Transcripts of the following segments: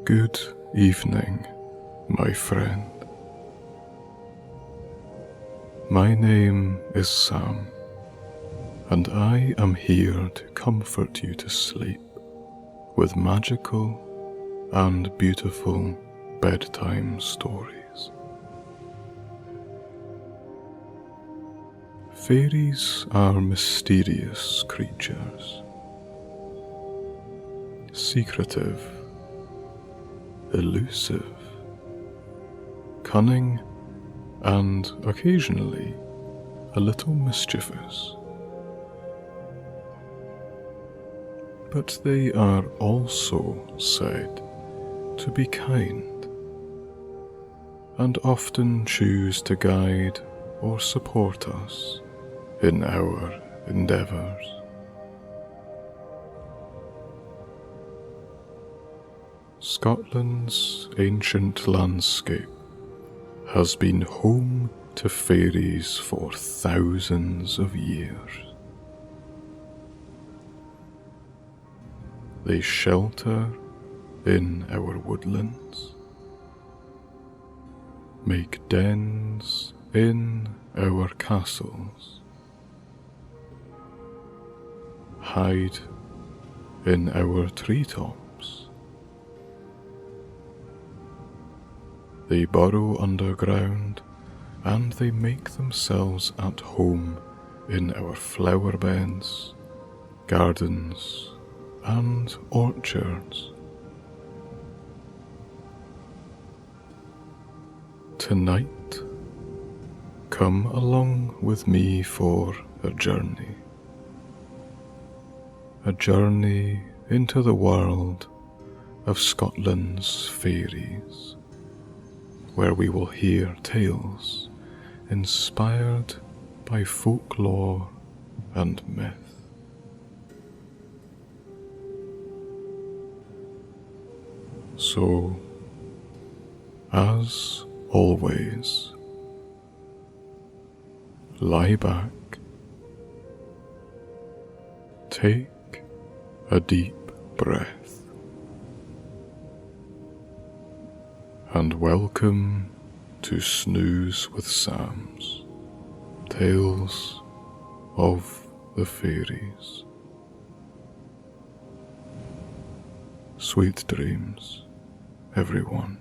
Good evening, my friend. My name is Sam, and I am here to comfort you to sleep with magical and beautiful bedtime stories. Fairies are mysterious creatures, secretive, elusive, cunning, and occasionally a little mischievous. But they are also said to be kind, and often choose to guide or support us in our endeavours. Scotland's ancient landscape has been home to fairies for thousands of years. They shelter in our woodlands, make dens in our castles, hide in our treetops. They burrow underground, and they make themselves at home in our flower beds, gardens, and orchards. Tonight, come along with me for a journey into the world of Scotland's fairies, where we will hear tales inspired by folklore and myth. So, as always, lie back, take a deep breath, and welcome to Snooze with Sam's Tales of the Fairies. Sweet dreams, everyone.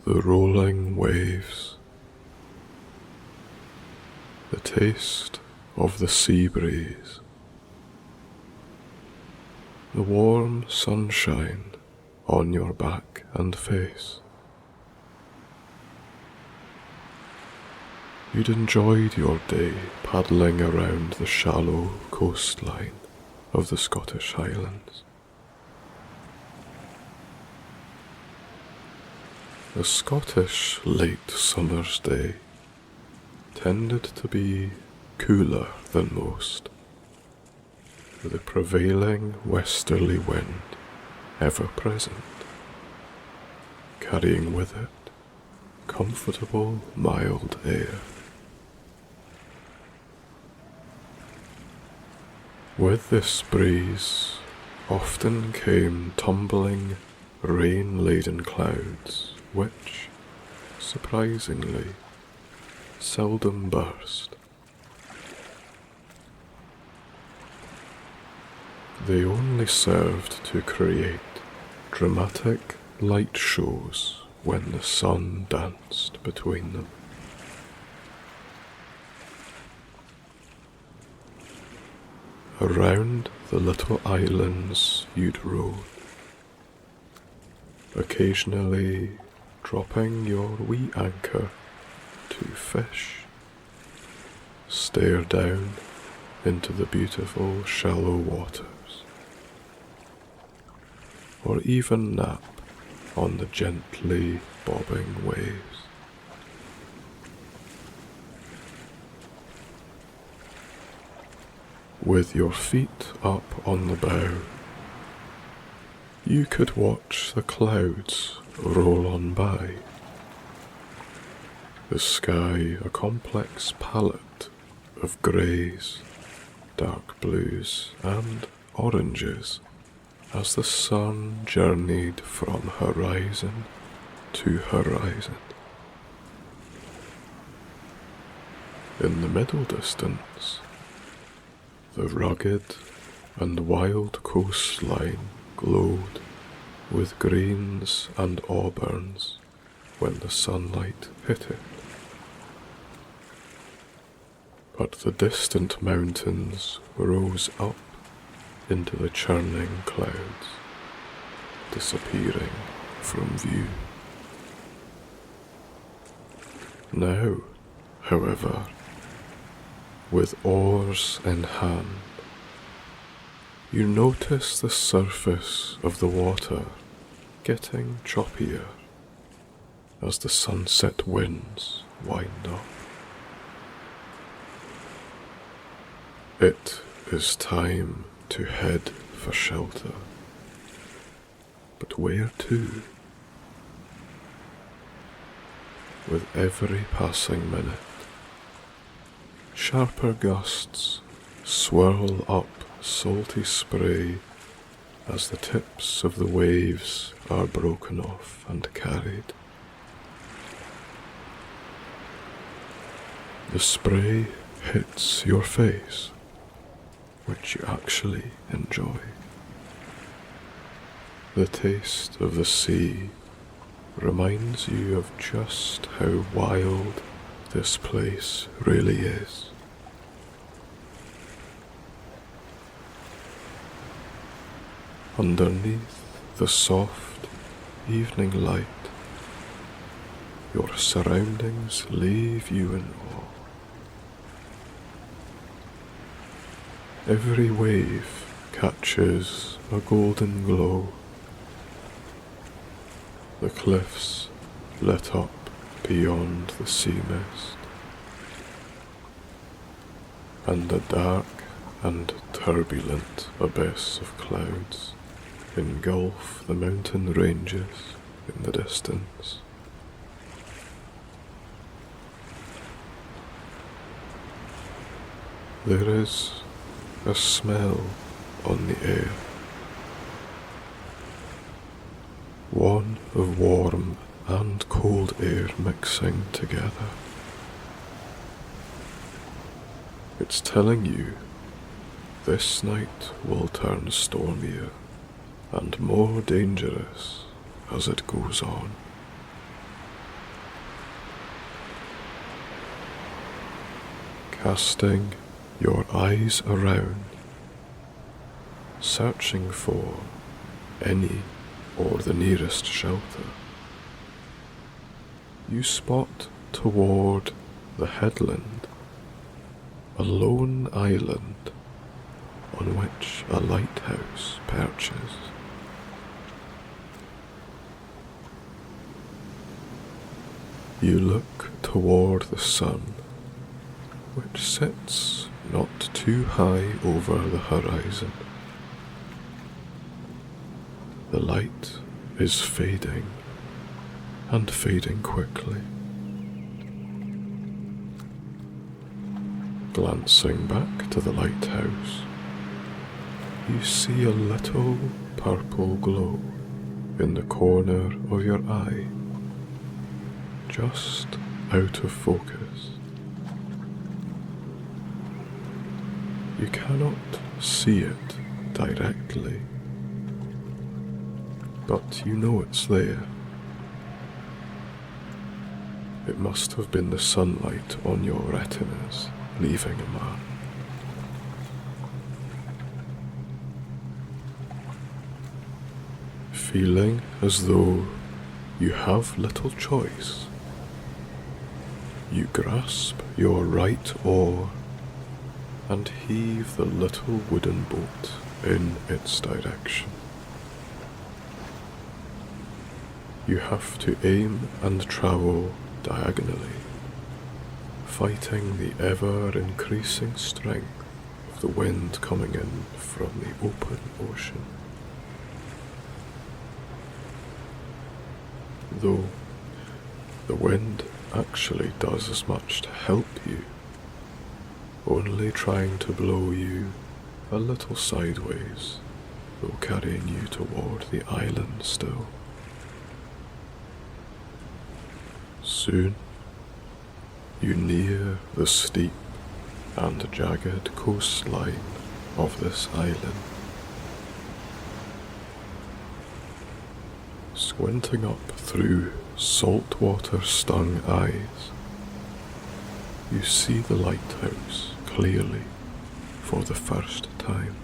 The rolling waves, the taste of the sea breeze, the warm sunshine on your back and face. You'd enjoyed your day paddling around the shallow coastline of the Scottish Highlands. A Scottish late summer's day tended to be cooler than most, with a prevailing westerly wind ever present, carrying with it comfortable mild air. With this breeze often came tumbling, rain-laden clouds which, surprisingly, seldom burst. They only served to create dramatic light shows when the sun danced between them. Around the little islands you'd rove, occasionally dropping your wee anchor to fish, stare down into the beautiful shallow waters, or even nap on the gently bobbing waves. With your feet up on the bow, you could watch the clouds roll on by. The sky a complex palette of greys, dark blues and oranges as the sun journeyed from horizon to horizon. In the middle distance, the rugged and wild coastline glowed with greens and auburns when the sunlight hit it. But the distant mountains rose up into the churning clouds, disappearing from view. Now, however, with oars in hand, you notice the surface of the water getting choppier as the sunset winds wind up. It is time to head for shelter. But where to? With every passing minute, sharper gusts swirl up salty spray as the tips of the waves are broken off and carried. The spray hits your face, which you actually enjoy. The taste of the sea reminds you of just how wild this place really is. Underneath the soft evening light, your surroundings leave you in awe. Every wave catches a golden glow. The cliffs lit up beyond the sea mist, and the dark and turbulent abyss of clouds engulf the mountain ranges in the distance. There is a smell on the air, one of warm and cold air mixing together. It's telling you this night will turn stormier and more dangerous as it goes on. Casting your eyes around, searching for any or the nearest shelter, you spot toward the headland a lone island on which a lighthouse perches. You look toward the sun, which sits not too high over the horizon. The light is fading, and fading quickly. Glancing back to the lighthouse, you see a little purple glow in the corner of your eye, just out of focus. You cannot see it directly, but you know it's there. It must have been the sunlight on your retinas leaving a mark. Feeling as though you have little choice, you grasp your right oar and heave the little wooden boat in its direction. You have to aim and travel diagonally, fighting the ever-increasing strength of the wind coming in from the open ocean. Though the wind actually does as much to help you, only trying to blow you a little sideways, though carrying you toward the island still. Soon, you near the steep and jagged coastline of this island. Squinting up through saltwater-stung eyes, you see the lighthouse clearly for the first time.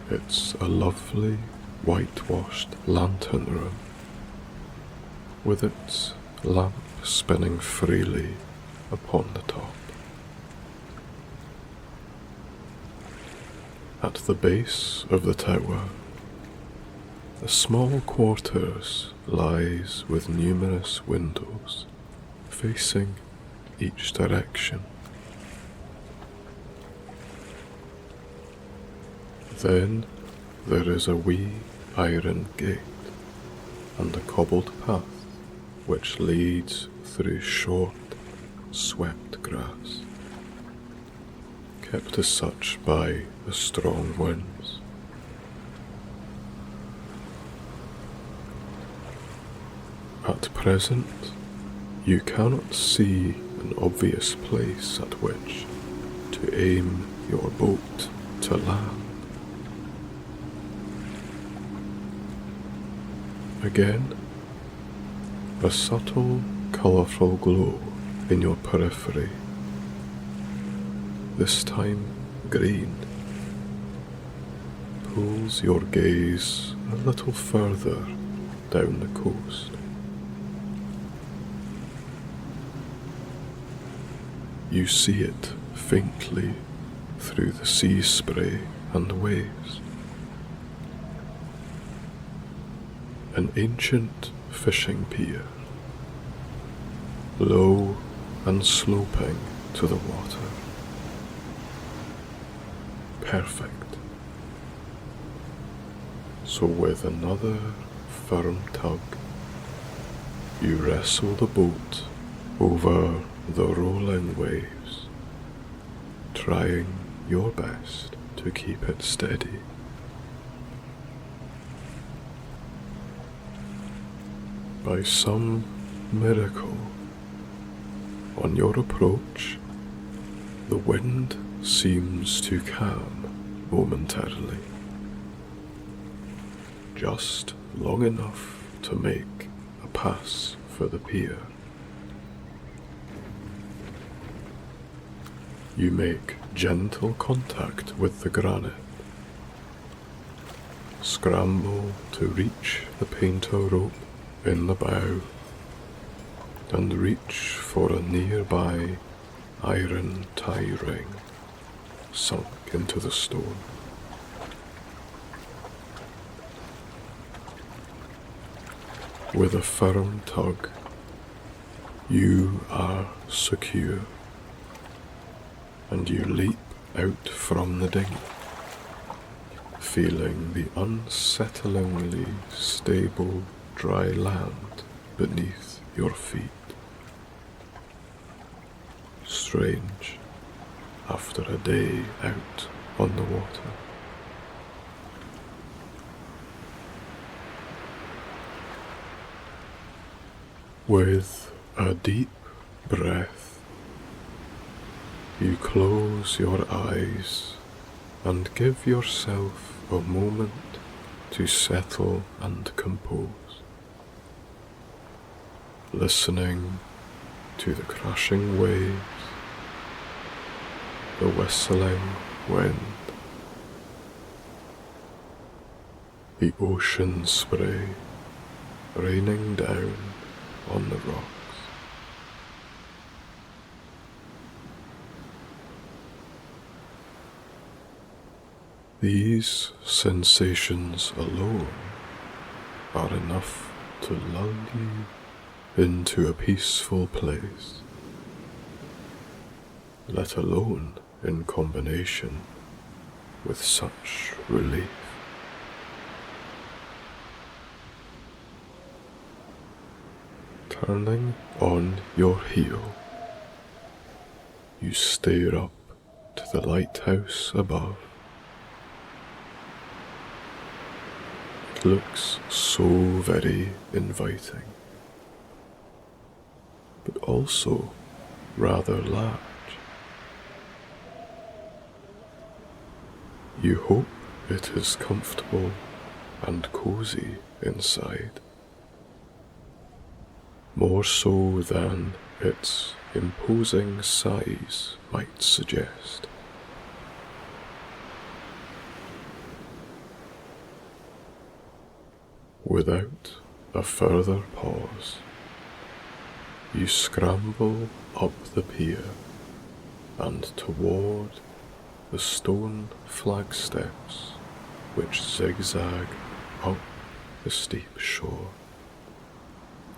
It's a lovely whitewashed lantern room, with its lamp spinning freely upon the top. At the base of the tower, the small quarters lies with numerous windows facing each direction. Then there is a wee iron gate and a cobbled path which leads through short, swept grass, kept as such by the strong winds. At present, you cannot see an obvious place at which to aim your boat to land. Again, a subtle, colourful glow in your periphery, this time green, pulls your gaze a little further down the coast. You see it faintly through the sea spray and waves. An ancient fishing pier, low and sloping to the water. Perfect. So with another firm tug, you wrestle the boat over the rolling waves, trying your best to keep it steady. By some miracle, on your approach, the wind seems to calm momentarily, just long enough to make a pass for the pier. You make gentle contact with the granite, scramble to reach the painter rope in the bow, and reach for a nearby iron tie ring sunk into the stone. With a firm tug, you are secure, and you leap out from the dinghy, feeling the unsettlingly stable dry land beneath your feet. Strange after a day out on the water. With a deep breath, you close your eyes and give yourself a moment to settle and compose, listening to the crashing waves, the whistling wind, the ocean spray raining down on the rocks. These sensations alone are enough to lull you into a peaceful place, let alone in combination with such relief. Turning on your heel, you stare up to the lighthouse above. It looks so very inviting, but also rather large. You hope it is comfortable and cozy inside, more so than its imposing size might suggest. Without a further pause, you scramble up the pier and toward the stone flagsteps which zigzag up the steep shore,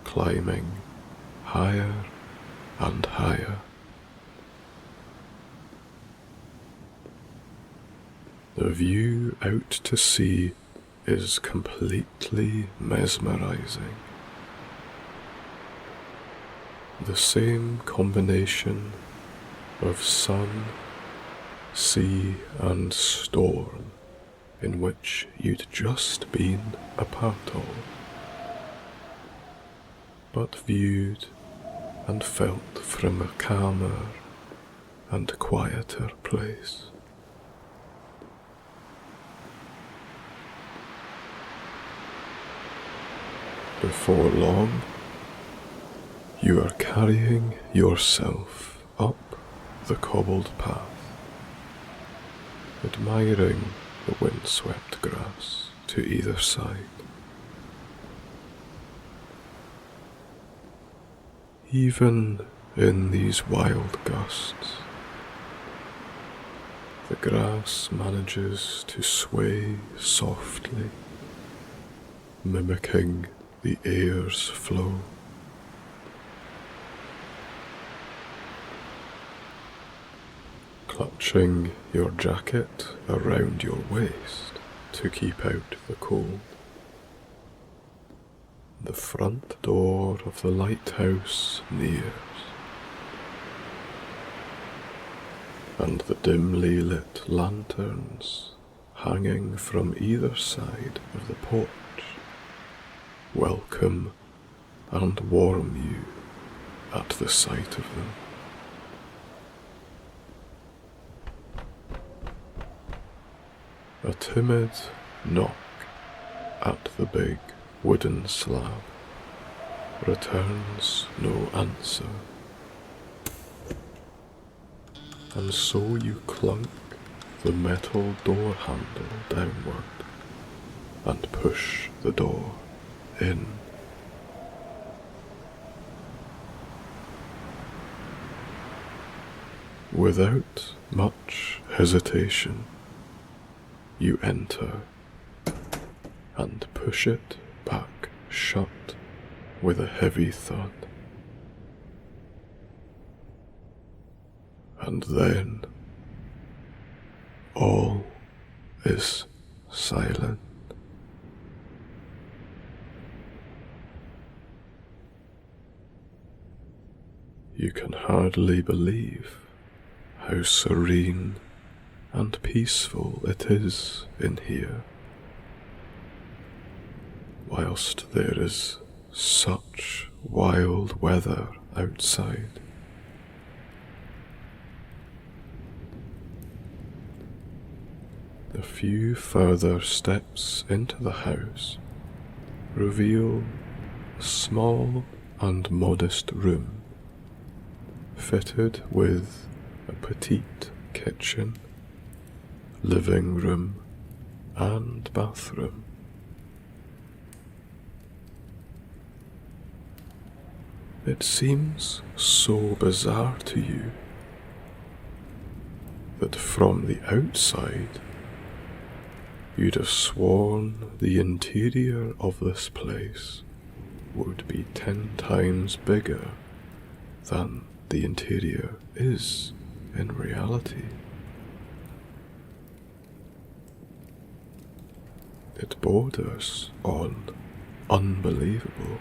climbing higher and higher. The view out to sea is completely mesmerizing. The same combination of sun, sea and storm in which you'd just been a part of, but viewed and felt from a calmer and quieter place. Before long, you are carrying yourself up the cobbled path, admiring the windswept grass to either side. Even in these wild gusts, the grass manages to sway softly, mimicking the air's flow. Clutching your jacket around your waist to keep out the cold, the front door of the lighthouse nears, and the dimly lit lanterns hanging from either side of the porch welcome and warm you at the sight of them. A timid knock at the big wooden slab returns no answer, and so you clunk the metal door handle downward and push the door in. Without much hesitation, you enter and push it back shut with a heavy thud. And then all is silent. You can hardly believe how serene and peaceful it is in here, whilst there is such wild weather outside. A few further steps into the house reveal a small and modest room, fitted with a petite kitchen, living room and bathroom. It seems so bizarre to you that from the outside You'd have sworn the interior of this place would be 10 times bigger than the interior is in reality. It borders on unbelievable,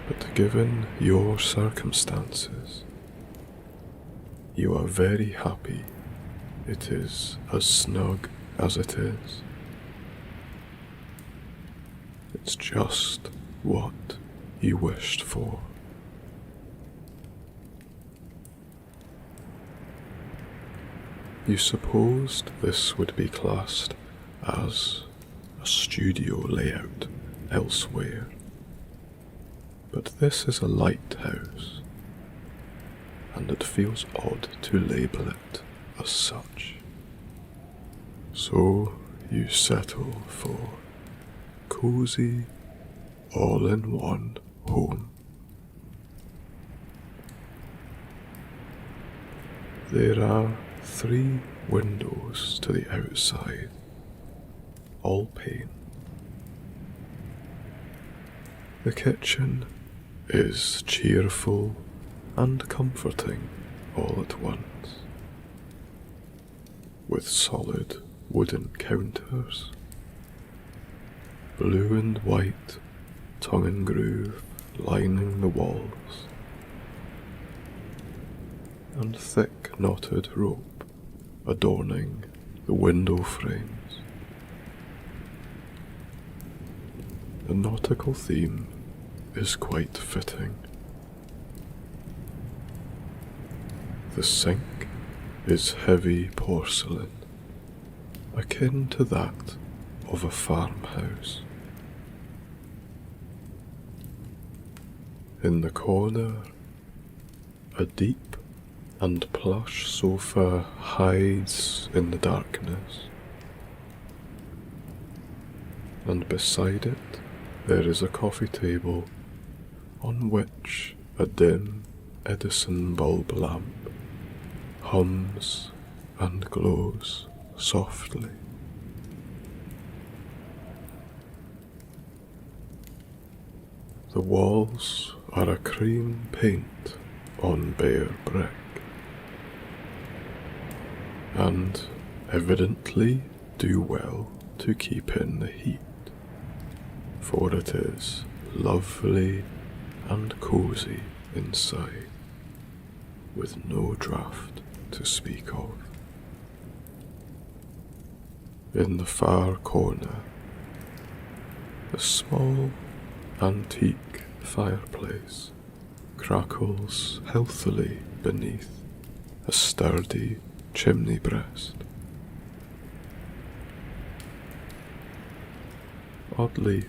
but given your circumstances, you are very happy it is as snug as it is. It's just what you wished for. You supposed this would be classed as a studio layout elsewhere, but this is a lighthouse, and it feels odd to label it as such. So you settle for cozy, all-in-one home. There are 3 windows to the outside, all pane. The kitchen is cheerful and comforting all at once, with solid wooden counters, blue and white tongue and groove lining the walls, and thick knotted rope adorning the window frames. The nautical theme is quite fitting. The sink is heavy porcelain, akin to that of a farmhouse. In the corner, a deep and plush sofa hides in the darkness, and beside it there is a coffee table on which a dim Edison bulb lamp hums and glows softly. The walls are a cream paint on bare brick, and evidently do well to keep in the heat, for it is lovely and cozy inside, with no draught to speak of. In the far corner, a small antique fireplace crackles healthily beneath a sturdy chimney breast. Oddly,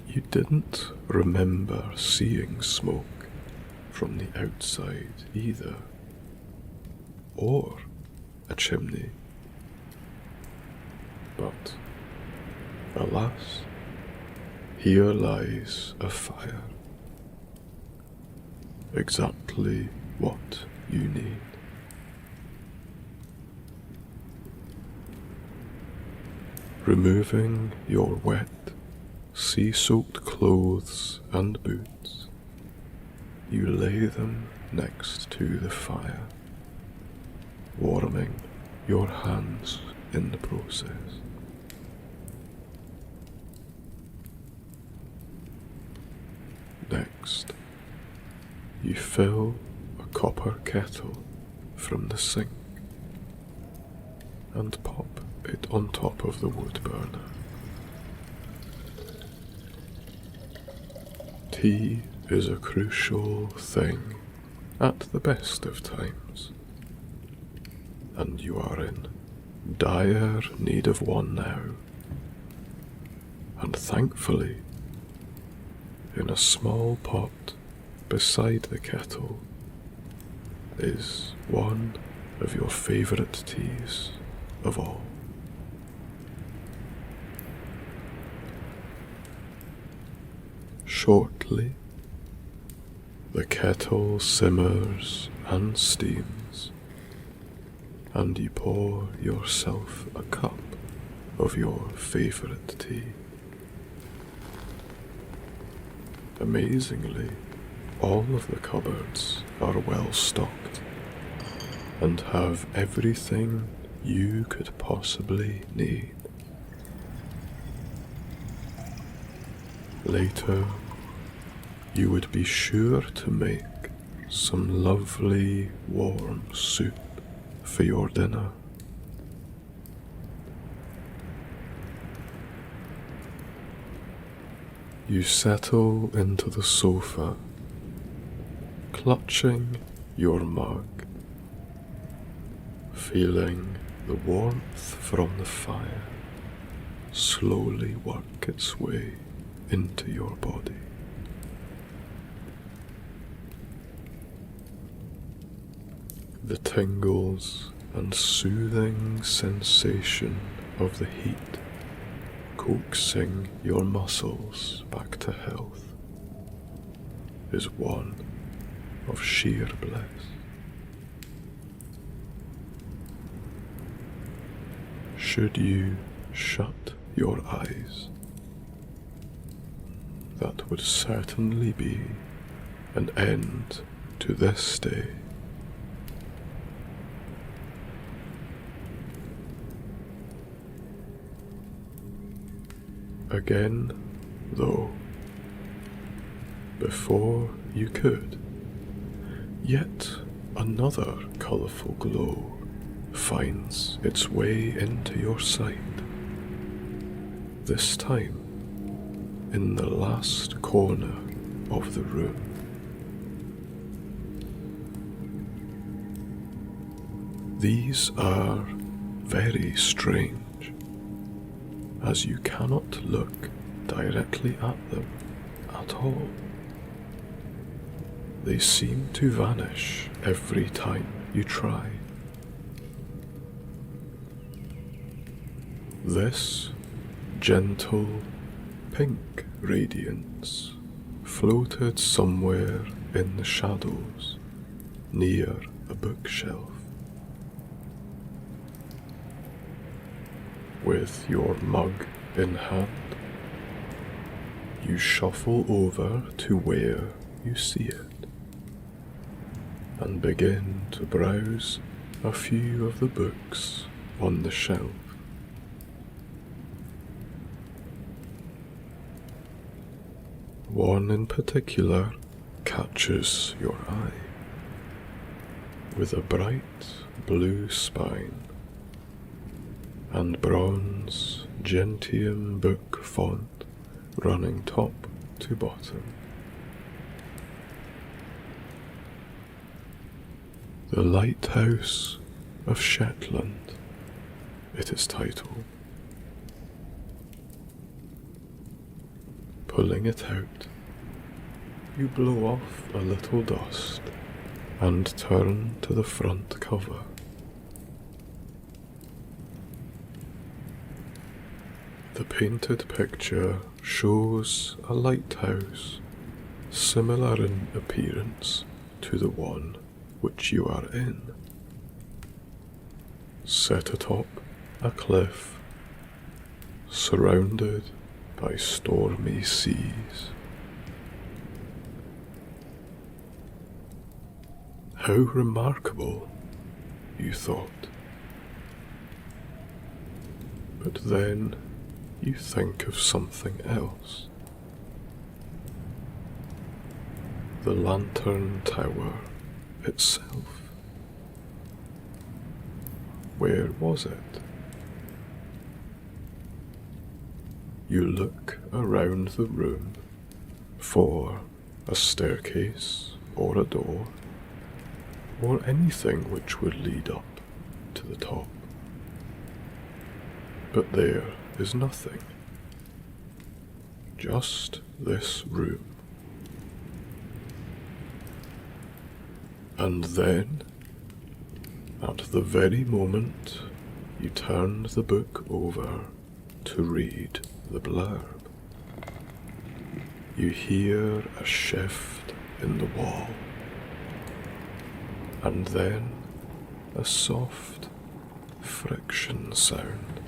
you didn't remember seeing smoke from the outside either, or a chimney. But, alas, here lies a fire. Exactly what you need. Removing your wet, sea-soaked clothes and boots, you lay them next to the fire, warming your hands in the process. Next, you fill a copper kettle from the sink and pop it on top of the wood burner. Tea is a crucial thing at the best of times, and you are in dire need of one now, and thankfully, in a small pot beside the kettle is one of your favourite teas of all. Shortly, the kettle simmers and steams, and you pour yourself a cup of your favourite tea. Amazingly, all of the cupboards are well stocked and have everything you could possibly need. Later, you would be sure to make some lovely warm soup for your dinner. You settle into the sofa, clutching your mug, feeling the warmth from the fire slowly work its way into your body. The tingles and soothing sensation of the heat coaxing your muscles back to health is one of sheer bliss. Should you shut your eyes, that would certainly be an end to this day. Again, though, before you could, yet another colourful glow finds its way into your sight, this time in the last corner of the room. These are very strange, as you cannot look directly at them at all. They seem to vanish every time you try. This gentle pink radiance floated somewhere in the shadows near a bookshelf. With your mug in hand, you shuffle over to where you see it and begin to browse a few of the books on the shelf. One in particular catches your eye, with a bright blue spine and bronze gentian book font running top to bottom. The Lighthouse of Shetland, it is titled. Pulling it out, you blow off a little dust and turn to the front cover. The painted picture shows a lighthouse similar in appearance to the one which you are in, set atop a cliff, surrounded by stormy seas. How remarkable, you thought. But then you think of something else. The lantern tower itself. Where was it? You look around the room for a staircase or a door, or anything which would lead up to the top. But there is nothing. Just this room. And then, at the very moment you turned the book over to read the blurb, you hear a shift in the wall, and then a soft friction sound.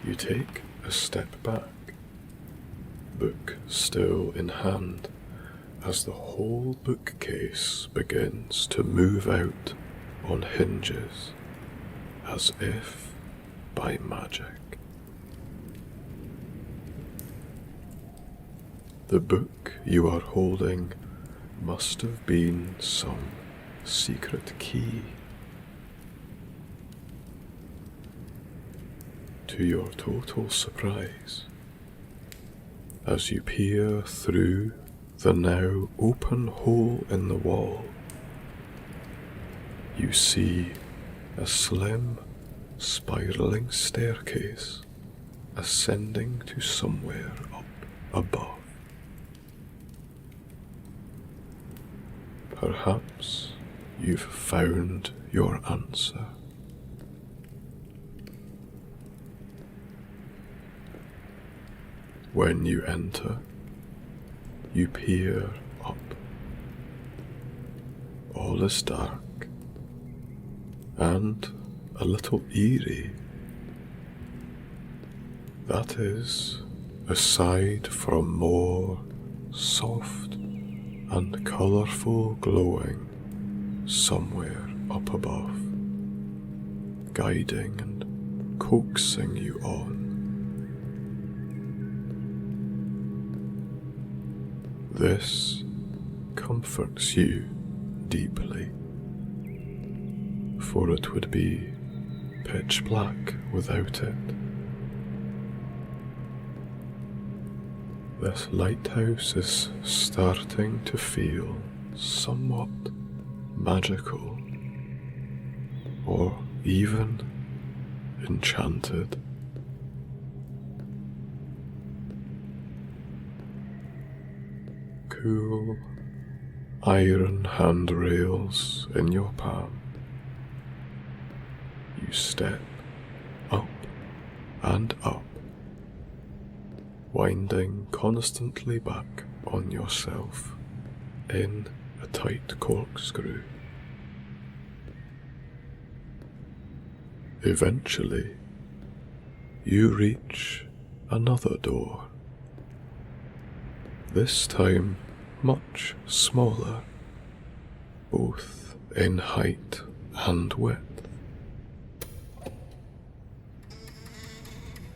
You take a step back, book still in hand, as the whole bookcase begins to move out on hinges, as if by magic. The book you are holding must have been some secret key. To your total surprise, as you peer through the now open hole in the wall, you see a slim, spiraling staircase ascending to somewhere up above. Perhaps you've found your answer. When you enter, you peer up. All is dark and a little eerie. That is, aside from more soft and colourful glowing somewhere up above, guiding and coaxing you on. This comforts you deeply, for it would be pitch black without it. This lighthouse is starting to feel somewhat magical, or even enchanted. Cool iron handrails in your palm. You step up and up, winding constantly back on yourself in a tight corkscrew. Eventually, you reach another door, this time much smaller, both in height and width.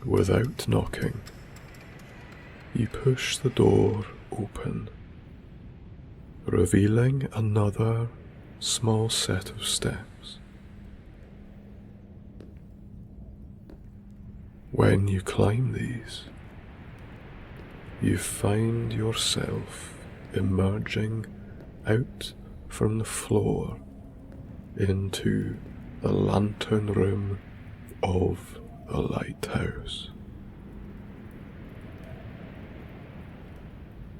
Without knocking, you push the door open, revealing another small set of steps. When you climb these, you find yourself emerging out from the floor into the lantern room of the lighthouse.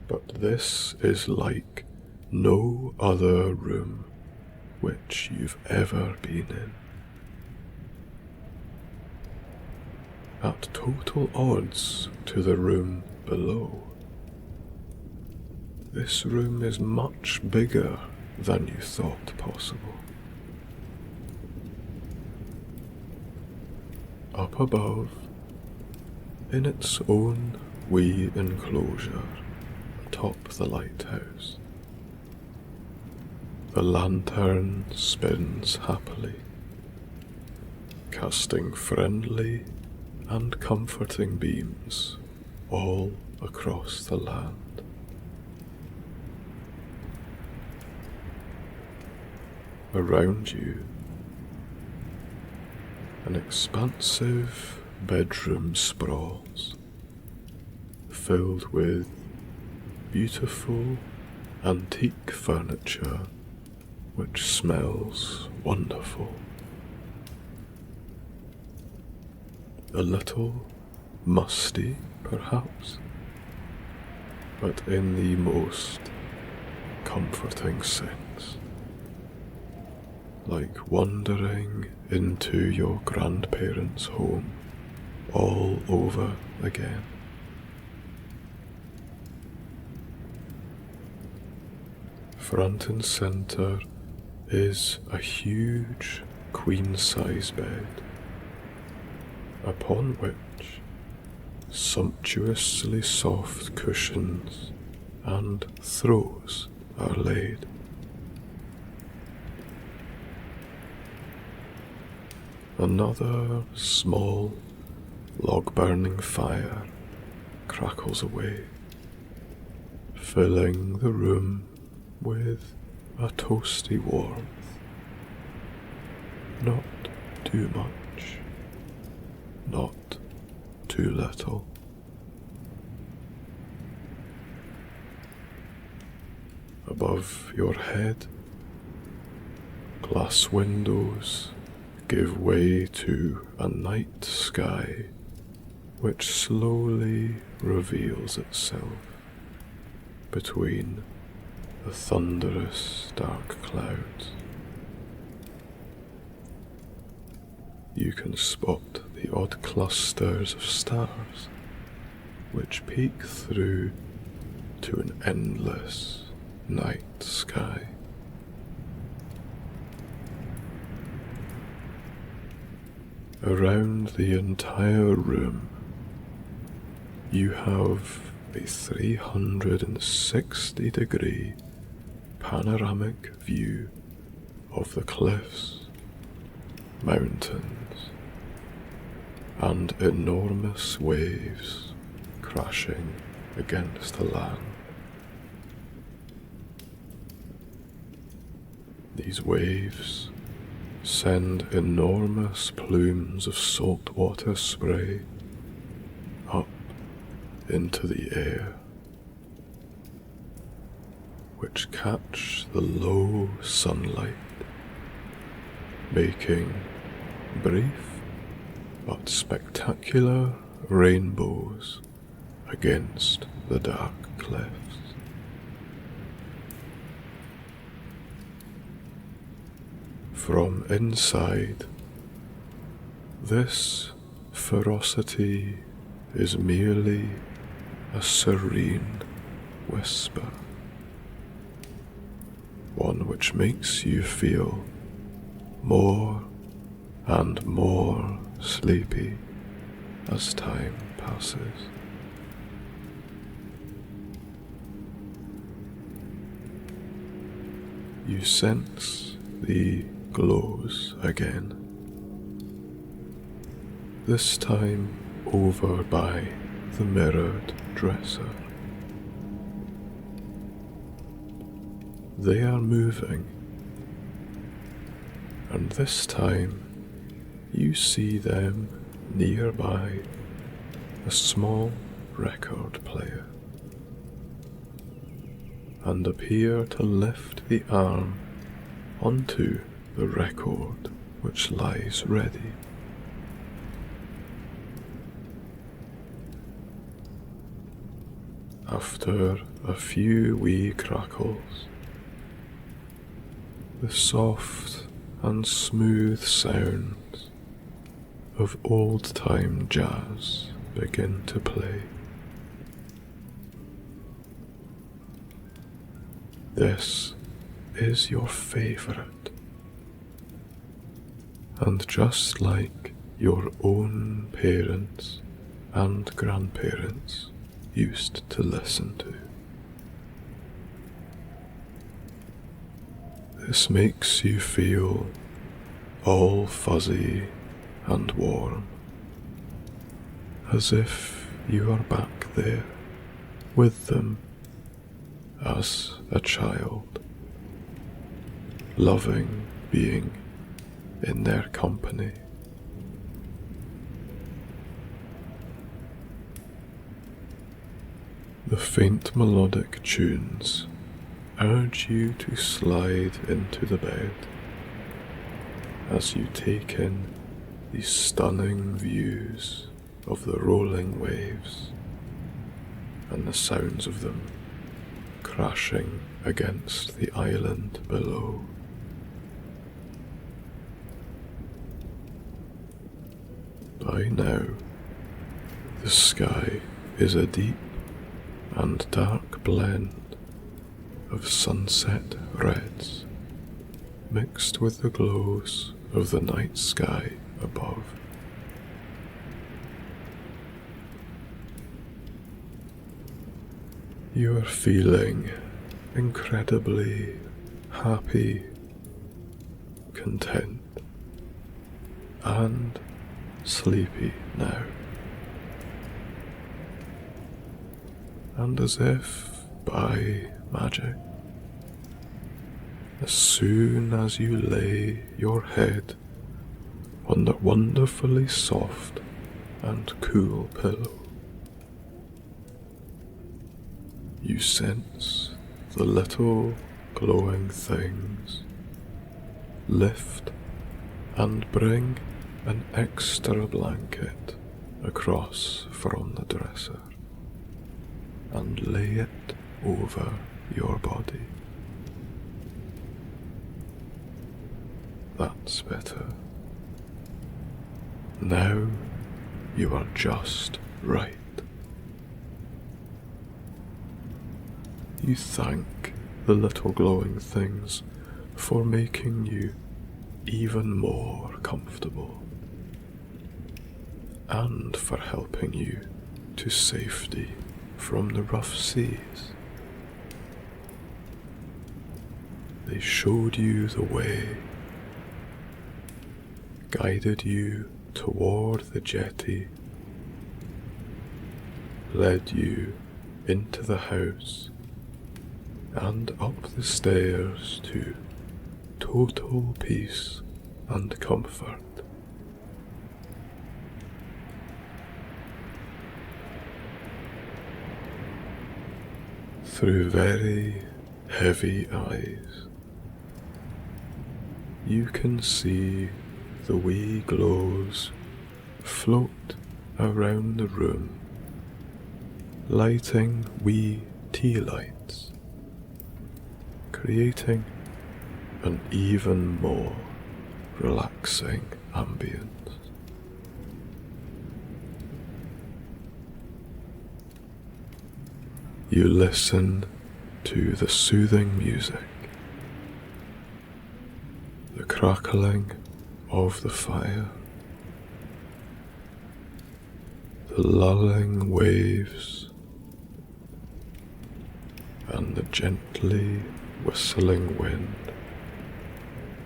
But this is like no other room which you've ever been in. At total odds to the room below, this room is much bigger than you thought possible. Up above, in its own wee enclosure atop the lighthouse, the lantern spins happily, casting friendly and comforting beams all across the land. Around you, an expansive bedroom sprawls, filled with beautiful antique furniture which smells wonderful. A little musty, perhaps, but in the most comforting sense. Like wandering into your grandparents' home all over again. Front and centre is a huge queen-size bed, upon which sumptuously soft cushions and throws are laid. Another small log-burning fire crackles away, filling the room with a toasty warmth. Not too much, not too little. Above your head, glass windows give way to a night sky which slowly reveals itself between the thunderous dark clouds. You can spot the odd clusters of stars which peek through to an endless night sky. Around the entire room, you have a 360-degree panoramic view of the cliffs, mountains, and enormous waves crashing against the land. These waves send enormous plumes of saltwater spray up into the air, which catch the low sunlight, making brief but spectacular rainbows against the dark cliffs. From inside, this ferocity is merely a serene whisper, one which makes you feel more and more sleepy as time passes. You sense the glows again, this time over by the mirrored dresser. They are moving, and this time you see them nearby a small record player, and appear to lift the arm onto the record which lies ready. After a few wee crackles, the soft and smooth sounds of old-time jazz begin to play. This is your favorite, and just like your own parents and grandparents used to listen to. This makes you feel all fuzzy and warm, as if you are back there with them as a child, loving being in their company. The faint melodic tunes urge you to slide into the bed as you take in these stunning views of the rolling waves and the sounds of them crashing against the island below. By now, the sky is a deep and dark blend of sunset reds, mixed with the glows of the night sky above. You are feeling incredibly happy, content, and sleepy now. And as if by magic, as soon as you lay your head on the wonderfully soft and cool pillow, you sense the little glowing things lift and bring an extra blanket across from the dresser and lay it over your body. That's better. Now you are just right. You thank the little glowing things for making you even more comfortable and for helping you to safety from the rough seas. They showed you the way, guided you toward the jetty, led you into the house and up the stairs to total peace and comfort. Through very heavy eyes, you can see the wee glows float around the room, lighting wee tea lights, creating an even more relaxing ambience. You listen to the soothing music, the crackling of the fire, the lulling waves, and the gently whistling wind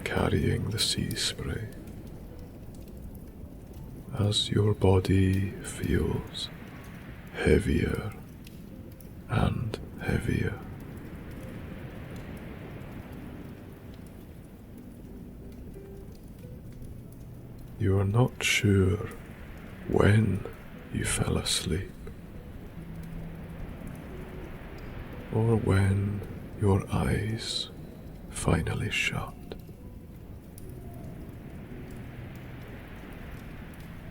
carrying the sea spray as your body feels heavier and heavier. You are not sure when you fell asleep or when your eyes finally shut.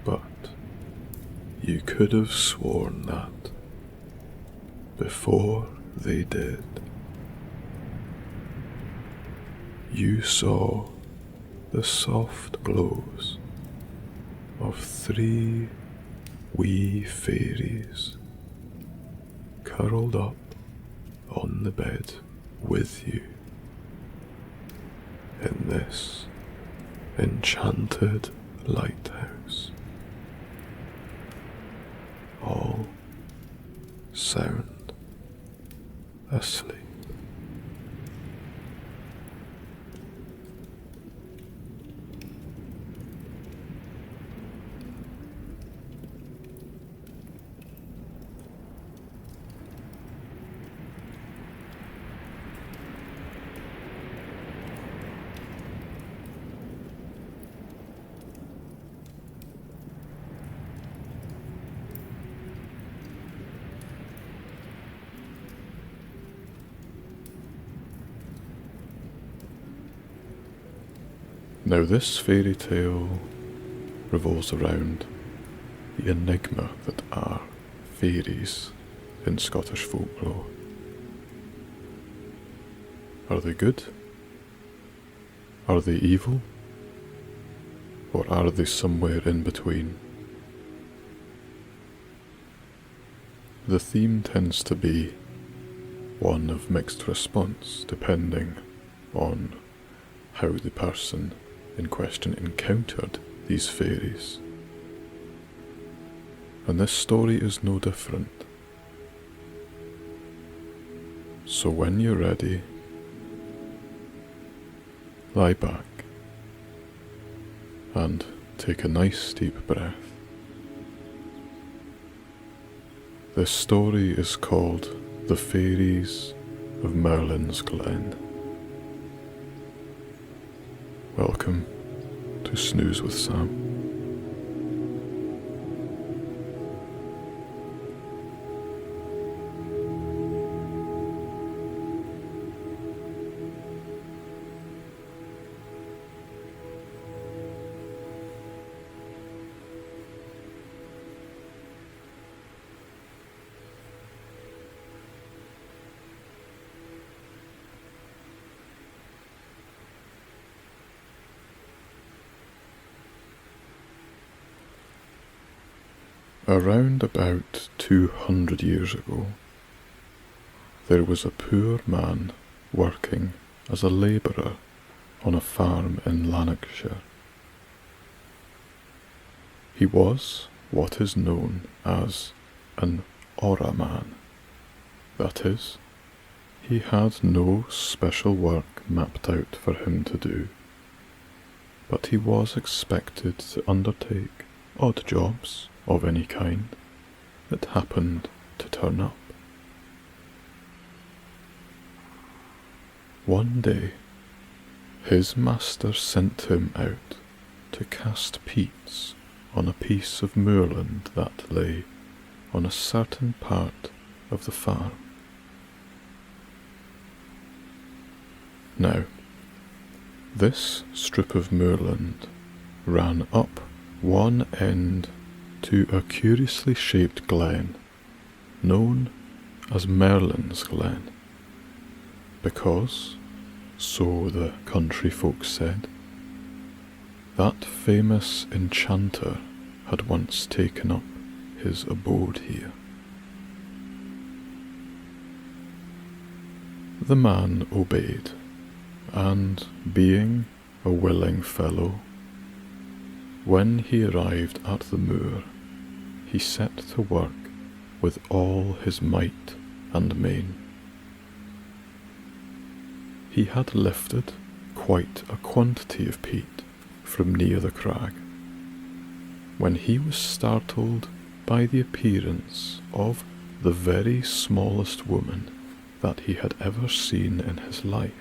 But you could have sworn that before they did, you saw the soft glows of 3 wee fairies curled up on the bed with you in this enchanted lighthouse, all sound asleep. Now this fairy tale revolves around the enigma that are fairies in Scottish folklore. Are they good? Are they evil? Or are they somewhere in between? The theme tends to be one of mixed response depending on how the person in question encountered these fairies. And this story is no different. So when you're ready, lie back and take a nice deep breath. This story is called The Fairies of Merlin's Glen. Welcome to Snooze with Sam. Around about 200 years ago, there was a poor man working as a labourer on a farm in Lanarkshire. He was what is known as an aura man. That is, he had no special work mapped out for him to do, but he was expected to undertake odd jobs of any kind that happened to turn up. One day, his master sent him out to cast peats on a piece of moorland that lay on a certain part of the farm. Now, this strip of moorland ran up one end to a curiously shaped glen known as Merlin's Glen, because, so the country folk said, that famous enchanter had once taken up his abode here. The man obeyed, and being a willing fellow, when he arrived at the moor, he set to work with all his might and main. He had lifted quite a quantity of peat from near the crag, when he was startled by the appearance of the very smallest woman that he had ever seen in his life.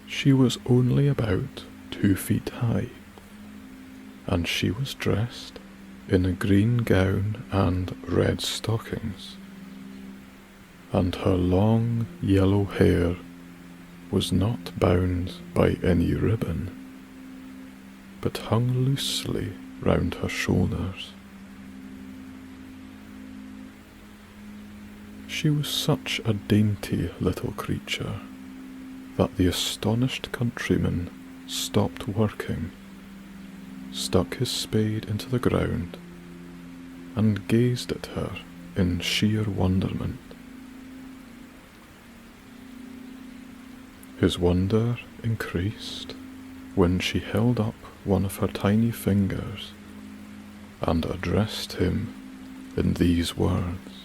She was only about 2 feet high, and she was dressed in a green gown and red stockings, and her long yellow hair was not bound by any ribbon, but hung loosely round her shoulders. She was such a dainty little creature that the astonished countryman stopped working, stuck his spade into the ground, and gazed at her in sheer wonderment. His wonder increased when she held up one of her tiny fingers and addressed him in these words: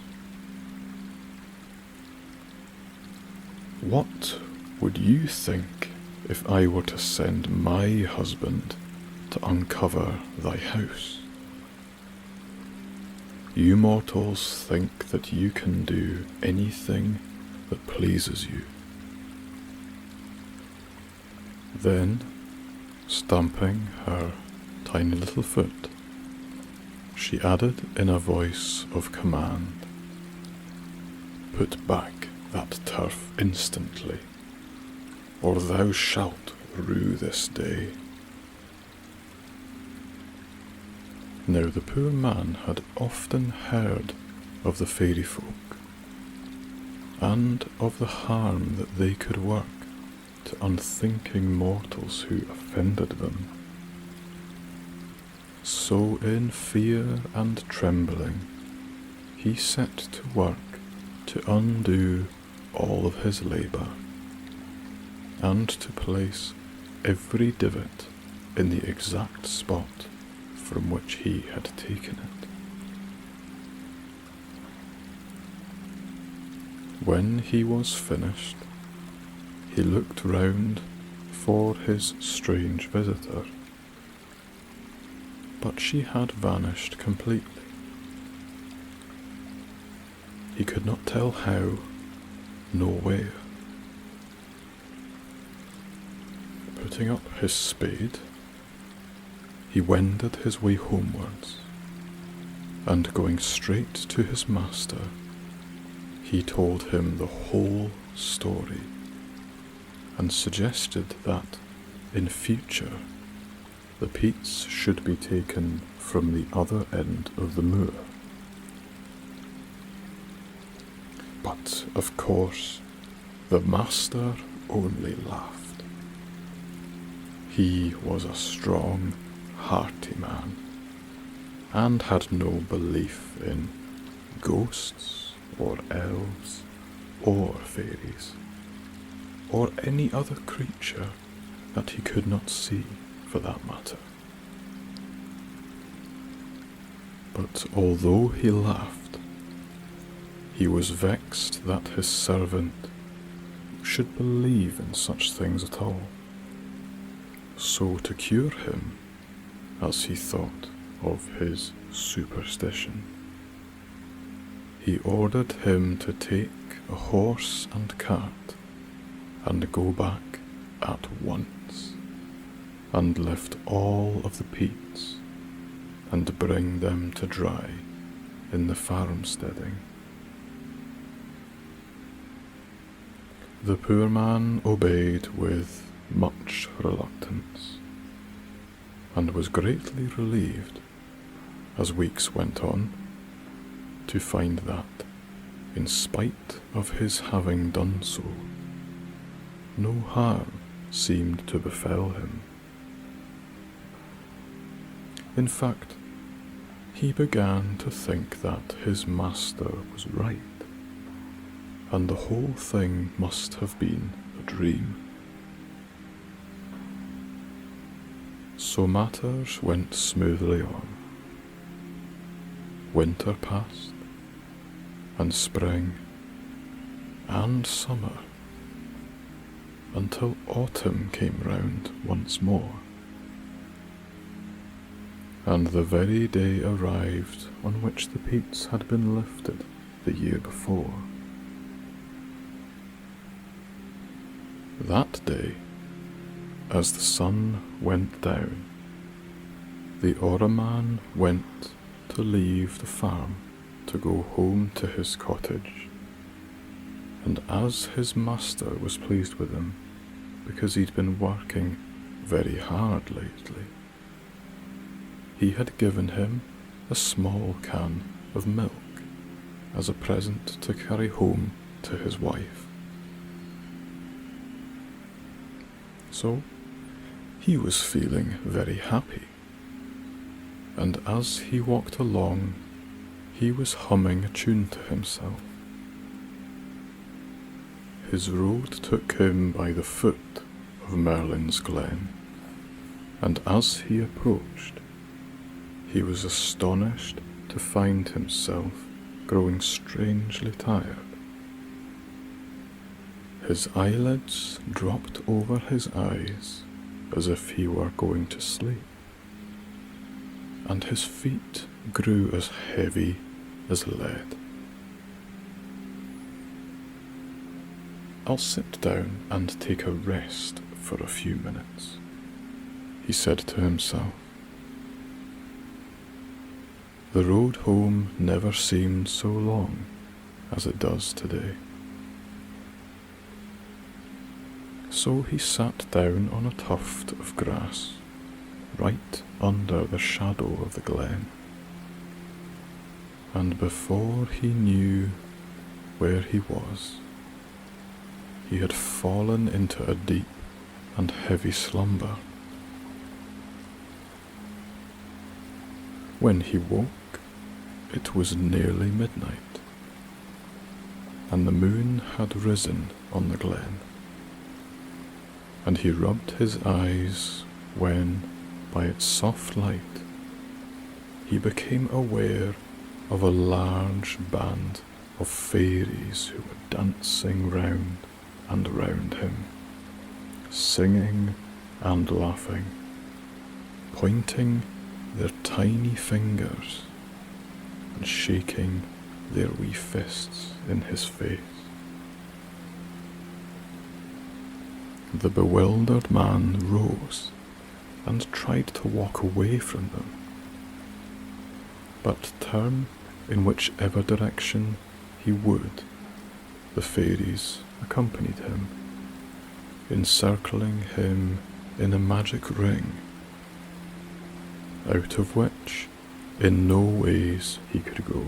"What would you think if I were to send my husband to uncover thy house? You mortals think that you can do anything that pleases you." Then, stamping her tiny little foot, she added in a voice of command, "Put back that turf instantly, or thou shalt rue this day." Now the poor man had often heard of the fairy folk, and of the harm that they could work to unthinking mortals who offended them. So in fear and trembling, he set to work to undo all of his labour and to place every divot in the exact spot from which he had taken it. When he was finished, he looked round for his strange visitor, but she had vanished completely. He could not tell how, nor where. Putting up his spade, he wended his way homewards, and going straight to his master, he told him the whole story, and suggested that, in future, the peats should be taken from the other end of the moor. But, of course, the master only laughed. He was a strong, hearty man, and had no belief in ghosts, or elves, or fairies, or any other creature that he could not see, for that matter. But although he laughed, he was vexed that his servant should believe in such things at all. So to cure him, as he thought of his superstition, he ordered him to take a horse and cart and go back at once, and lift all of the peats and bring them to dry in the farmsteading. The poor man obeyed with much reluctance, and was greatly relieved, as weeks went on, to find that, in spite of his having done so, no harm seemed to befell him. In fact, he began to think that his master was right, and the whole thing must have been a dream. So matters went smoothly on. Winter passed, and spring, and summer, until autumn came round once more, and the very day arrived on which the peats had been lifted the year before. That day, as the sun went down, the Oraman went to leave the farm to go home to his cottage, and as his master was pleased with him, because he'd been working very hard lately, he had given him a small can of milk as a present to carry home to his wife. So he was feeling very happy, and as he walked along, he was humming a tune to himself. His road took him by the foot of Merlin's Glen, and as he approached, he was astonished to find himself growing strangely tired. His eyelids dropped over his eyes as if he were going to sleep, and his feet grew as heavy as lead. "I'll sit down and take a rest for a few minutes," he said to himself. The road home never seemed so long as it does today. So he sat down on a tuft of grass, right under the shadow of the glen, and before he knew where he was, he had fallen into a deep and heavy slumber. When he woke, it was nearly midnight, and the moon had risen on the glen. and he rubbed his eyes when, by its soft light, he became aware of a large band of fairies who were dancing round and round him, singing and laughing, pointing their tiny fingers and shaking their wee fists in his face. The bewildered man rose and tried to walk away from them, but turn in whichever direction he would, the fairies accompanied him, encircling him in a magic ring, out of which in no ways he could go.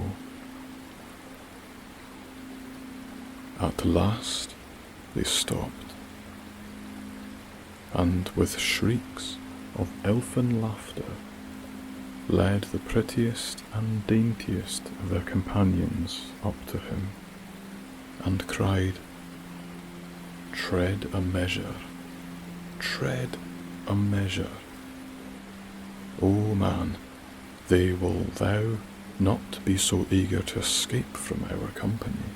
At last they stopped, and with shrieks of elfin laughter led the prettiest and daintiest of their companions up to him, and cried, "Tread a measure, tread a measure. O man, will thou not be so eager to escape from our company?"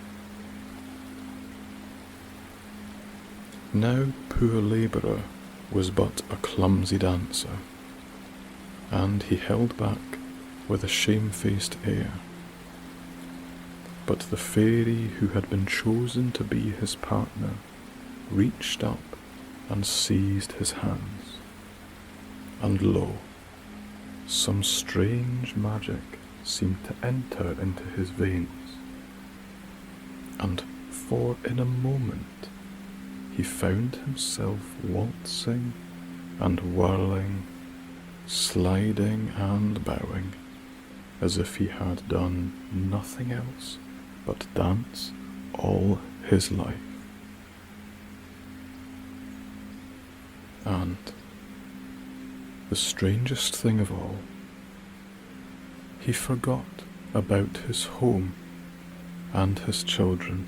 Now poor labourer was but a clumsy dancer, and he held back with a shamefaced air. But the fairy who had been chosen to be his partner reached up and seized his hands, and lo, some strange magic seemed to enter into his veins, and for in a moment he found himself waltzing and whirling, sliding and bowing, as if he had done nothing else but dance all his life. And the strangest thing of all, he forgot about his home and his children,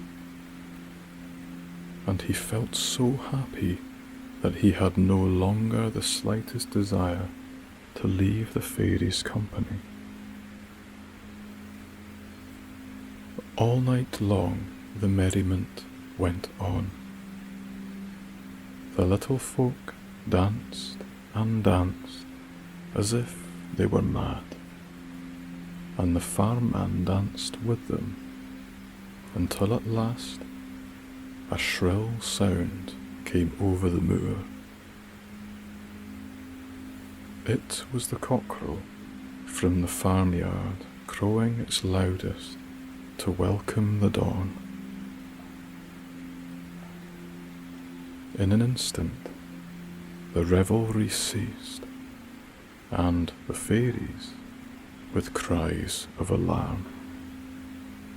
and he felt so happy that he had no longer the slightest desire to leave the fairies' company. All night long the merriment went on. The little folk danced and danced as if they were mad, and the farmman danced with them, until at last a shrill sound came over the moor. It was the cockerel from the farmyard crowing its loudest to welcome the dawn. In an instant the revelry ceased, and the fairies, with cries of alarm,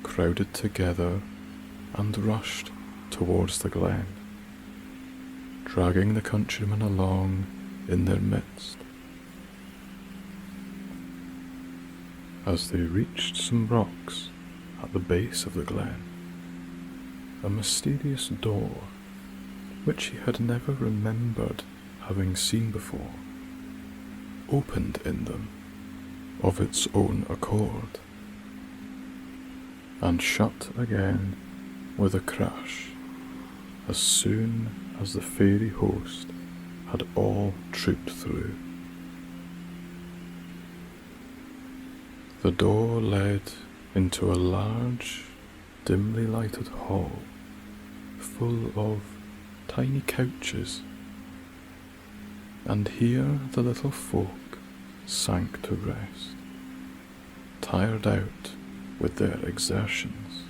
crowded together and rushed towards the glen, dragging the countryman along in their midst. As they reached some rocks at the base of the glen, a mysterious door, which he had never remembered having seen before, opened in them of its own accord, and shut again with a crash as soon as the fairy host had all trooped through. The door led into a large, dimly lighted hall full of tiny couches, and here the little folk sank to rest, tired out with their exertions,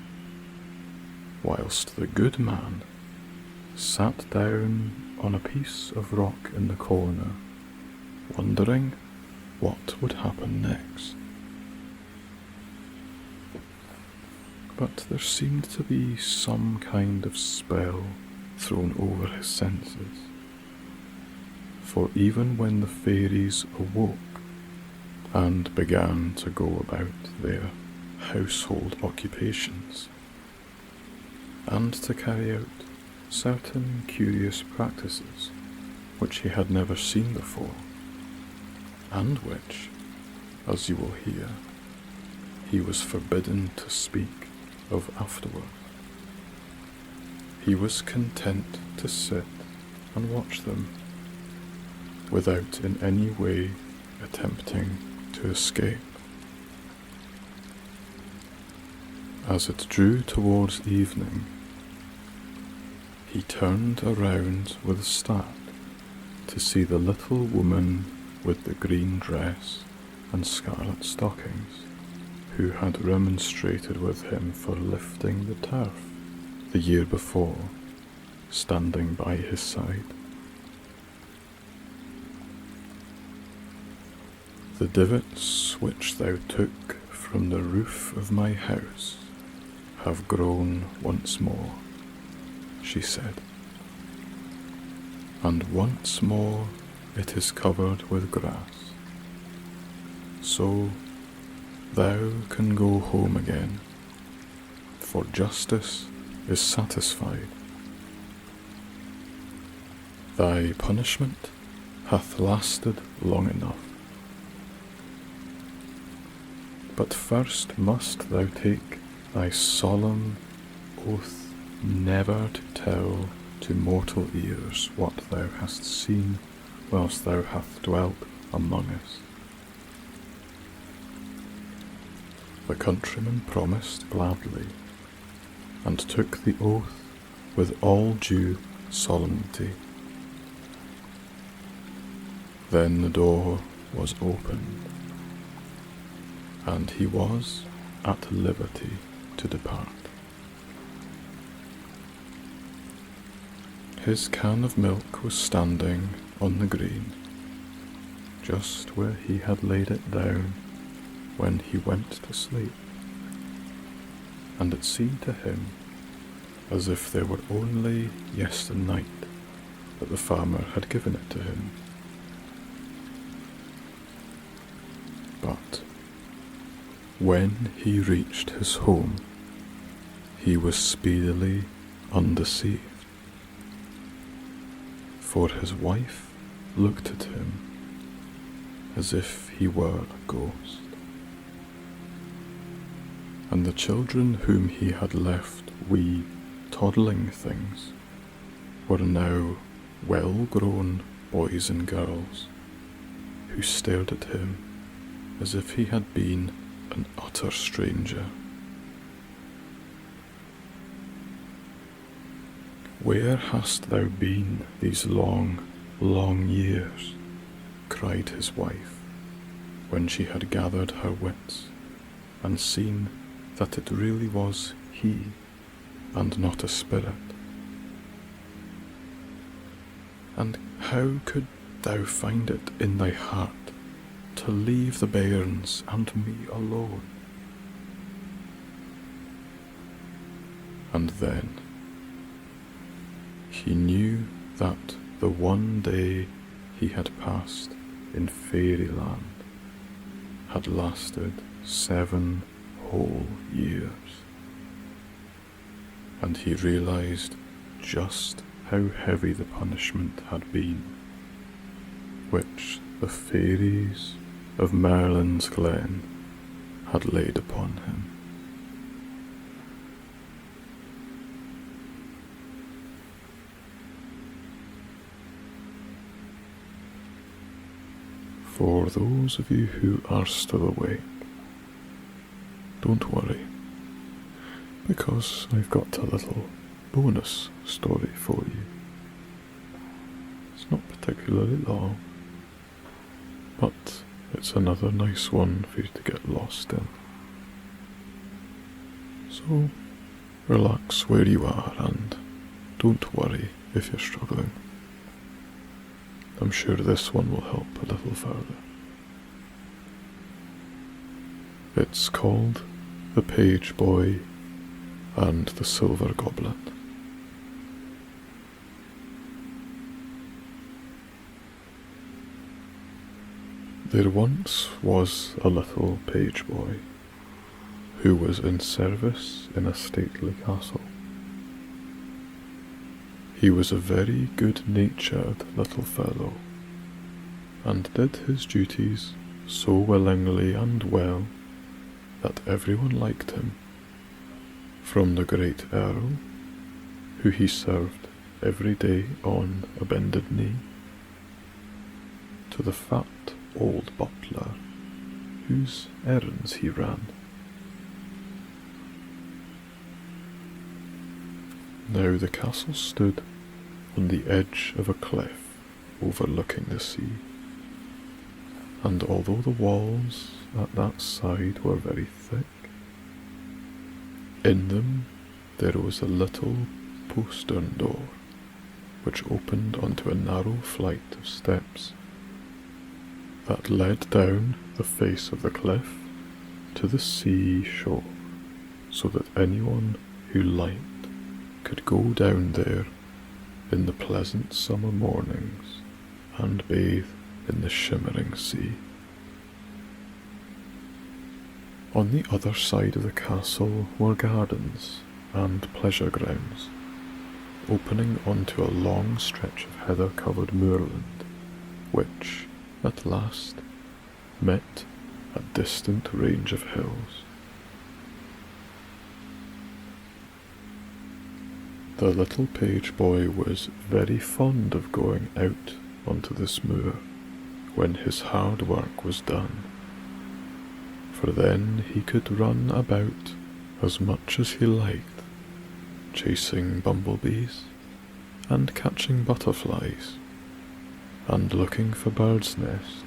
whilst the good man sat down on a piece of rock in the corner, wondering what would happen next. But there seemed to be some kind of spell thrown over his senses, for even when the fairies awoke and began to go about their household occupations, and to carry out certain curious practices which he had never seen before, and which, as you will hear, he was forbidden to speak of afterward. He was content to sit and watch them, without in any way attempting to escape. As it drew towards evening, he turned around with a start to see the little woman with the green dress and scarlet stockings, who had remonstrated with him for lifting the turf the year before, standing by his side. "The divots which thou took from the roof of my house have grown once more," she said, "and once more it is covered with grass. So thou can go home again, for justice is satisfied. Thy punishment hath lasted long enough. But first must thou take thy solemn oath never to tell to mortal ears what thou hast seen whilst thou hast dwelt among us." The countryman promised gladly, and took the oath with all due solemnity. Then the door was opened, and he was at liberty to depart. His can of milk was standing on the green, just where he had laid it down when he went to sleep, and it seemed to him as if there were only yesternight that the farmer had given it to him. But when he reached his home, he was speedily undeceived, for his wife looked at him as if he were a ghost, and the children whom he had left wee toddling things were now well-grown boys and girls, who stared at him as if he had been an utter stranger. "Where hast thou been these long, long years?" cried his wife, when she had gathered her wits and seen that it really was he and not a spirit. "And how could thou find it in thy heart to leave the bairns and me alone?" And then he knew that the one day he had passed in Fairyland had lasted 7 whole years, and he realized just how heavy the punishment had been, which the fairies of Merlin's Glen had laid upon him. For those of you who are still awake, don't worry, because I've got a little bonus story for you. It's not particularly long, but it's another nice one for you to get lost in. So relax where you are and don't worry if you're struggling. I'm sure this one will help a little further. It's called The Page Boy and the Silver Goblet. There once was a little page boy who was in service in a stately castle. He was a very good-natured little fellow, and did his duties so willingly and well that everyone liked him, from the great Earl, who he served every day on a bended knee, to the fat old butler, whose errands he ran. Now the castle stood on the edge of a cliff overlooking the sea, and although the walls at that side were very thick, in them there was a little postern door which opened onto a narrow flight of steps that led down the face of the cliff to the sea shore, so that anyone who liked could go down there in the pleasant summer mornings and bathe in the shimmering sea. On the other side of the castle were gardens and pleasure grounds, opening onto a long stretch of heather-covered moorland, which, at last, met a distant range of hills. The little page boy was very fond of going out onto this moor when his hard work was done, for then he could run about as much as he liked, chasing bumblebees and catching butterflies and looking for birds' nests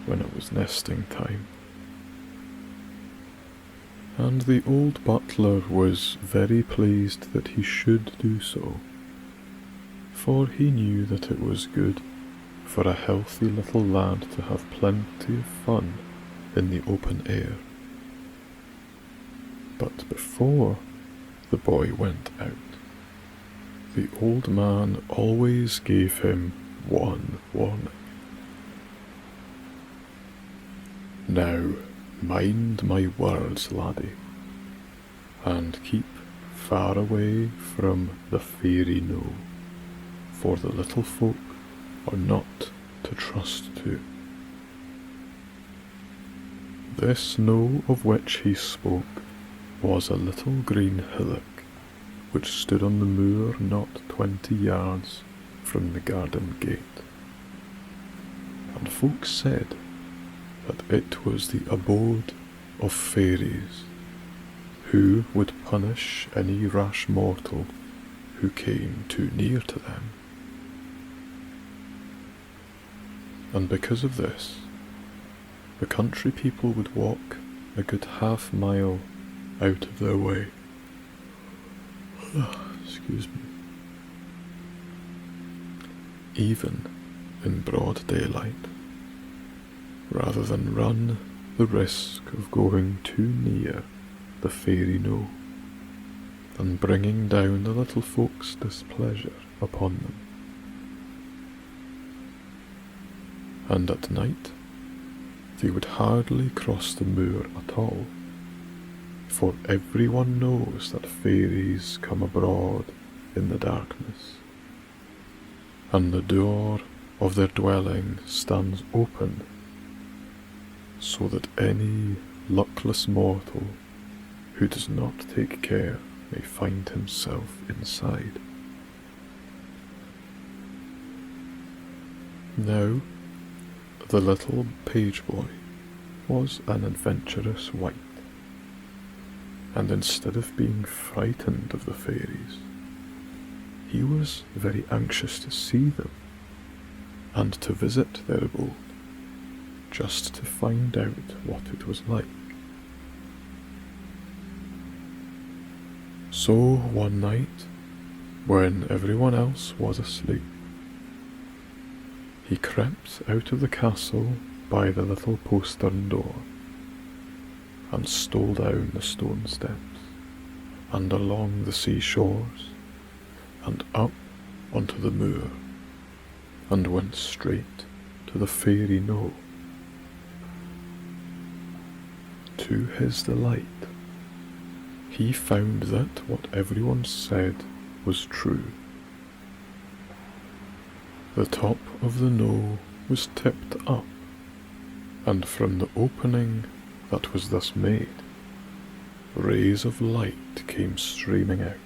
when it was nesting time. And the old butler was very pleased that he should do so, for he knew that it was good for a healthy little lad to have plenty of fun in the open air. But before the boy went out, the old man always gave him one warning. Now, mind my words, laddie, and keep far away from the fairy knowe, for the little folk are not to trust to. This knowe of which he spoke was a little green hillock which stood on the moor not 20 yards from the garden gate, and folk said that it was the abode of fairies, who would punish any rash mortal who came too near to them. And because of this, the country people would walk a good half-mile out of their way. Excuse me. Even in broad daylight, rather than run the risk of going too near the fairy knowe and bringing down the little folk's displeasure upon them. And at night they would hardly cross the moor at all, for everyone knows that fairies come abroad in the darkness, and the door of their dwelling stands open, so that any luckless mortal who does not take care may find himself inside. Now, the little page boy was an adventurous wight, and instead of being frightened of the fairies, he was very anxious to see them and to visit their abode, just to find out what it was like. So one night, when everyone else was asleep, he crept out of the castle by the little postern door and stole down the stone steps and along the seashores and up onto the moor and went straight to the fairy knowe. To his delight, he found that what everyone said was true, The top of the knoll was tipped up, and from the opening that was thus made, rays of light came streaming out.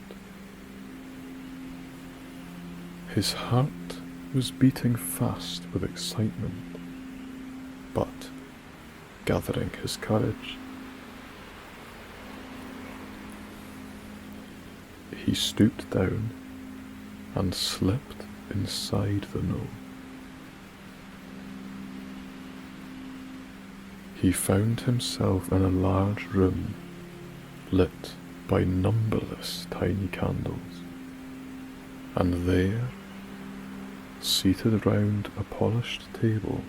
His heart was beating fast with excitement, but gathering his courage, he stooped down and slipped inside the knoll. He found himself in a large room lit by numberless tiny candles, and there, seated round a polished table,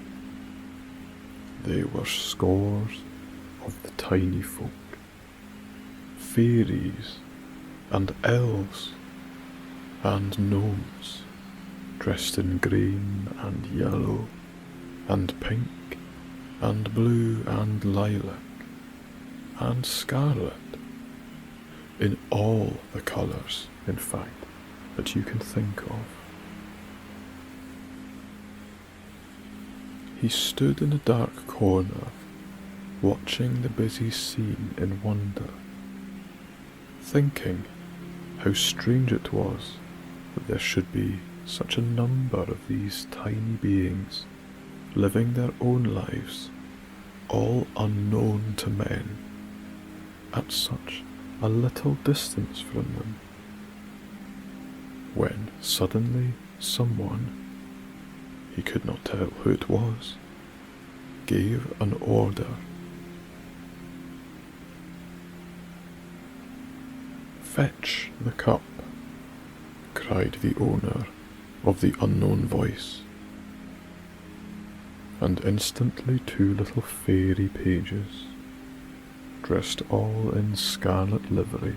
they were scores of the tiny folk, fairies and elves and gnomes, dressed in green and yellow and pink and blue and lilac and scarlet, in all the colours, in fact, that you can think of. He stood in a dark corner, watching the busy scene in wonder, thinking how strange it was that there should be such a number of these tiny beings living their own lives, all unknown to men, at such a little distance from them, when suddenly someone, he could not tell who it was, gave an order. "Fetch the cup," cried the owner of the unknown voice, and instantly two little fairy pages, dressed all in scarlet livery,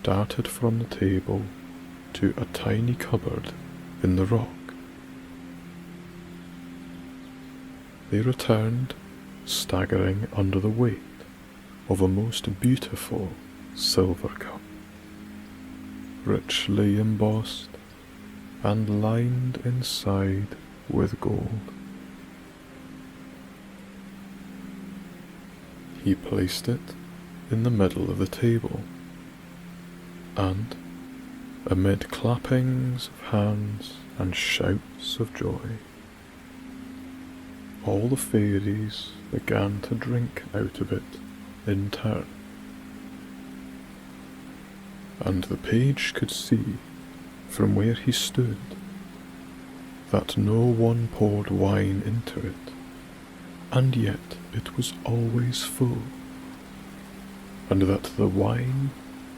darted from the table to a tiny cupboard in the rock. They returned, staggering under the weight of a most beautiful silver cup, richly embossed and lined inside with gold. He placed it in the middle of the table, and, amid clappings of hands and shouts of joy, all the fairies began to drink out of it in turn, and the page could see from where he stood that no one poured wine into it, and yet it was always full, and that the wine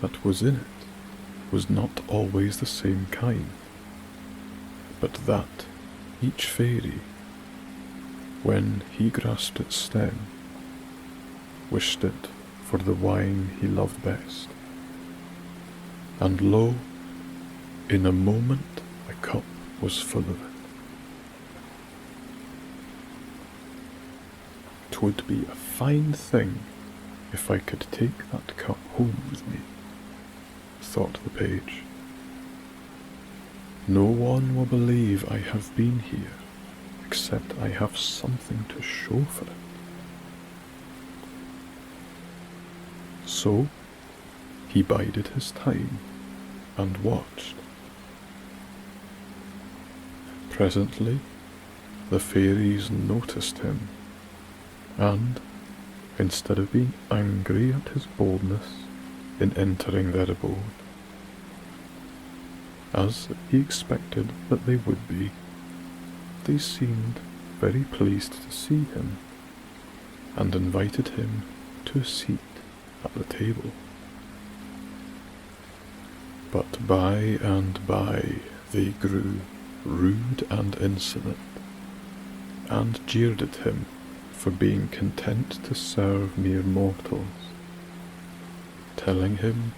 that was in it was not always the same kind, but that each fairy, when he grasped its stem, wished it for the wine he loved best. And lo, in a moment the cup was full of it. "'Twould be a fine thing if I could take that cup home with me," thought the page. "No one will believe I have been here, except I have something to show for it." So he bided his time and watched. Presently the fairies noticed him, and, instead of being angry at his boldness in entering their abode, as he expected that they would be, they seemed very pleased to see him, and invited him to a seat at the table. But by and by they grew rude and insolent, and jeered at him for being content to serve mere mortals, telling him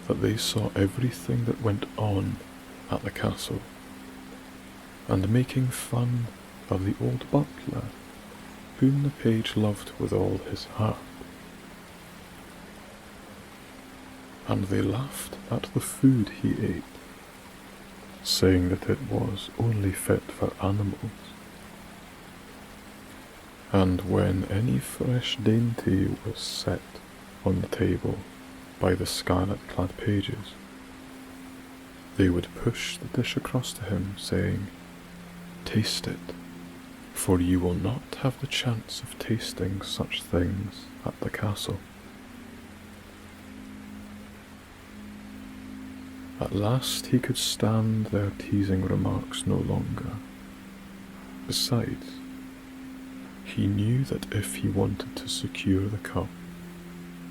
that they saw everything that went on at the castle, and making fun of the old butler, whom the page loved with all his heart. And they laughed at the food he ate, saying that it was only fit for animals. And when any fresh dainty was set on the table by the scarlet-clad pages, they would push the dish across to him, saying, "Taste it, for you will not have the chance of tasting such things at the castle." At last he could stand their teasing remarks no longer. Besides, he knew that if he wanted to secure the cup,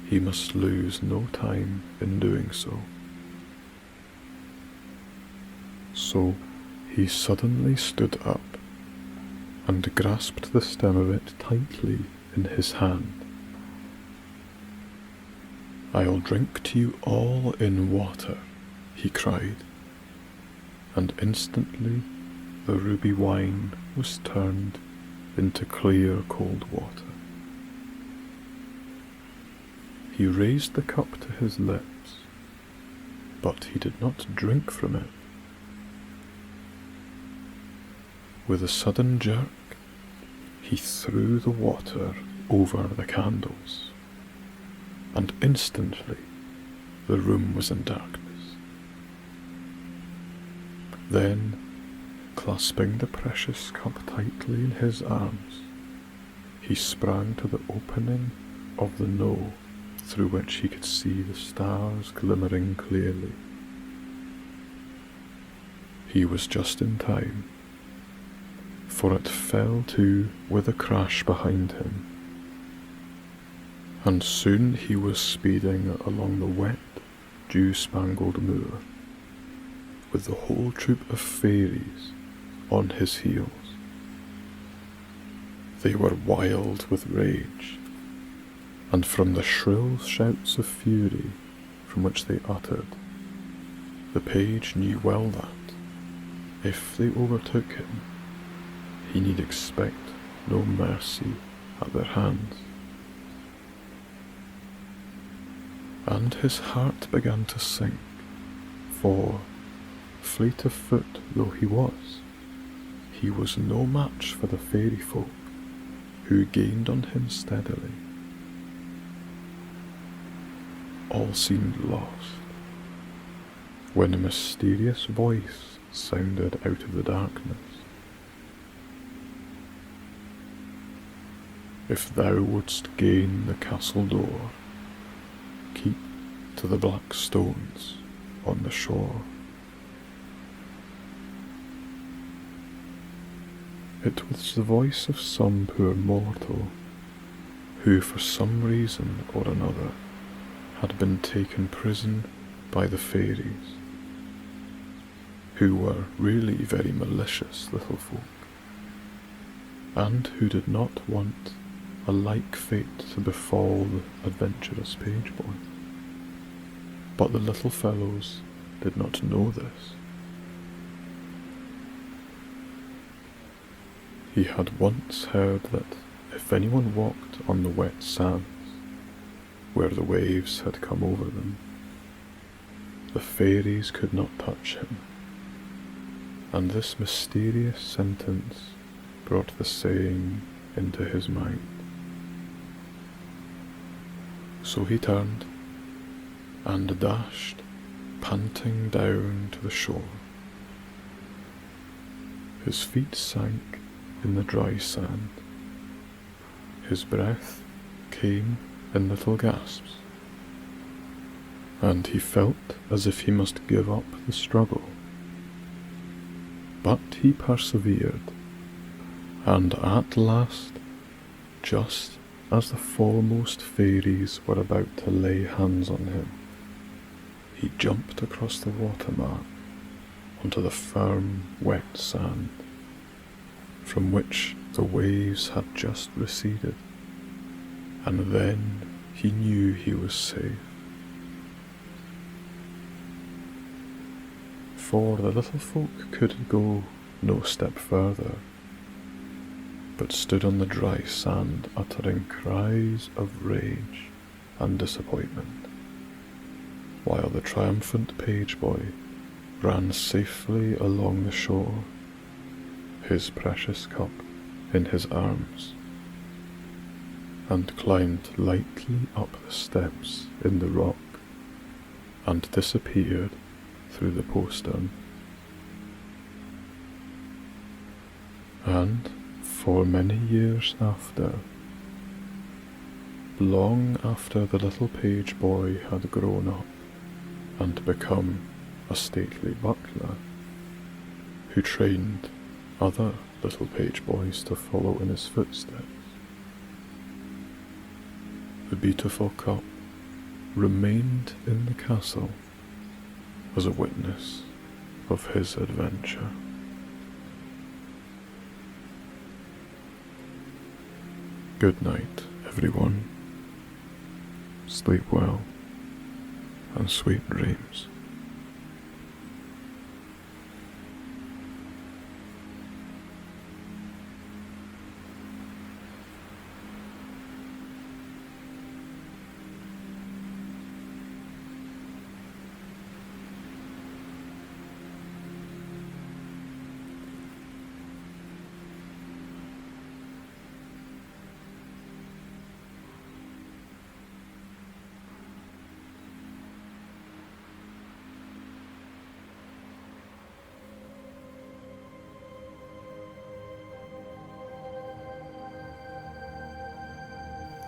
he must lose no time in doing so. So he suddenly stood up and grasped the stem of it tightly in his hand. "I'll drink to you all in water," he cried, and instantly the ruby wine was turned into clear cold water. He raised the cup to his lips, but he did not drink from it. With a sudden jerk, he threw the water over the candles, and instantly the room was in darkness. Then, clasping the precious cup tightly in his arms, he sprang to the opening of the knoll through which he could see the stars glimmering clearly. He was just in time, for it fell to with a crash behind him, and soon he was speeding along the wet, dew-spangled moor, with the whole troop of fairies on his heels. They were wild with rage, and from the shrill shouts of fury from which they uttered, the page knew well that, if they overtook him, he need expect no mercy at their hands. And his heart began to sink, for, fleet of foot though he was no match for the fairy folk, who gained on him steadily. All seemed lost, when a mysterious voice sounded out of the darkness. "If thou wouldst gain the castle door, keep to the black stones on the shore." It was the voice of some poor mortal, who for some reason or another had been taken prisoner by the fairies, who were really very malicious little folk, and who did not want a like fate to befall the adventurous page boy. But the little fellows did not know this. He had once heard that if anyone walked on the wet sands, where the waves had come over them, the fairies could not touch him, and this mysterious sentence brought the saying into his mind. So he turned and dashed, panting down to the shore. His feet sank in the dry sand. His breath came in little gasps, and he felt as if he must give up the struggle. But he persevered, and at last, just as the foremost fairies were about to lay hands on him, he jumped across the watermark onto the firm, wet sand, from which the waves had just receded, and then he knew he was safe. For the little folk could go no step further, but stood on the dry sand uttering cries of rage and disappointment, while the triumphant page boy ran safely along the shore, his precious cup in his arms, and climbed lightly up the steps in the rock and disappeared through the postern. And for many years after, long after the little page boy had grown up and become a stately butler, who trained other little page boys to follow in his footsteps, the beautiful cup remained in the castle as a witness of his adventure. Good night, everyone. Sleep well and sweet dreams.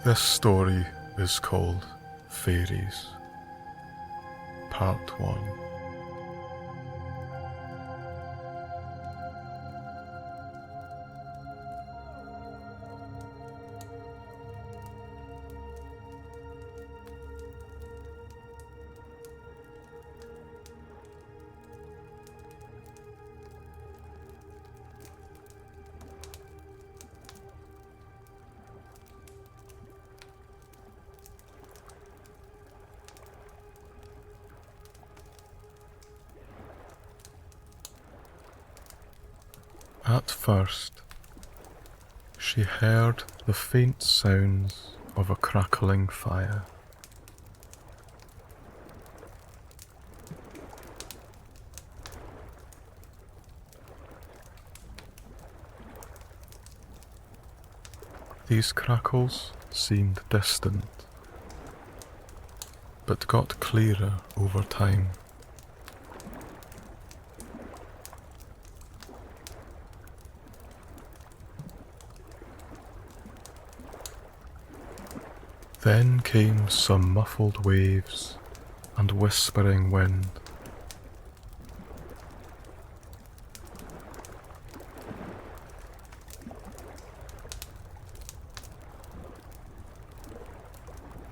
This story is called Fairies, Part 1. At first, she heard the faint sounds of a crackling fire. These crackles seemed distant, but got clearer over time. Then came some muffled waves and whispering wind.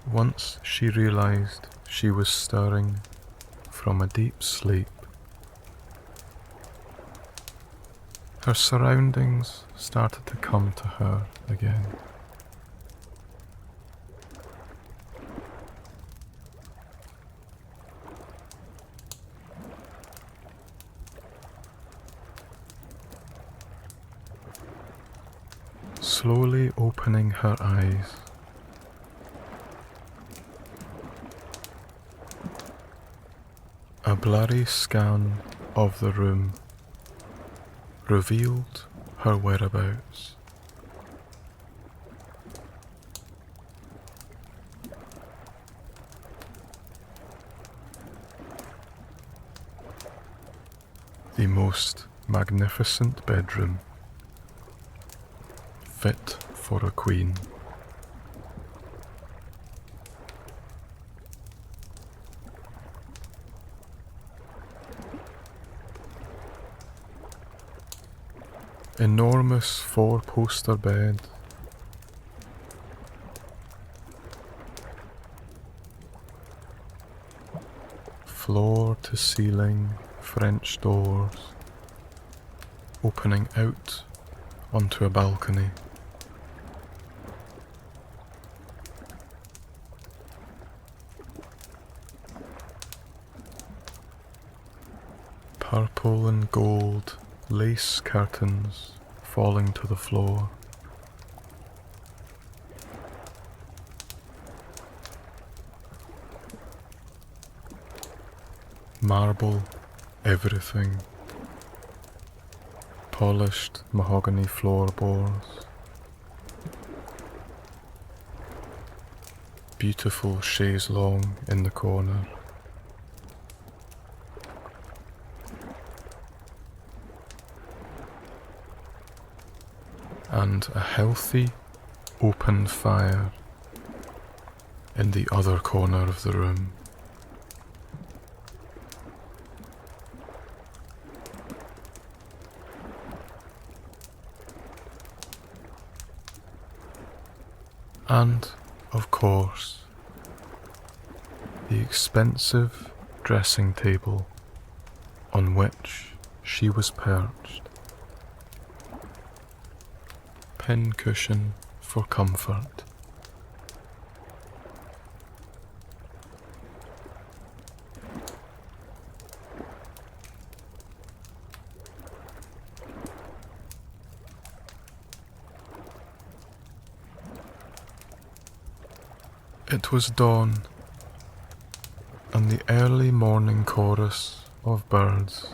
Once she realized she was stirring from a deep sleep. Her surroundings started to come to her again. Slowly opening her eyes, a blurry scan of the room revealed her whereabouts. The most magnificent bedroom, fit for a queen. Enormous four-poster bed, floor-to-ceiling French doors opening out onto a balcony. Purple and gold lace curtains falling to the floor. Marble everything. Polished mahogany floorboards, beautiful chaise longue in the corner, and a healthy, open fire in the other corner of the room. And, of course, the expensive dressing table on which she was perched. Pincushion for comfort. It was dawn, and the early morning chorus of birds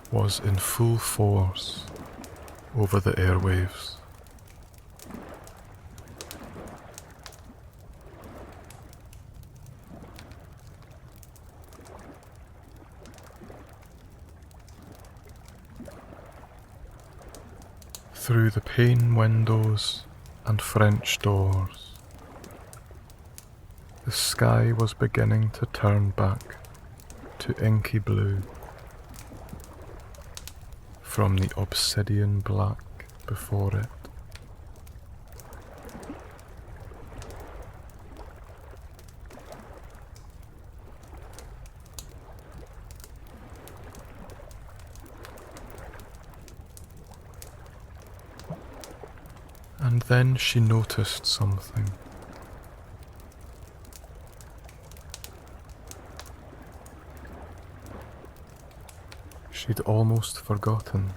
was in full force over the airwaves. Through the pane windows and French doors, the sky was beginning to turn back to inky blue from the obsidian black before it. And then she noticed something. She'd almost forgotten.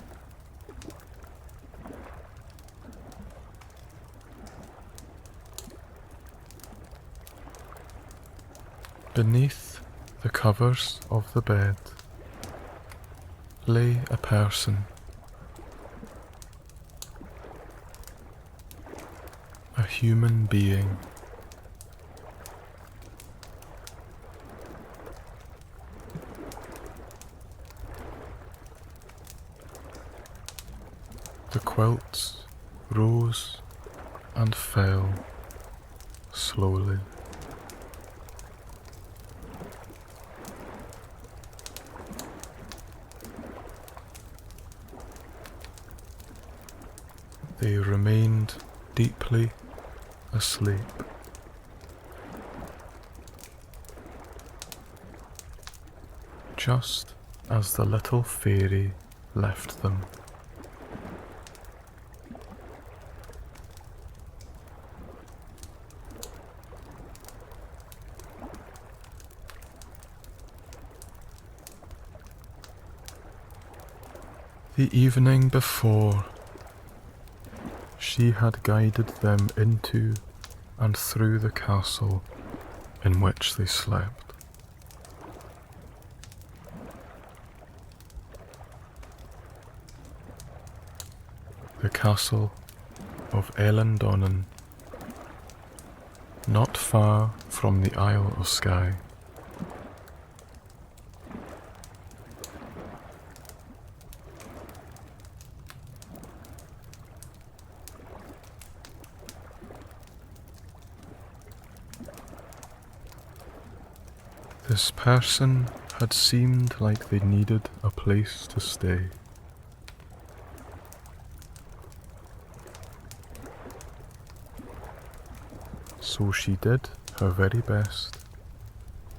Beneath the covers of the bed lay a person, a human being. The quilts rose and fell slowly. They remained deeply asleep. Just as the little fairy left them. The evening before, she had guided them into and through the castle in which they slept. The castle of Ellandonan, not far from the Isle of Skye. This person had seemed like they needed a place to stay. So she did her very best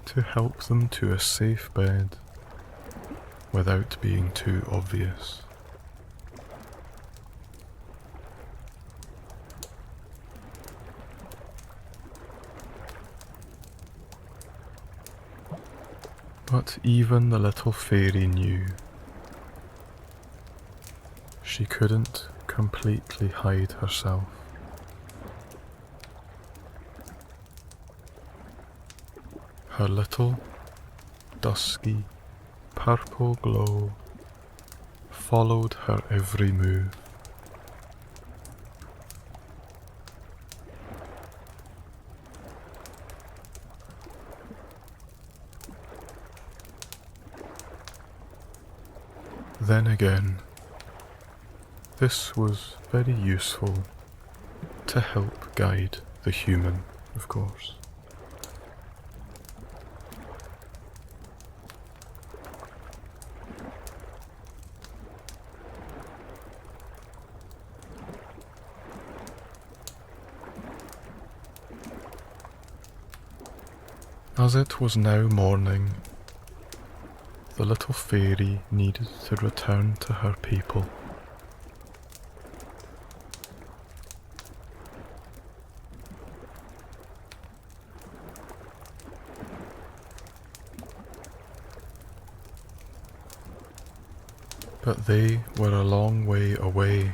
to help them to a safe bed without being too obvious. But even the little fairy knew she couldn't completely hide herself. Her little, dusky, purple glow followed her every move. Then again, this was very useful to help guide the human, of course. As it was now morning, the little fairy needed to return to her people. But they were a long way away,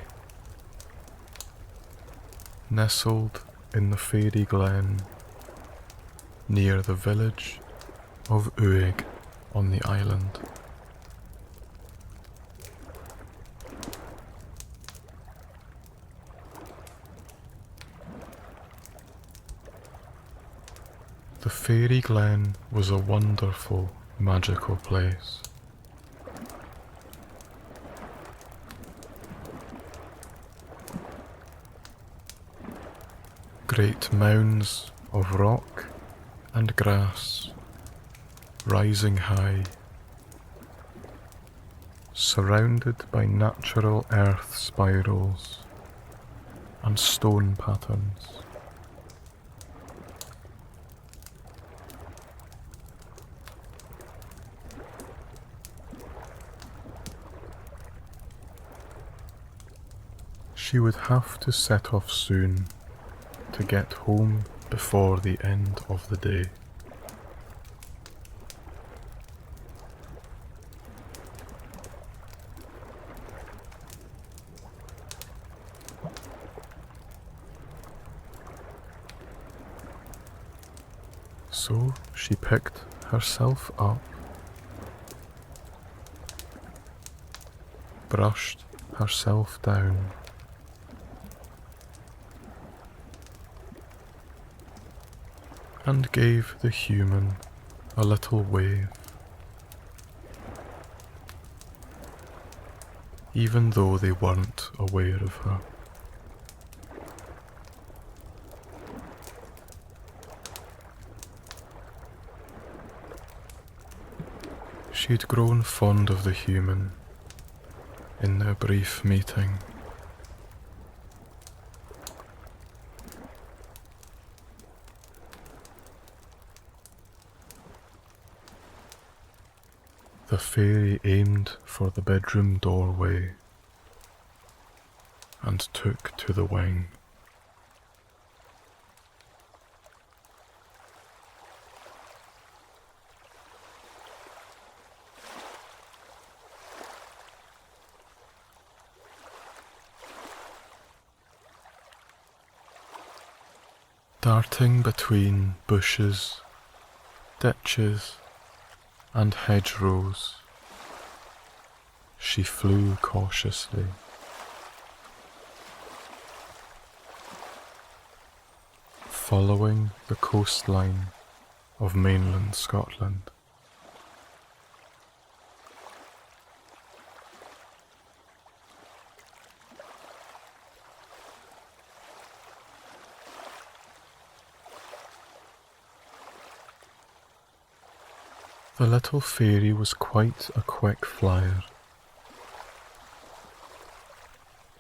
nestled in the fairy glen near the village of Uig on the island. The fairy glen was a wonderful, magical place. Great mounds of rock and grass rising high, surrounded by natural earth spirals and stone patterns. She would have to set off soon to get home before the end of the day. So she picked herself up, brushed herself down, and gave the human a little wave, even though they weren't aware of her. She'd grown fond of the human in their brief meeting. The fairy aimed for the bedroom doorway and took to the wing. Darting between bushes, ditches, and hedgerows, she flew cautiously. Following the coastline of mainland Scotland. The little fairy was quite a quick flyer,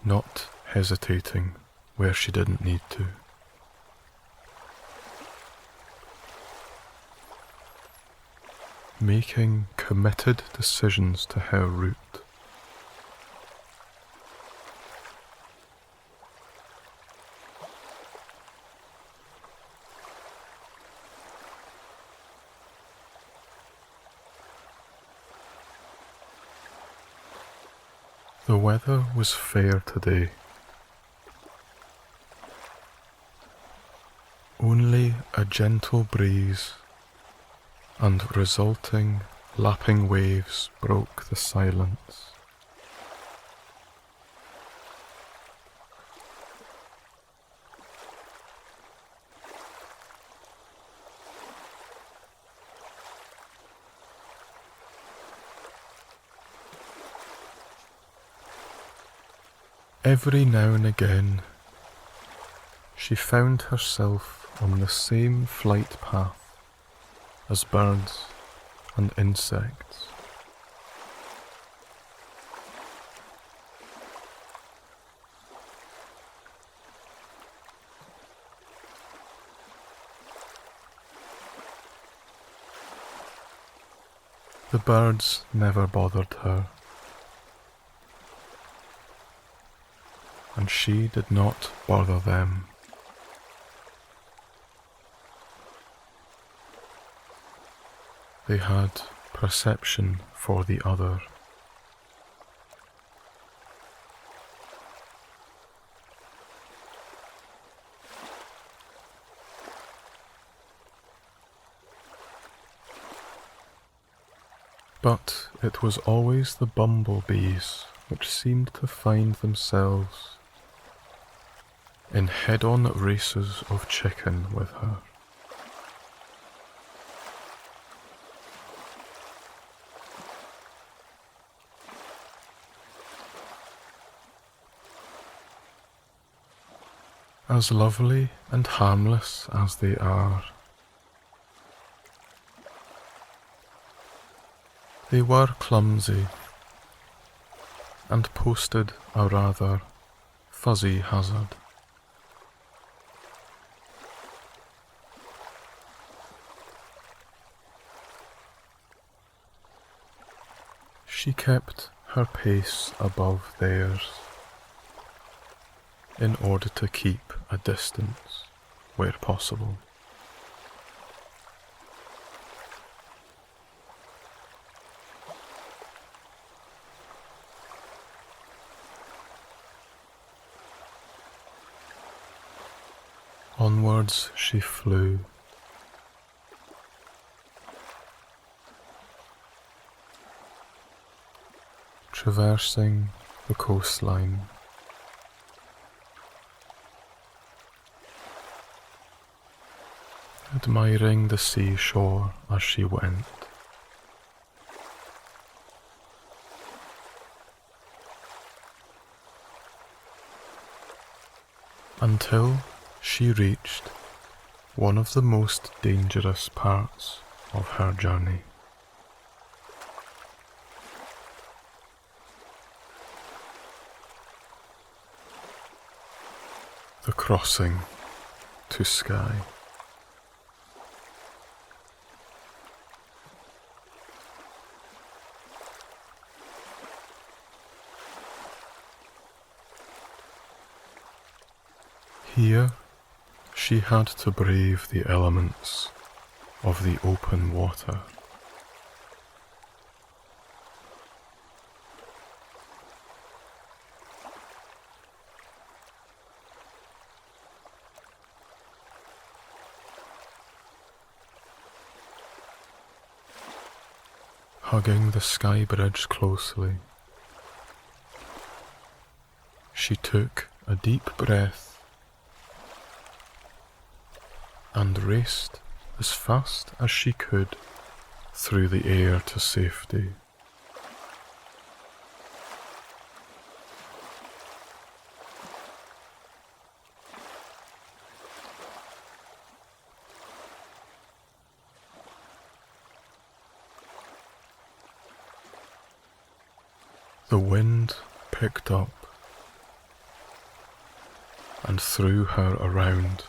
not hesitating where she didn't need to. Making committed decisions to her route. The weather was fair today. Only a gentle breeze and resulting Lapping waves broke the silence. Every now and again, she found herself on the same flight path as birds and insects. The birds never bothered her, and she did not bother them. They had perception for the other. But it was always the bumblebees which seemed to find themselves in head-on races of chicken with her. As lovely and harmless as they are, they were clumsy and posted a rather fuzzy hazard. She kept her pace above theirs in order to keep a distance where possible. Onwards she flew, traversing the coastline, admiring the seashore as she went. Until she reached one of the most dangerous parts of her journey. The crossing to Skye. Here she had to brave the elements of the open water. Hugging the sky bridge closely, she took a deep breath and raced as fast as she could through the air to safety. The wind picked up and threw her around.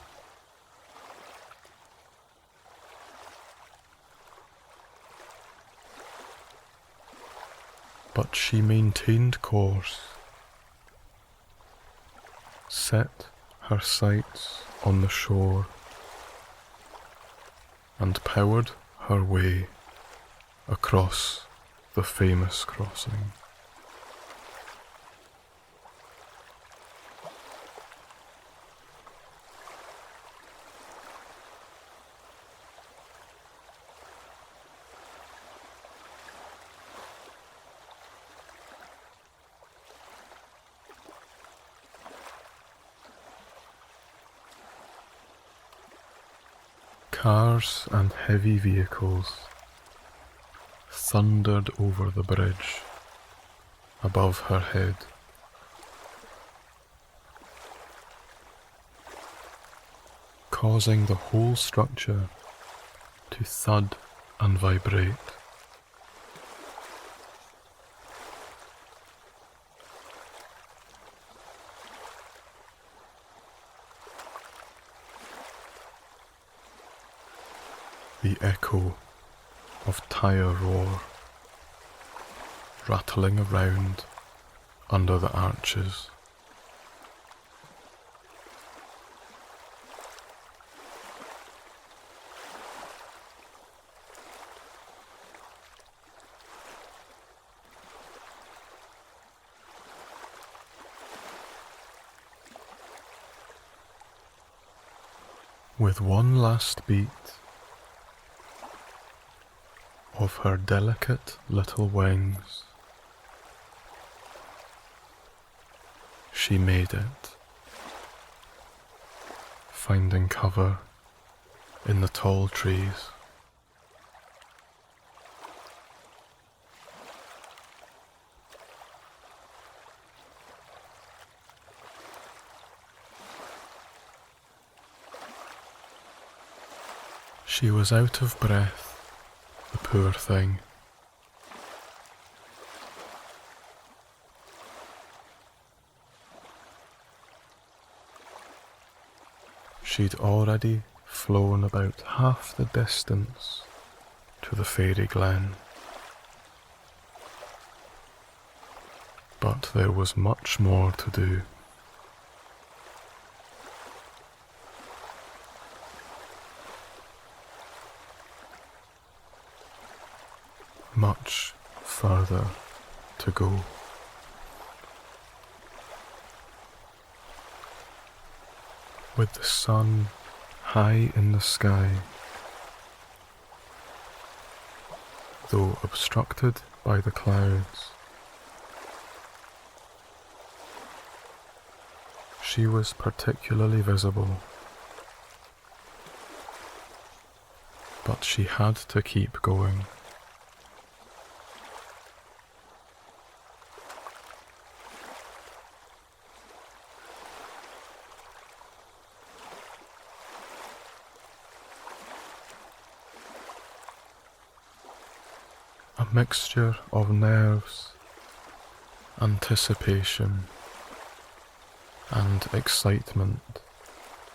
But she maintained course, set her sights on the shore, and powered her way across the famous crossing. Cars and heavy vehicles thundered over the bridge above her head. Causing the whole structure to thud and vibrate. The echo of tire roar rattling around under the arches. With one last beat of her delicate little wings, she made it, finding cover in the tall trees. She was out of breath, the poor thing. She'd already flown about half the distance to the fairy glen. But there was much more to do. Much further to go. With the sun high in the sky, though obstructed by the clouds, she was particularly visible, but she had to keep going. A mixture of nerves, anticipation, and excitement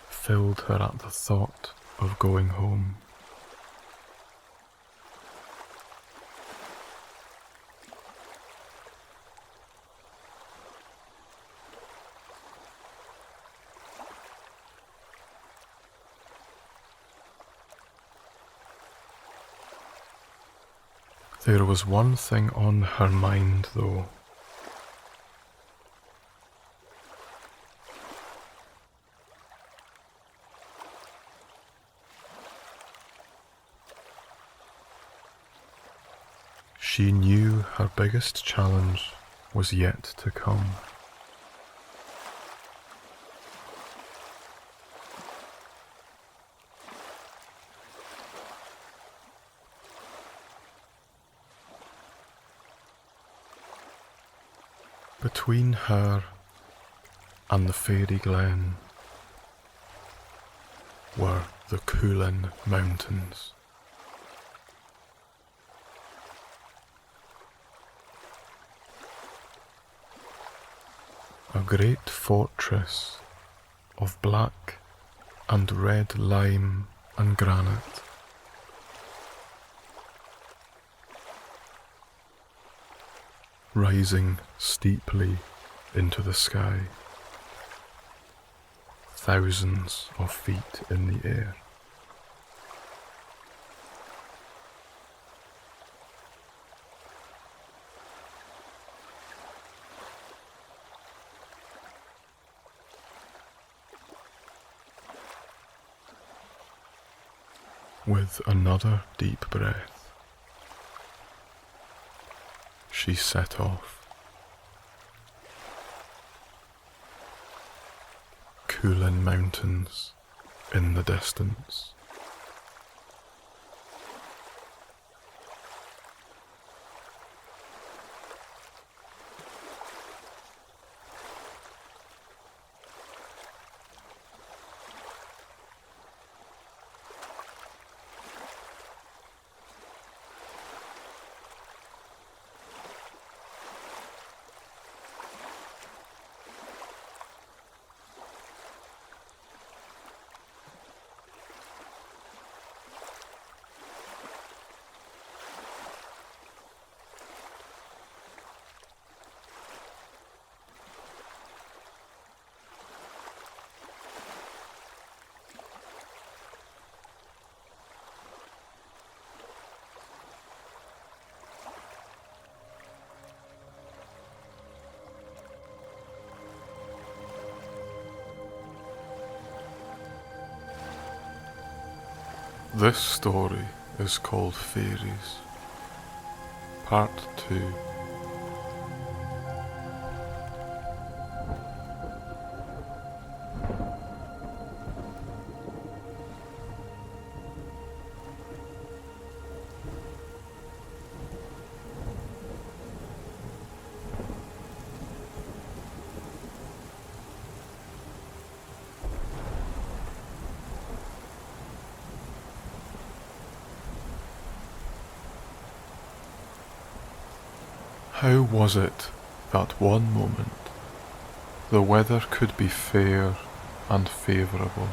filled her at the thought of going home. There was one thing on her mind, though. She knew her biggest challenge was yet to come. Between her and the fairy glen were the Coolin Mountains. A great fortress of black and red lime and granite. Rising steeply into the sky, thousands of feet in the air. With another deep breath, she set off. Coolin Mountains in the distance. This story is called Faeries, Part 2. How was it that one moment the weather could be fair and favourable,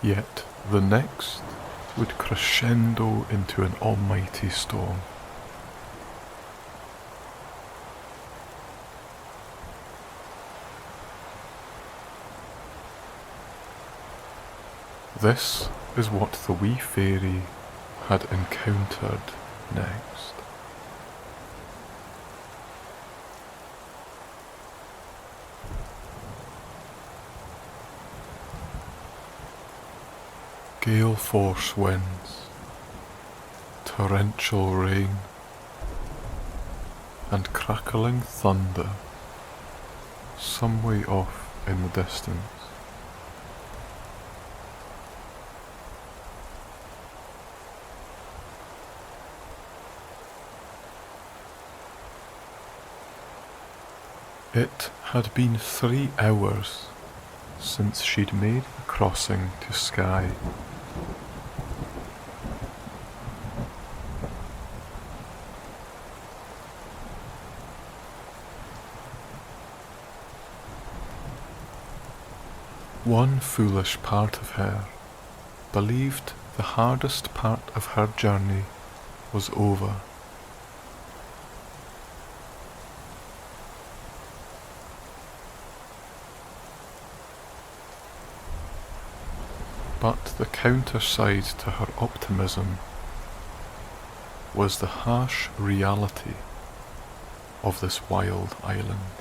yet the next would crescendo into an almighty storm? This is what the wee fairy had encountered next. Gale force winds, torrential rain, and crackling thunder some way off in the distance. It had been 3 hours since she'd made the crossing to Skye. One foolish part of her believed the hardest part of her journey was over. But the counterside to her optimism was the harsh reality of this wild island.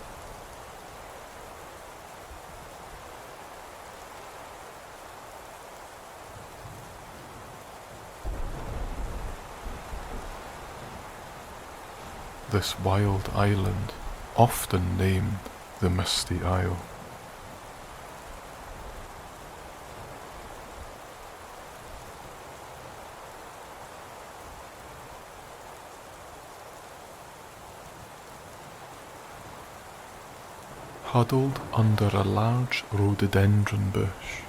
This wild island, often named the Misty Isle. Huddled under a large rhododendron bush,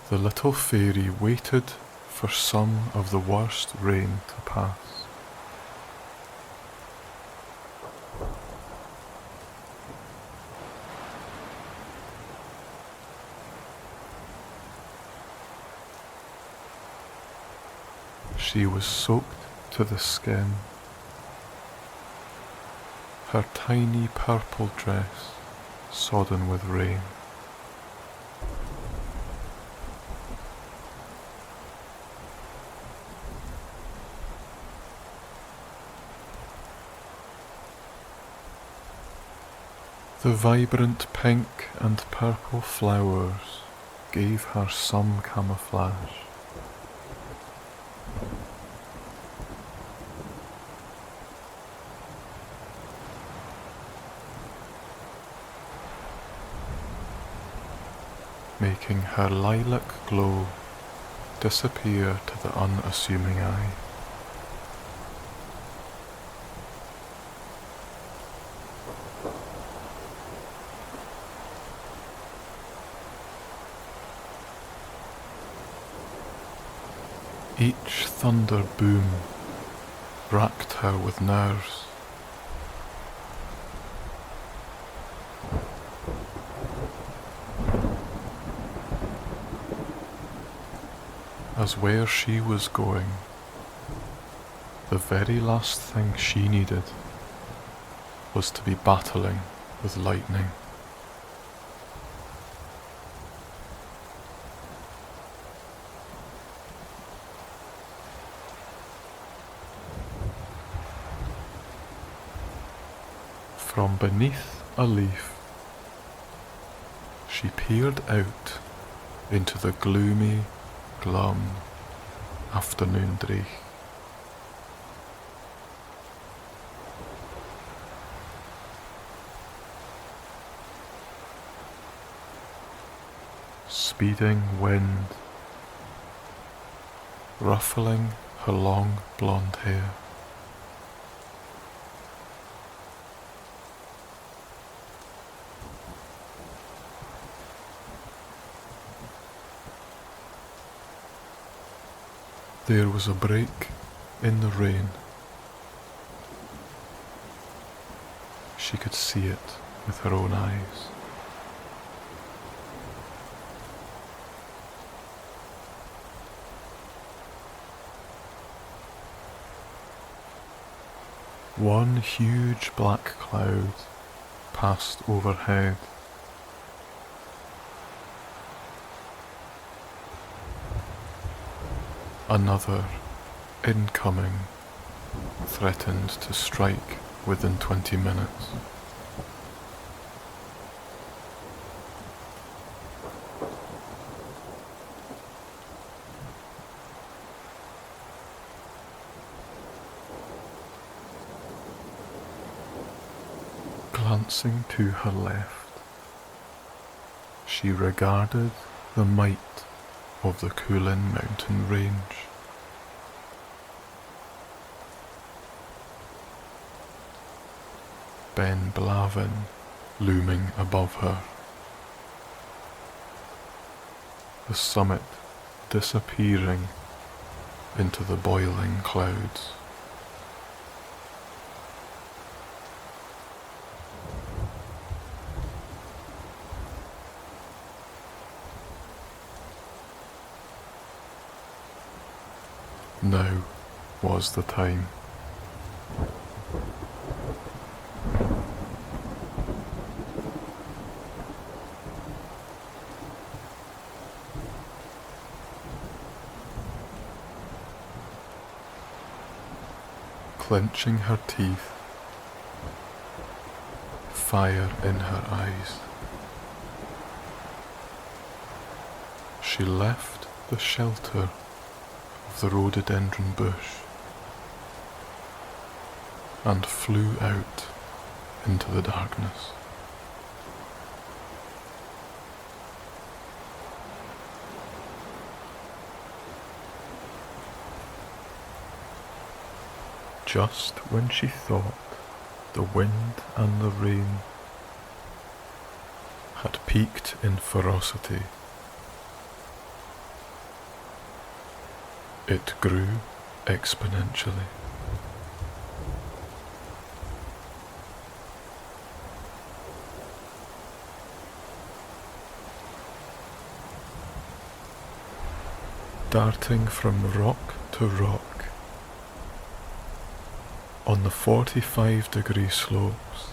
the little fairy waited for some of the worst rain to pass. She was soaked to the skin. Her tiny purple dress sodden with rain. The vibrant pink and purple flowers gave her some camouflage. Making her lilac glow disappear to the unassuming eye. Each thunder boom racked her with nerves. As where she was going, the very last thing she needed was to be battling with lightning. From beneath a leaf, she peered out into the gloomy, glum afternoon dreich. Speeding wind, ruffling her long blonde hair. There was a break in the rain. She could see it with her own eyes. One huge black cloud passed overhead. Another, incoming, threatened to strike within 20 minutes. Glancing to her left, she regarded the might of the Coolin mountain range. Ben Blavin looming above her, the summit disappearing into the boiling clouds. Now was the time. Clenching her teeth, fire in her eyes, she left the shelter of the rhododendron bush and flew out into the darkness. Just when she thought the wind and the rain had peaked in ferocity, it grew exponentially. Darting from rock to rock on the 45-degree slopes,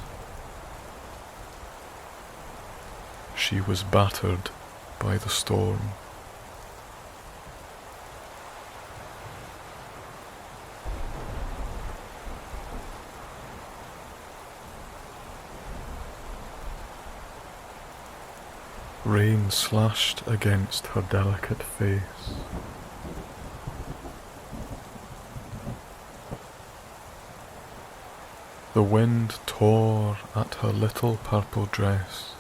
she was battered by the storm. Rain slashed against her delicate face. The wind tore at her little purple dress.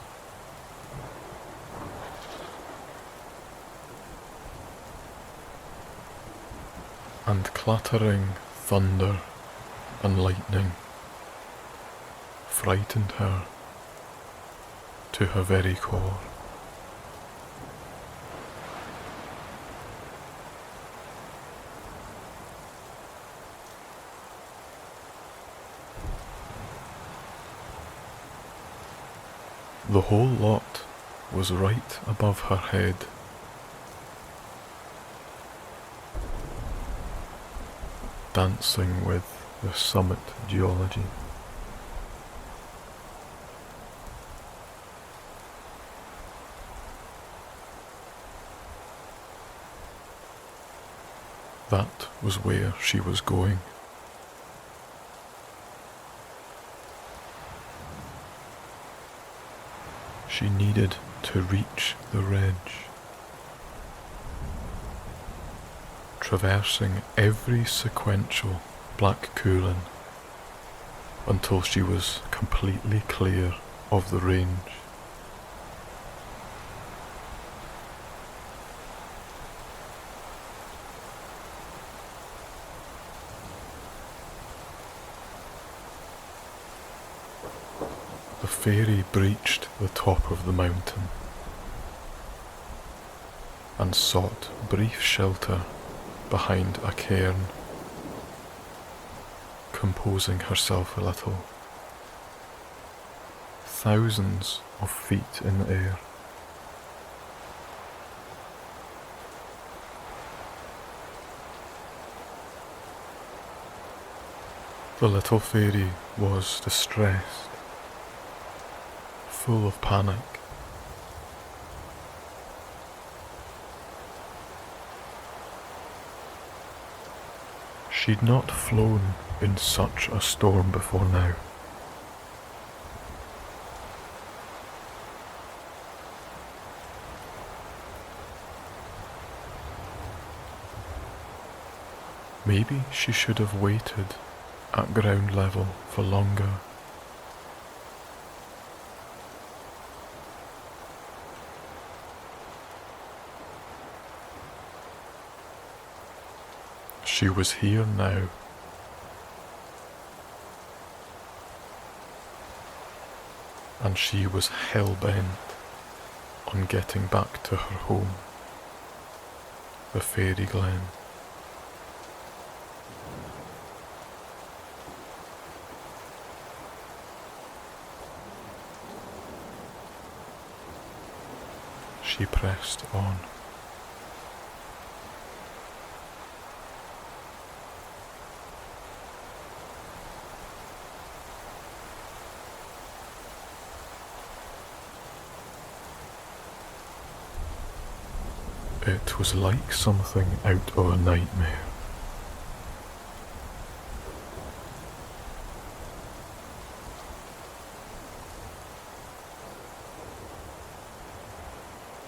And clattering thunder and lightning frightened her to her very core. The whole lot was right above her head. Dancing with the summit geology. That was where she was going. She needed to reach the ridge, traversing every sequential black coulee until she was completely clear of the range. The fairy breached the top of the mountain and sought brief shelter behind a cairn, composing herself a little. Thousands of feet in the air. The little fairy was distressed, full of panic. She'd not flown in such a storm before now. Maybe she should have waited at ground level for longer. She was here now. And she was hell-bent on getting back to her home, the Fairy Glen. She pressed on. It was like something out of a nightmare.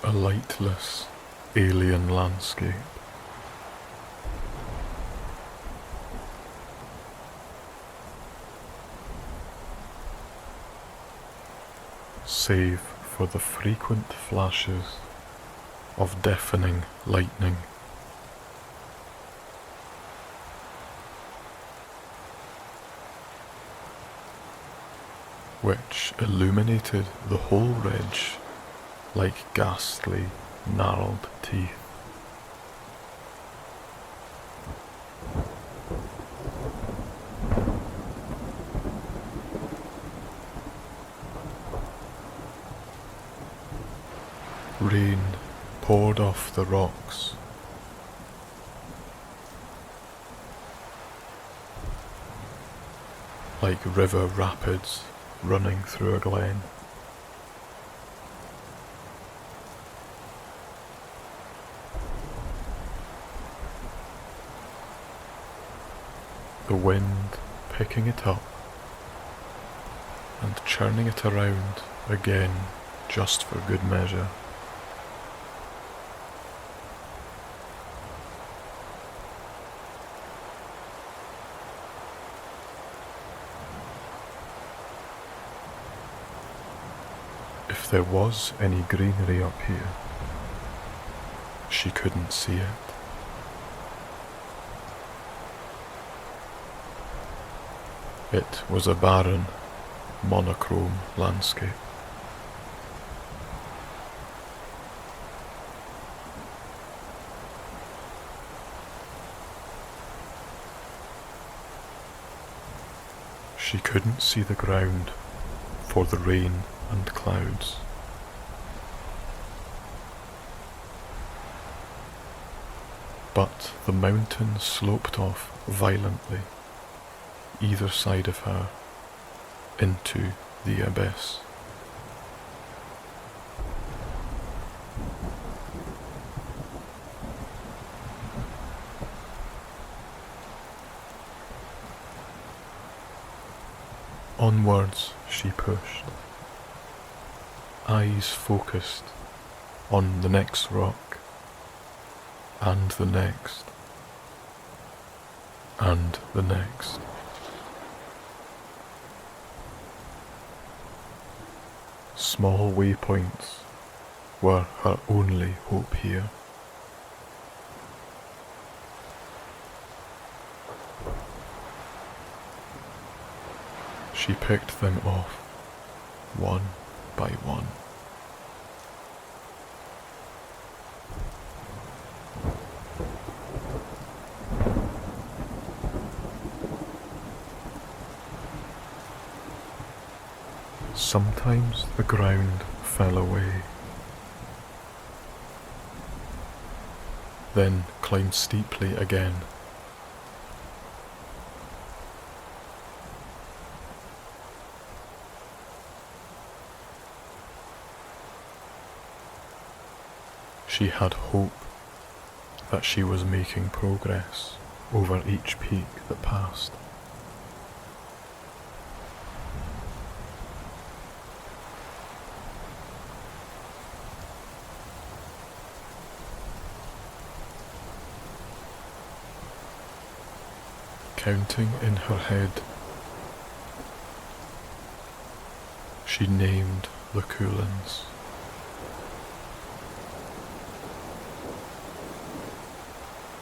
A lightless, alien landscape. Save for the frequent flashes of deafening lightning. Which illuminated the whole ridge like ghastly, gnarled teeth. Rain poured off the rocks. Like river rapids running through a glen. The wind picking it up and churning it around again just for good measure. If there was any greenery up here, she couldn't see it. It was a barren, monochrome landscape. She couldn't see the ground for the rain and clouds. But the mountain sloped off violently, either side of her, into the abyss. Onwards she pushed. eyes focused on the next rock, and the next, and the next. Small waypoints were her only hope here. She picked them off, one by one. Sometimes the ground fell away, then climbed steeply again. She had hope that she was making progress over each peak that passed. Counting in her head, she named the Coolins.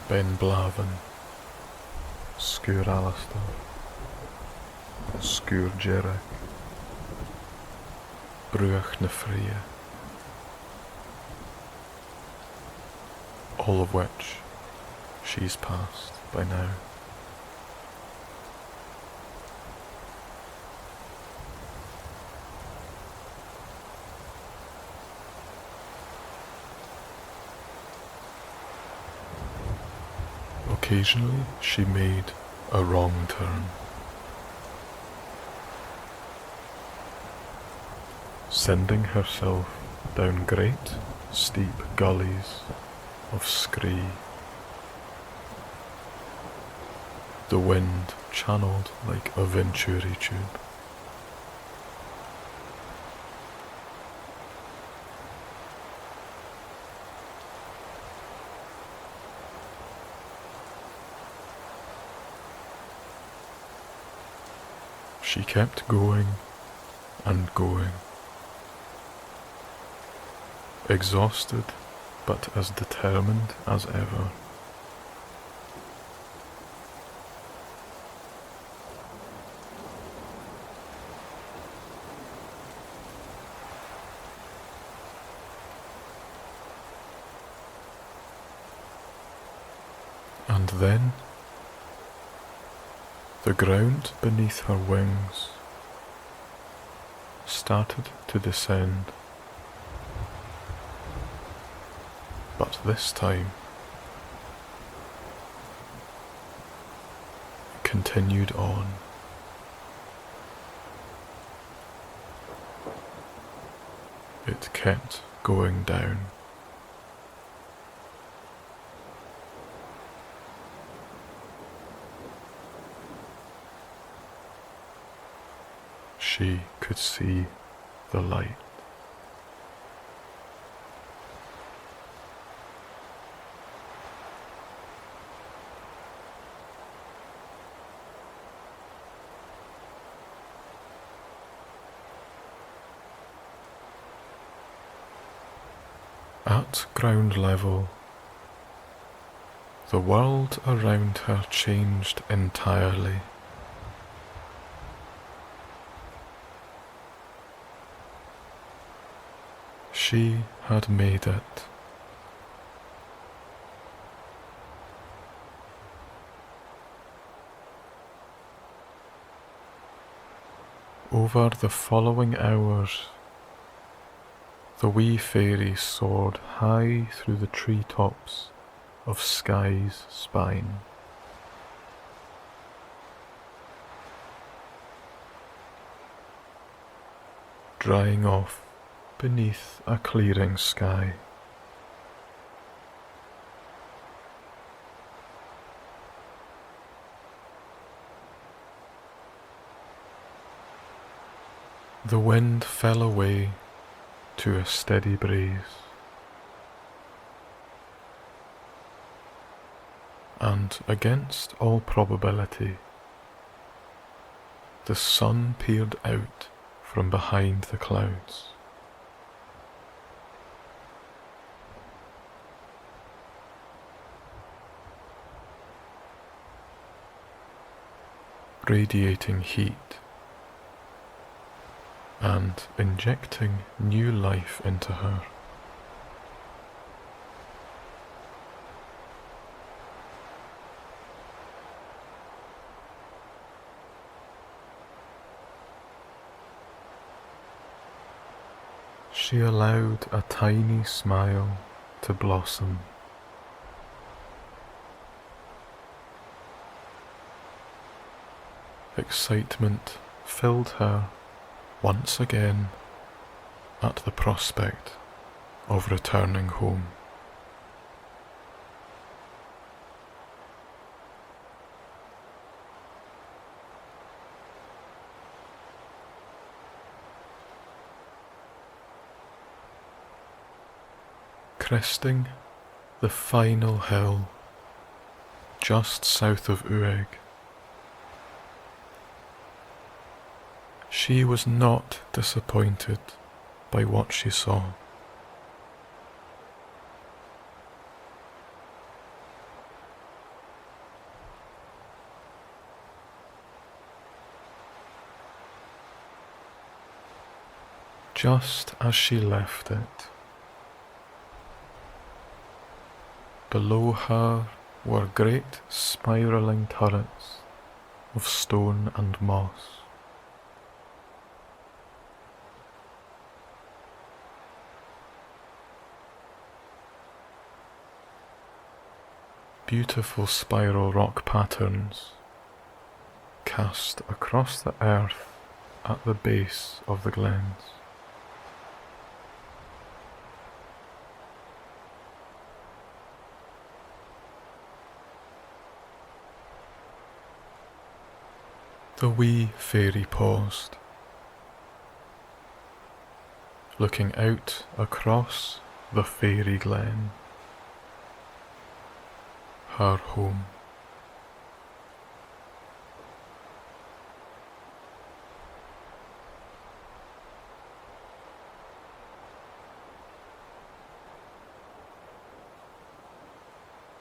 Ben Blavan, Sgwr Alistair, Sgwr Jerrick, Bruach na Freya, all of which she's passed by now. Occasionally she made a wrong turn, sending herself down great, steep gullies of scree. The wind channeled like a venturi tube. She kept going and going, exhausted but as determined as ever. And then the ground beneath her wings started to descend, but this time it continued on. It kept going down. She could see the light. At ground level, the world around her changed entirely. She had made it. Over the following hours, the wee fairy soared high through the treetops of Sky's spine. Drying off beneath a clearing sky. The wind fell away to a steady breeze, and against all probability, the sun peered out from behind the clouds. Radiating heat and injecting new life into her. She allowed a tiny smile to blossom. Excitement filled her once again at the prospect of returning home. Cresting the final hill just south of Ueg, she was not disappointed by what she saw. Just as she left it, below her were great spiralling turrets of stone and moss. Beautiful spiral rock patterns cast across the earth at the base of the glens. The wee fairy paused, looking out across the fairy glen, her home.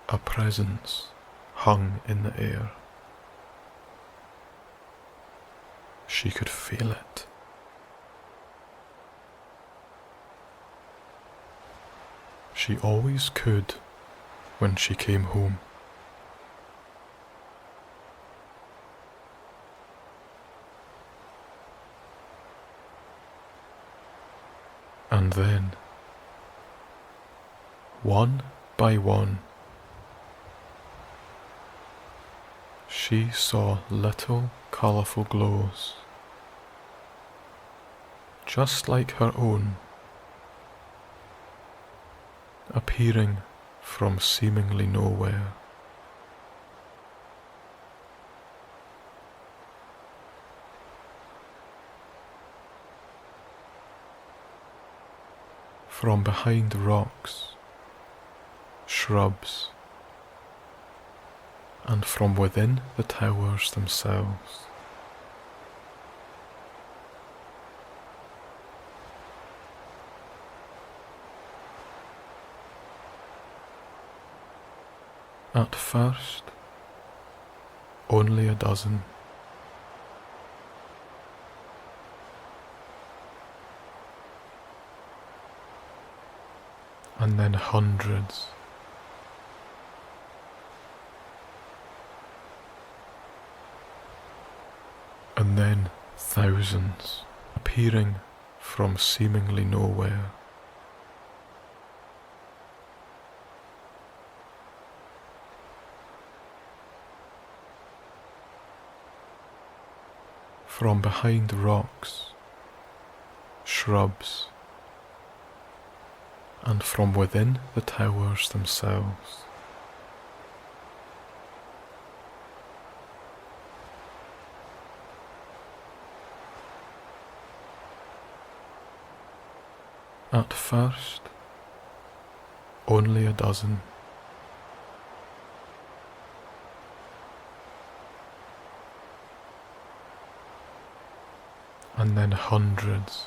A presence hung in the air. She could feel it. She always could when she came home. And then, one by one, she saw little colourful glows, just like her own, appearing from seemingly nowhere. From behind rocks, shrubs, and from within the towers themselves. At first, only a dozen. And then hundreds. And then thousands, appearing from seemingly nowhere. From behind rocks, shrubs, and from within the towers themselves. At first, only a dozen. And then hundreds.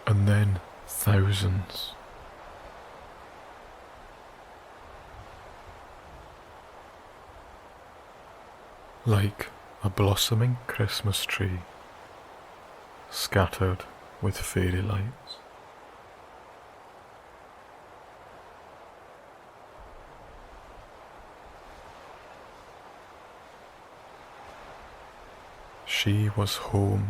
And then thousands. Like a blossoming Christmas tree scattered with fairy lights. She was home,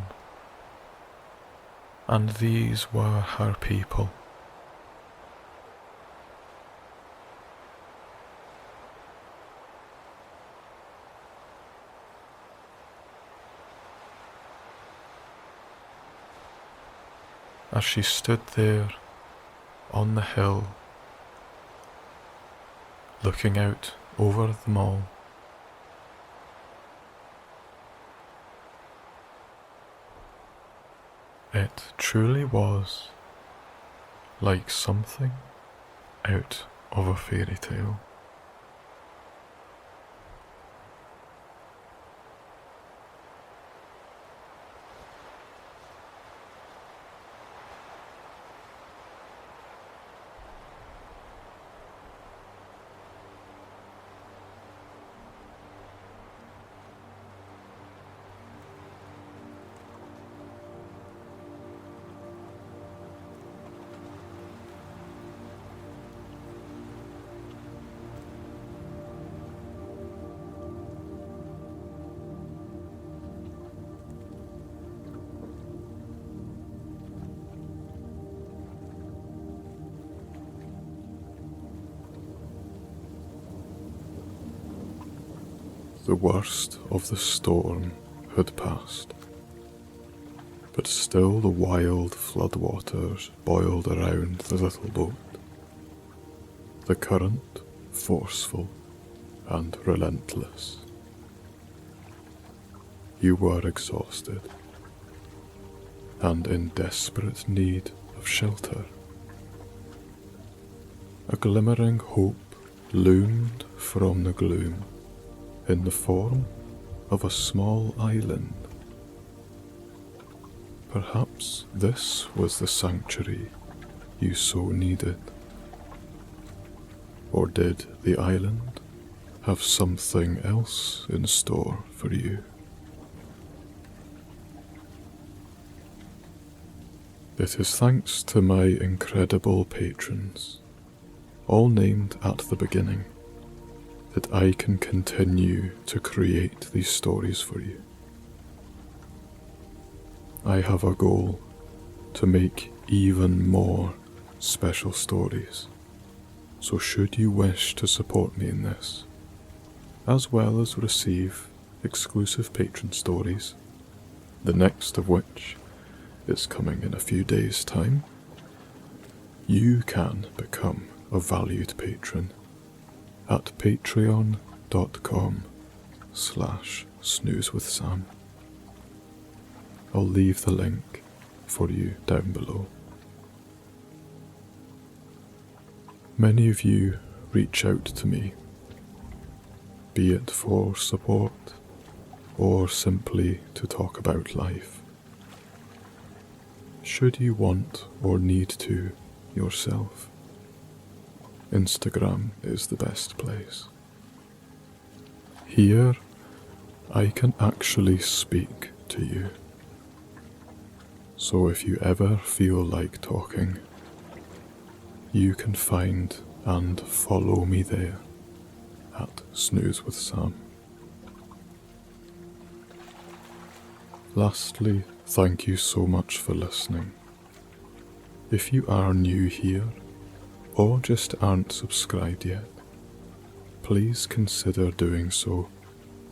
and these were her people. As she stood there on the hill, looking out over them all, it truly was like something out of a fairy tale. The worst of the storm had passed, but still the wild floodwaters boiled around the little boat, the current forceful and relentless. You were exhausted and in desperate need of shelter. A glimmering hope loomed from the gloom in the form of a small island. Perhaps this was the sanctuary you so needed. Or did the island have something else in store for you? It is thanks to my incredible patrons, all named at the beginning, that I can continue to create these stories for you. I have a goal to make even more special stories, so should you wish to support me in this, as well as receive exclusive patron stories, the next of which is coming in a few days' time, you can become a valued patron at patreon.com/snoozewithsam. I'll leave the link for you down below. Many of you reach out to me, be it for support or simply to talk about life. Should you want or need to yourself, Instagram is the best place. Here, I can actually speak to you. So if you ever feel like talking, you can find and follow me there at Snooze with Sam. Lastly, thank you so much for listening. If you are new here, or just aren't subscribed yet, please consider doing so,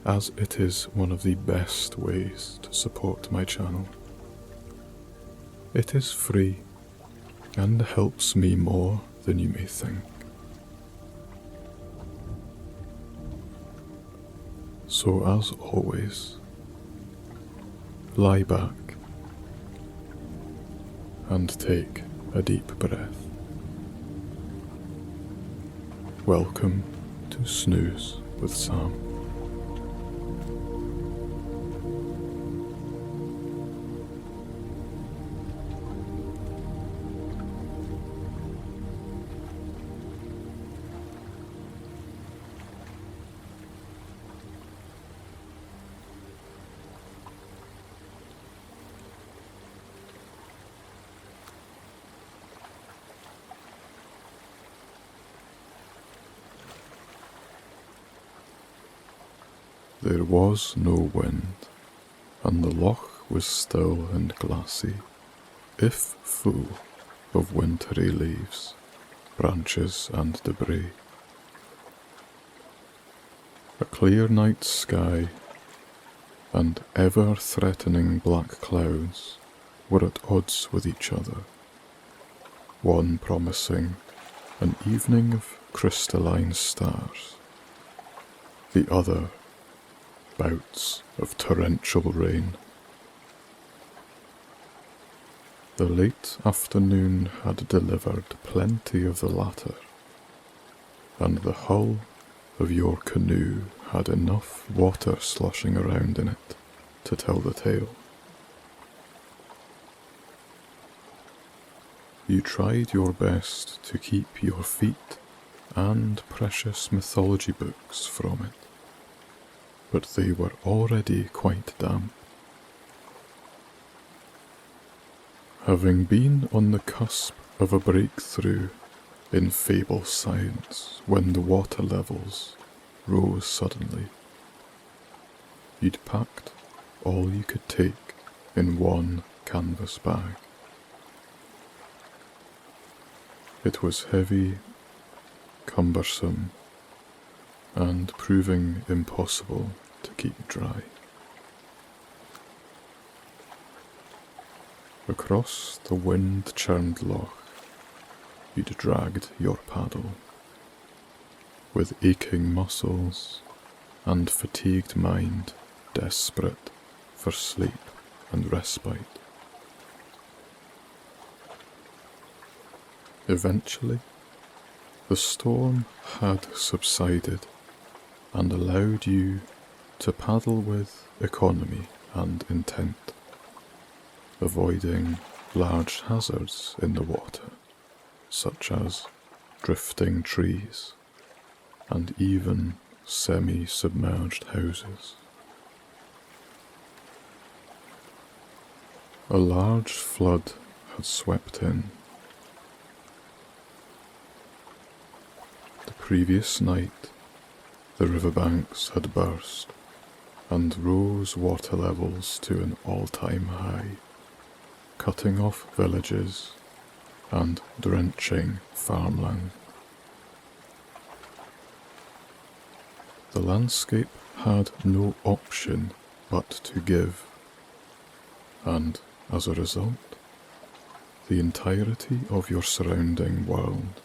as it is one of the best ways to support my channel. It is free and helps me more than you may think. So as always, lie back and take a deep breath. Welcome to Snooze with Sam. There was no wind, and the loch was still and glassy, if full of wintry leaves, branches and debris. A clear night sky and ever-threatening black clouds were at odds with each other, one promising an evening of crystalline stars, the other bouts of torrential rain. The late afternoon had delivered plenty of the latter, and the hull of your canoe had enough water sloshing around in it to tell the tale. You tried your best to keep your feet and precious mythology books from it, but they were already quite damp. Having been on the cusp of a breakthrough in fable science when the water levels rose suddenly, you'd packed all you could take in one canvas bag. It was heavy, cumbersome, and proving impossible to keep dry. Across the wind-churned loch, you'd dragged your paddle, with aching muscles and fatigued mind desperate for sleep and respite. Eventually, the storm had subsided and allowed you to paddle with economy and intent, avoiding large hazards in the water, such as drifting trees and even semi-submerged houses. A large flood had swept in. The previous night, the riverbanks had burst and rose water levels to an all-time high, cutting off villages and drenching farmland. The landscape had no option but to give, and as a result, the entirety of your surrounding world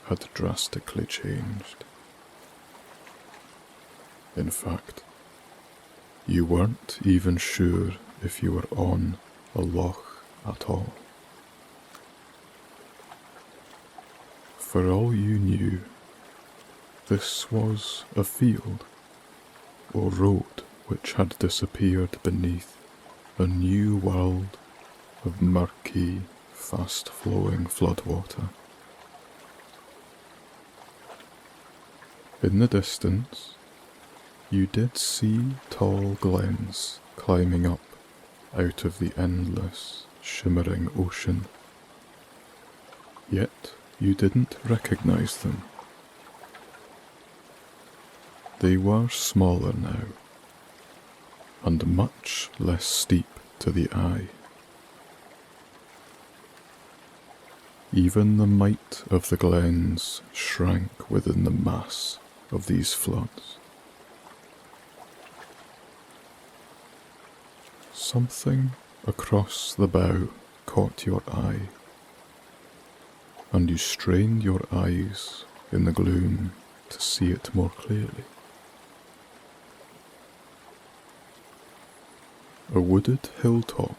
had drastically changed. In fact, you weren't even sure if you were on a loch at all. For all you knew, this was a field or road which had disappeared beneath a new world of murky, fast-flowing floodwater. In the distance, you did see tall glens climbing up out of the endless, shimmering ocean. Yet you didn't recognize them. They were smaller now, and much less steep to the eye. Even the might of the glens shrank within the mass of these floods. Something across the bow caught your eye, and you strained your eyes in the gloom to see it more clearly. A wooded hilltop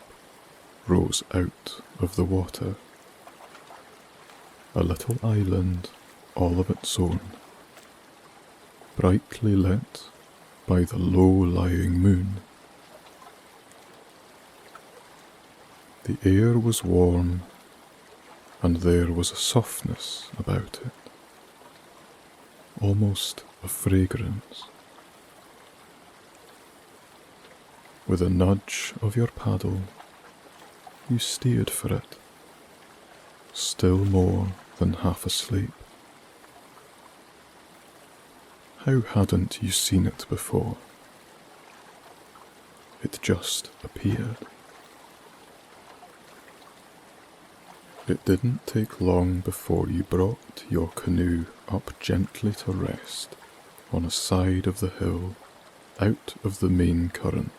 rose out of the water, a little island all of its own, brightly lit by the low-lying moon. The air was warm, and there was a softness about it, almost a fragrance. With a nudge of your paddle, you steered for it, still more than half asleep. How hadn't you seen it before? It just appeared. It didn't take long before you brought your canoe up gently to rest on a side of the hill out of the main current,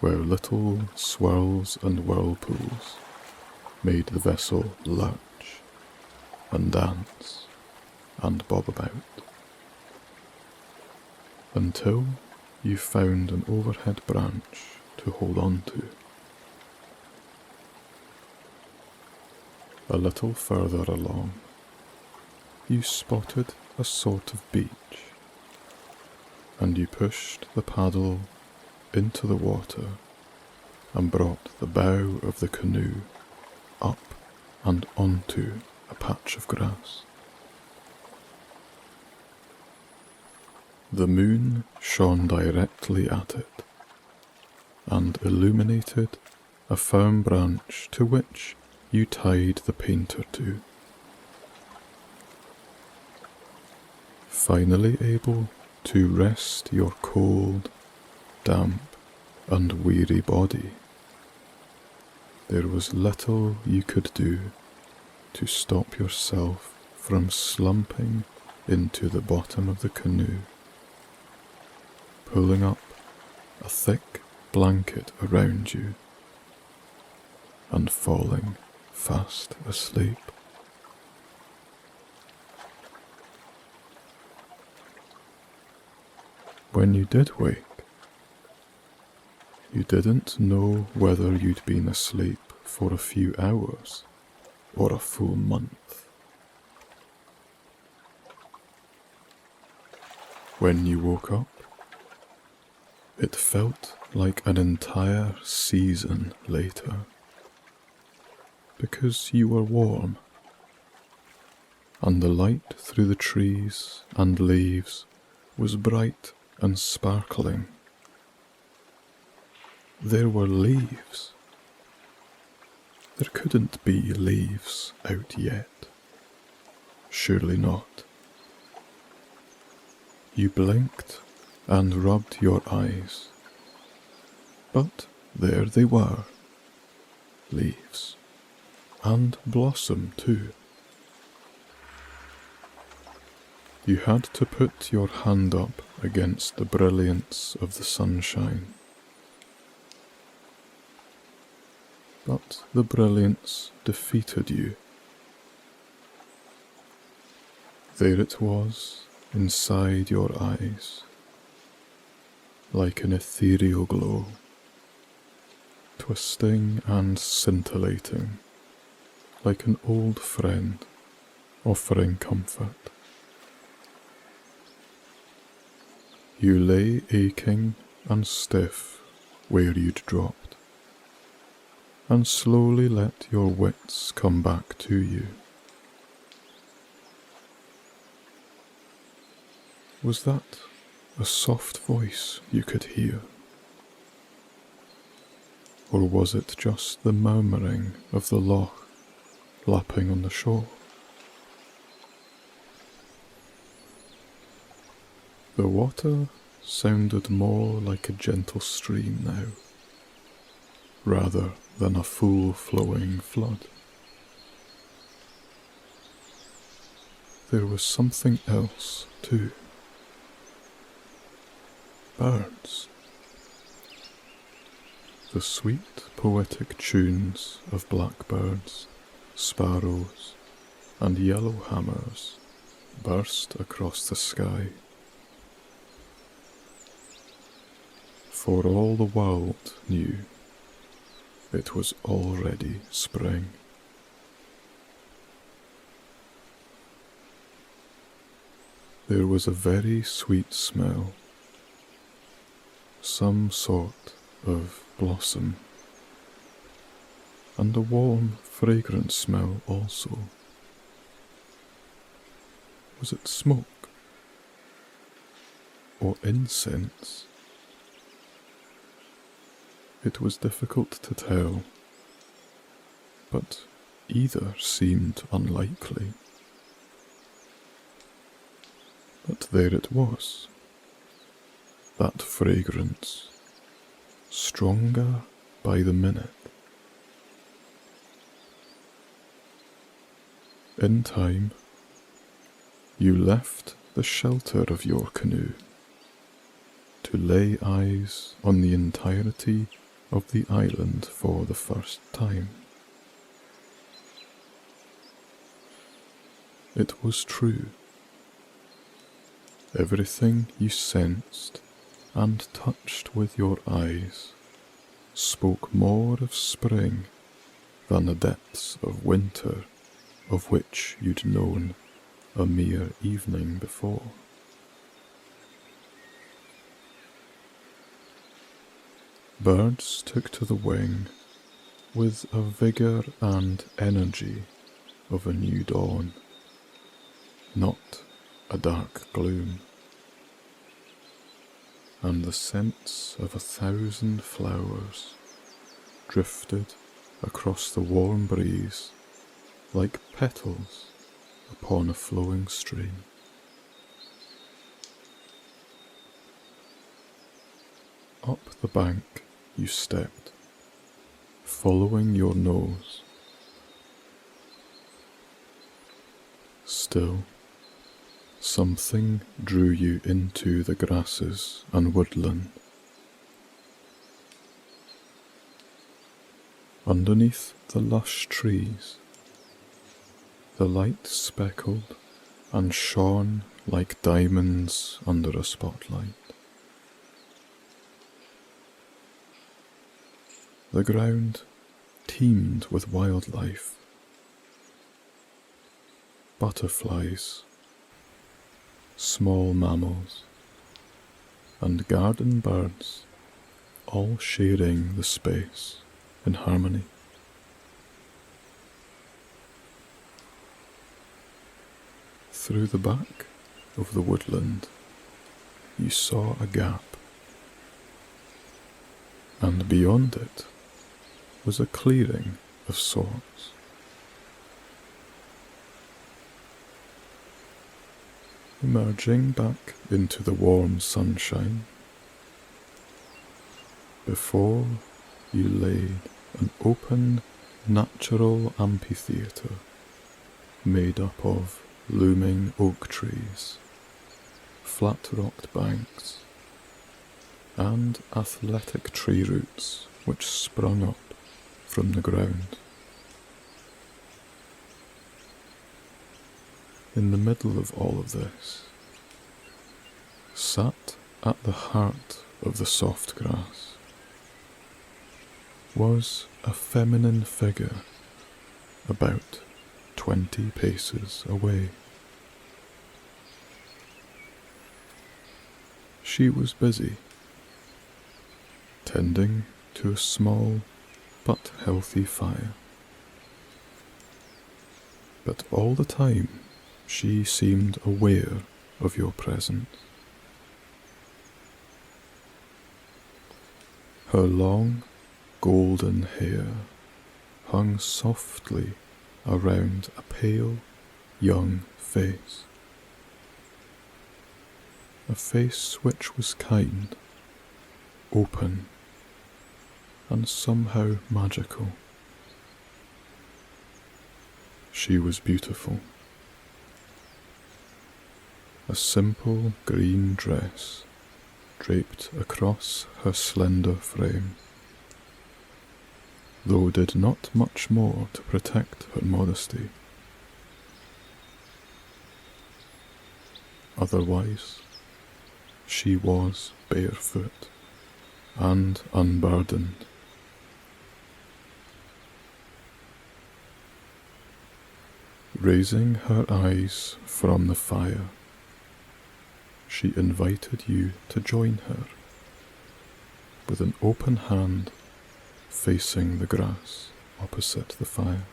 where little swirls and whirlpools made the vessel lurch and dance and bob about, until you found an overhead branch to hold on to. A little further along, you spotted a sort of beach, and you pushed the paddle into the water and brought the bow of the canoe up and onto a patch of grass. The moon shone directly at it and illuminated a firm branch to which you tied the painter to. Finally able to rest your cold, damp and weary body, there was little you could do to stop yourself from slumping into the bottom of the canoe, pulling up a thick blanket around you and falling fast asleep. When you did wake, you didn't know whether you'd been asleep for a few hours or a full month. When you woke up, it felt like an entire season later, because you were warm, and the light through the trees and leaves was bright and sparkling. There were leaves. There couldn't be leaves out yet. Surely not. You blinked and rubbed your eyes, but there they were, leaves, and blossom too. You had to put your hand up against the brilliance of the sunshine, but the brilliance defeated you. There it was inside your eyes, like an ethereal glow, twisting and scintillating, like an old friend offering comfort. You lay aching and stiff where you'd dropped, and slowly let your wits come back to you. Was that a soft voice you could hear? Or was it just the murmuring of the loch lapping on the shore? The water sounded more like a gentle stream now, rather than a full-flowing flood. There was something else, too. Birds. The sweet, poetic tunes of blackbirds, sparrows, and yellowhammers burst across the sky. for all the world knew, it was already spring. There was a very sweet smell, some sort of blossom, and a warm, fragrant smell also. Was it smoke or incense? It was difficult to tell, but either seemed unlikely. But there it was, that fragrance, stronger by the minute. In time, you left the shelter of your canoe to lay eyes on the entirety of the island for the first time. It was true. Everything you sensed and touched with your eyes spoke more of spring than the depths of winter of which you'd known a mere evening before. Birds took to the wing with a vigour and energy of a new dawn, not a dark gloom, and the scents of 1,000 flowers drifted across the warm breeze like petals upon a flowing stream. Up the bank you stepped, following your nose. Still, something drew you into the grasses and woodland. Underneath the lush trees, the light speckled and shone like diamonds under a spotlight. The ground teemed with wildlife, butterflies, small mammals, and garden birds, all sharing the space in harmony. Through the back of the woodland, you saw a gap, and beyond it was a clearing of sorts. Emerging back into the warm sunshine, before you laid an open, natural amphitheatre made up of looming oak trees, flat-rocked banks, and athletic tree roots which sprung up from the ground. In the middle of all of this, sat at the heart of the soft grass, was a feminine figure about 20 paces away. She was busy, tending to a small but healthy fire. But all the time she seemed aware of your presence. Her long, golden hair hung softly around a pale, young face. A face which was kind, open, and somehow magical. She was beautiful. A simple green dress draped across her slender frame, though did not much more to protect her modesty. Otherwise, she was barefoot, and unburdened. Raising her eyes from the fire, she invited you to join her, with an open hand facing the grass opposite the fire.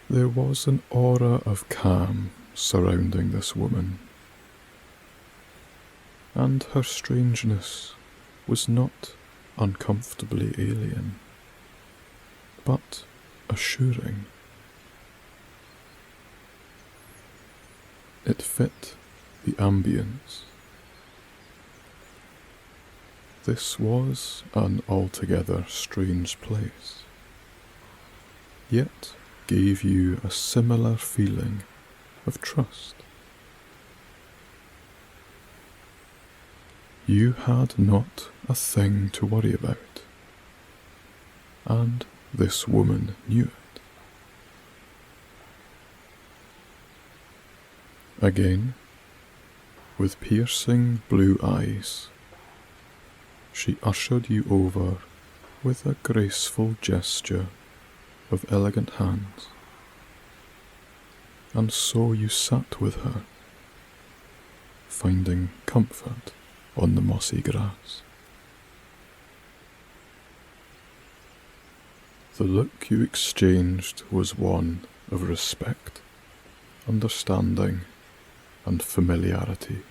There was an aura of calm surrounding this woman, and her strangeness was not uncomfortably alien, but assuring. It fit the ambience. This was an altogether strange place, yet gave you a similar feeling of trust. You had not a thing to worry about, and this woman knew it. Again, with piercing blue eyes, she ushered you over with a graceful gesture of elegant hands, and so you sat with her, finding comfort on the mossy grass. The look you exchanged was one of respect, understanding, and familiarity.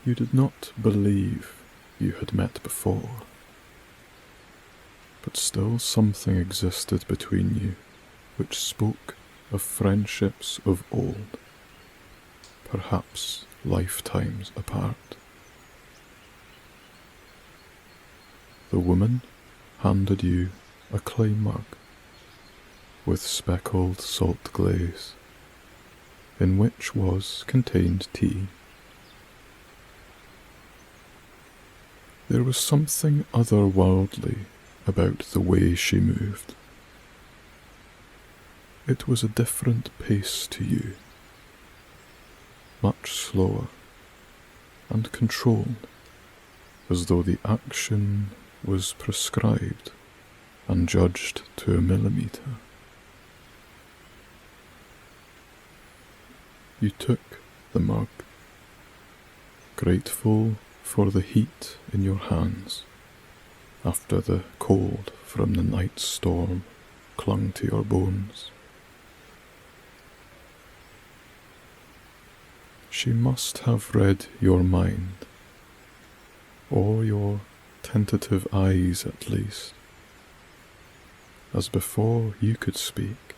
You did not believe you had met before, but still something existed between you which spoke of friendships of old, perhaps lifetimes apart. The woman handed you a clay mug with speckled salt glaze, in which was contained tea. There was something otherworldly about the way she moved. It was a different pace to you, much slower and controlled, as though the action was prescribed and judged to a millimetre. You took the mug, grateful for the heat in your hands after the cold from the night storm clung to your bones. She must have read your mind, or your tentative eyes at least, as before you could speak,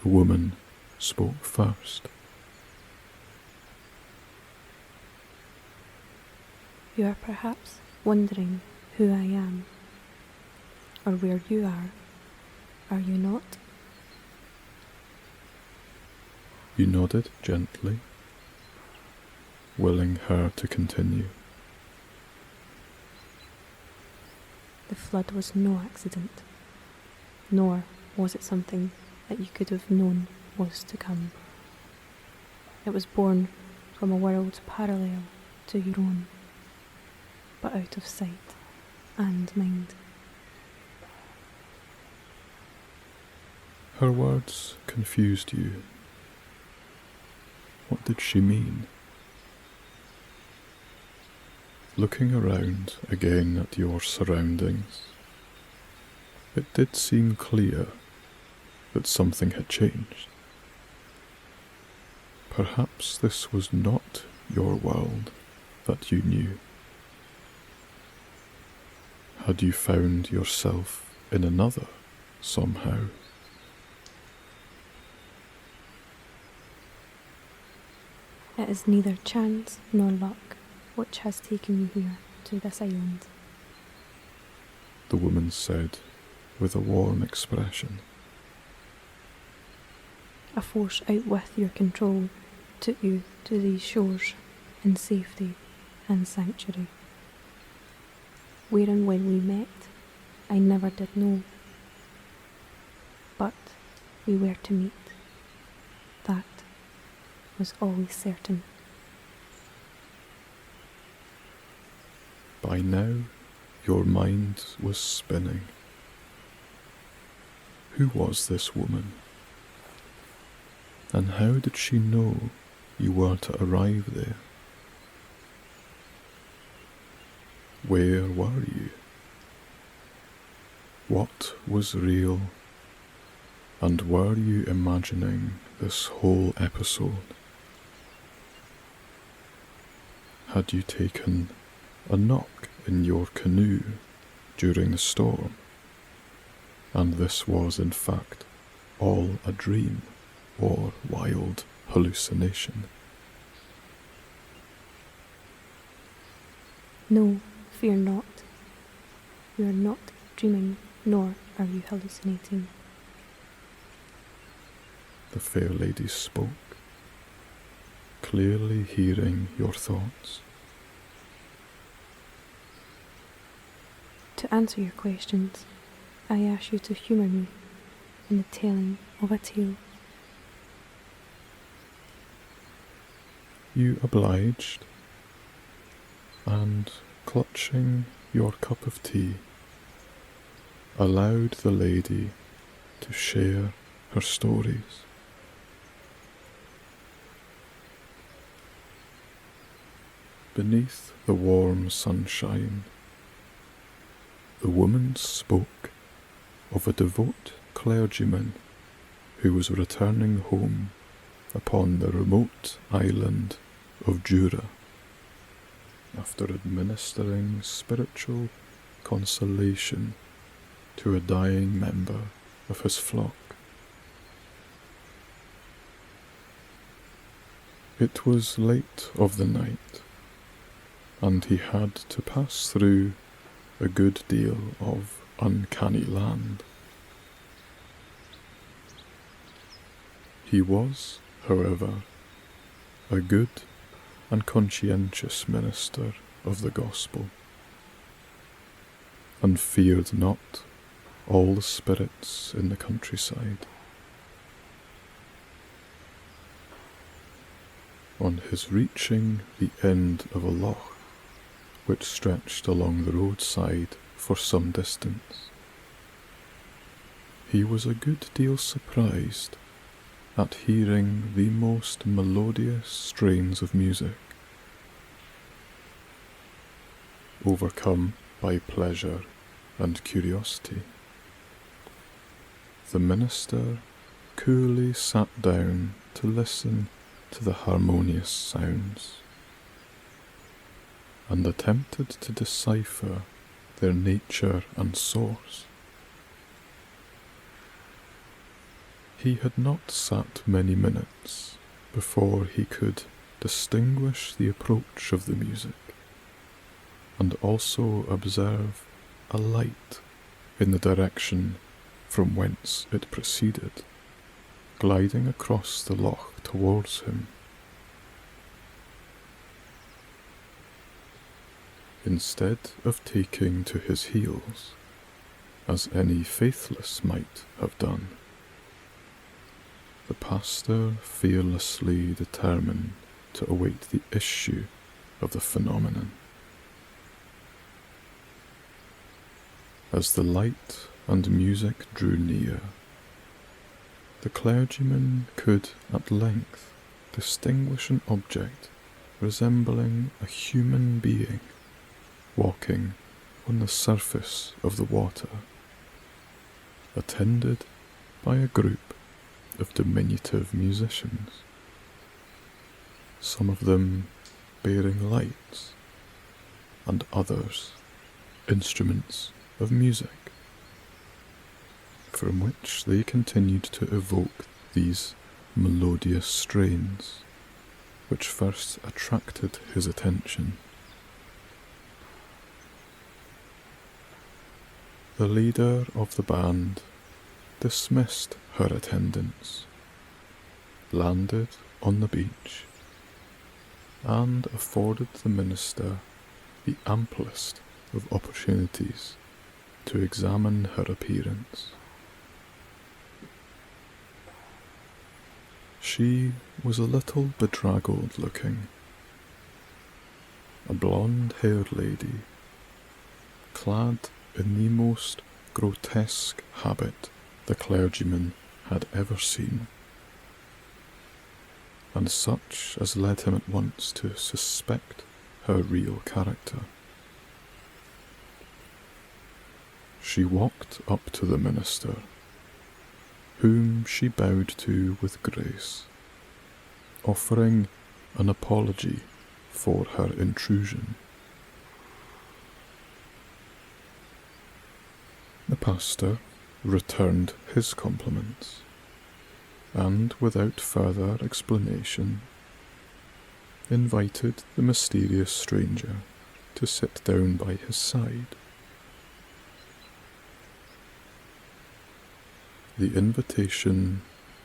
the woman spoke first. You are perhaps wondering who I am, or where you are you not? You nodded gently, willing her to continue. The flood was no accident, nor was it something that you could have known was to come. It was born from a world parallel to your own, but out of sight and mind. Her words confused you. What did she mean? Looking around again at your surroundings, it did seem clear that something had changed. Perhaps this was not your world that you knew. Had you found yourself in another somehow? It is neither chance nor luck which has taken you here to this island, the woman said with a warm expression. A force out with your control took you to these shores in safety and sanctuary. Where and when we met, I never did know. But we were to meet. That was always certain. By now, your mind was spinning. Who was this woman? And how did she know you were to arrive there? Where were you? What was real? And were you imagining this whole episode? Had you taken a knock in your canoe during the storm, and this was in fact all a dream or wild hallucination? No, fear not. You are not dreaming, nor are you hallucinating. The fair lady spoke, clearly hearing your thoughts. To answer your questions, I ask you to humour me in the telling of a tale. You obliged, and clutching your cup of tea, allowed the lady to share her stories. Beneath the warm sunshine, the woman spoke of a devout clergyman who was returning home upon the remote island of Jura after administering spiritual consolation to a dying member of his flock. It was late of the night, and he had to pass through a good deal of uncanny land. He was, however, a good and conscientious minister of the gospel, and feared not all the spirits in the countryside. On his reaching the end of a loch, which stretched along the roadside for some distance, he was a good deal surprised at hearing the most melodious strains of music. Overcome by pleasure and curiosity, the minister coolly sat down to listen to the harmonious sounds, and attempted to decipher their nature and source. He had not sat many minutes before he could distinguish the approach of the music, and also observe a light in the direction from whence it proceeded, gliding across the loch towards him. Instead of taking to his heels, as any faithless might have done, the pastor fearlessly determined to await the issue of the phenomenon. As the light and music drew near, the clergyman could at length distinguish an object resembling a human being walking on the surface of the water, attended by a group of diminutive musicians, some of them bearing lights, and others instruments of music, from which they continued to evoke these melodious strains, which first attracted his attention. The leader of the band dismissed her attendants, landed on the beach, and afforded the minister the amplest of opportunities to examine her appearance. She was a little bedraggled looking, a blonde-haired lady, clad in the most grotesque habit the clergyman had ever seen, and such as led him at once to suspect her real character. She walked up to the minister, whom she bowed to with grace, offering an apology for her intrusion. The pastor returned his compliments, and without further explanation, invited the mysterious stranger to sit down by his side. The invitation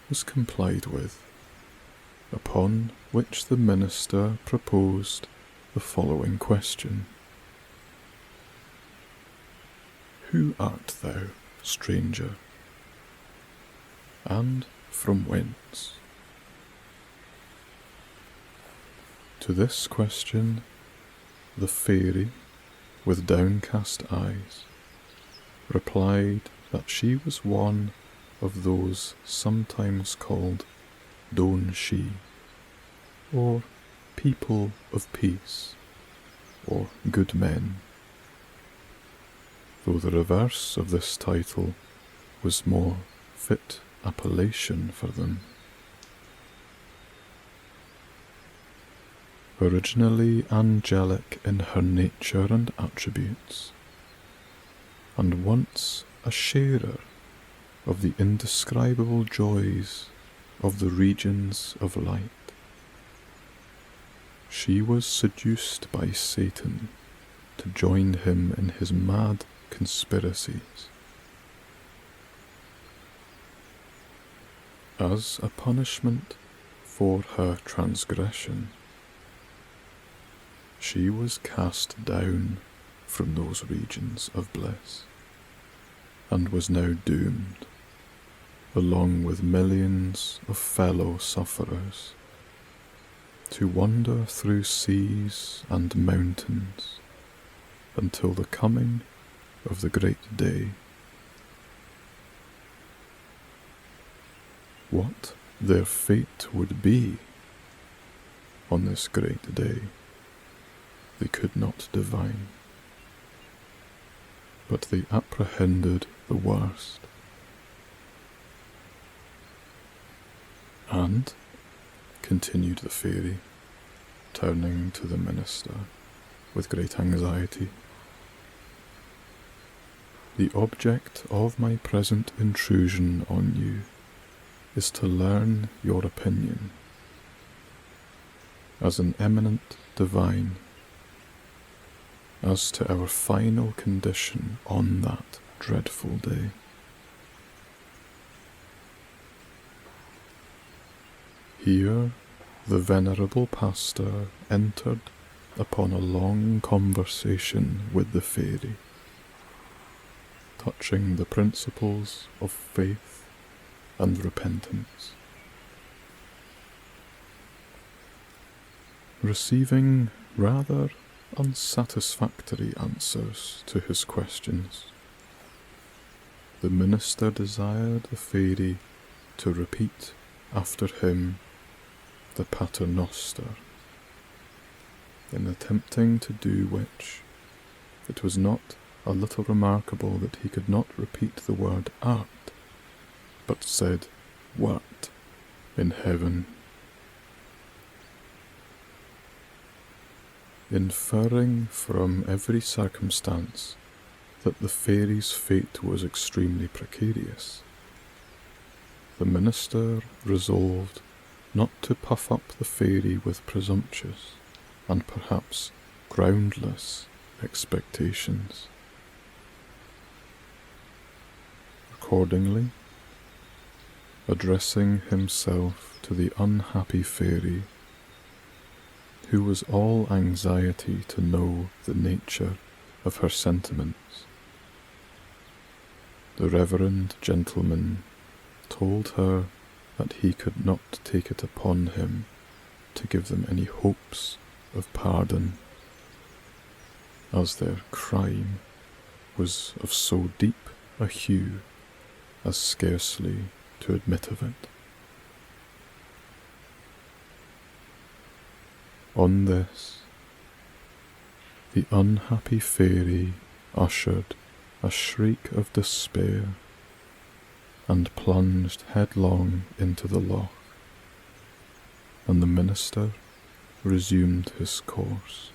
was complied with, upon which the minister proposed the following question. Who art thou, stranger, and from whence? To this question, the fairy, with downcast eyes, replied that she was one of those sometimes called Don-shi, or people of peace, or good men, though the reverse of this title was more fit appellation for them. Originally angelic in her nature and attributes, and once a sharer of the indescribable joys of the regions of light, she was seduced by Satan to join him in his mad conspiracies. As a punishment for her transgression, she was cast down from those regions of bliss, and was now doomed, along with millions of fellow sufferers, to wander through seas and mountains until the coming of the great day. What their fate would be on this great day, they could not divine, but they apprehended the worst. And, continued the fairy, turning to the minister with great anxiety, the object of my present intrusion on you is to learn your opinion, as an eminent divine, as to our final condition on that dreadful day. Here the venerable pastor entered upon a long conversation with the fairy, touching the principles of faith and repentance. Receiving rather unsatisfactory answers to his questions, the minister desired the fairy to repeat after him the Paternoster, in attempting to do which, it was not a little remarkable that he could not repeat the word art, but said wert in heaven. Inferring from every circumstance that the fairy's fate was extremely precarious, the minister resolved not to puff up the fairy with presumptuous and perhaps groundless expectations. Accordingly, addressing himself to the unhappy fairy, who was all anxiety to know the nature of her sentiments, the reverend gentleman told her that he could not take it upon him to give them any hopes of pardon, as their crime was of so deep a hue as scarcely to admit of it. On this, the unhappy fairy ushered a shriek of despair and plunged headlong into the loch, and the minister resumed his course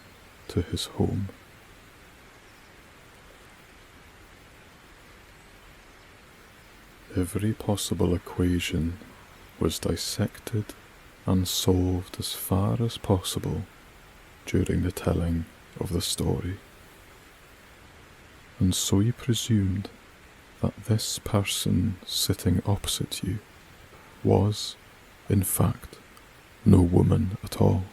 to his home. Every possible equation was dissected and solved as far as possible during the telling of the story, and so you presumed that this person sitting opposite you was, in fact, no woman at all.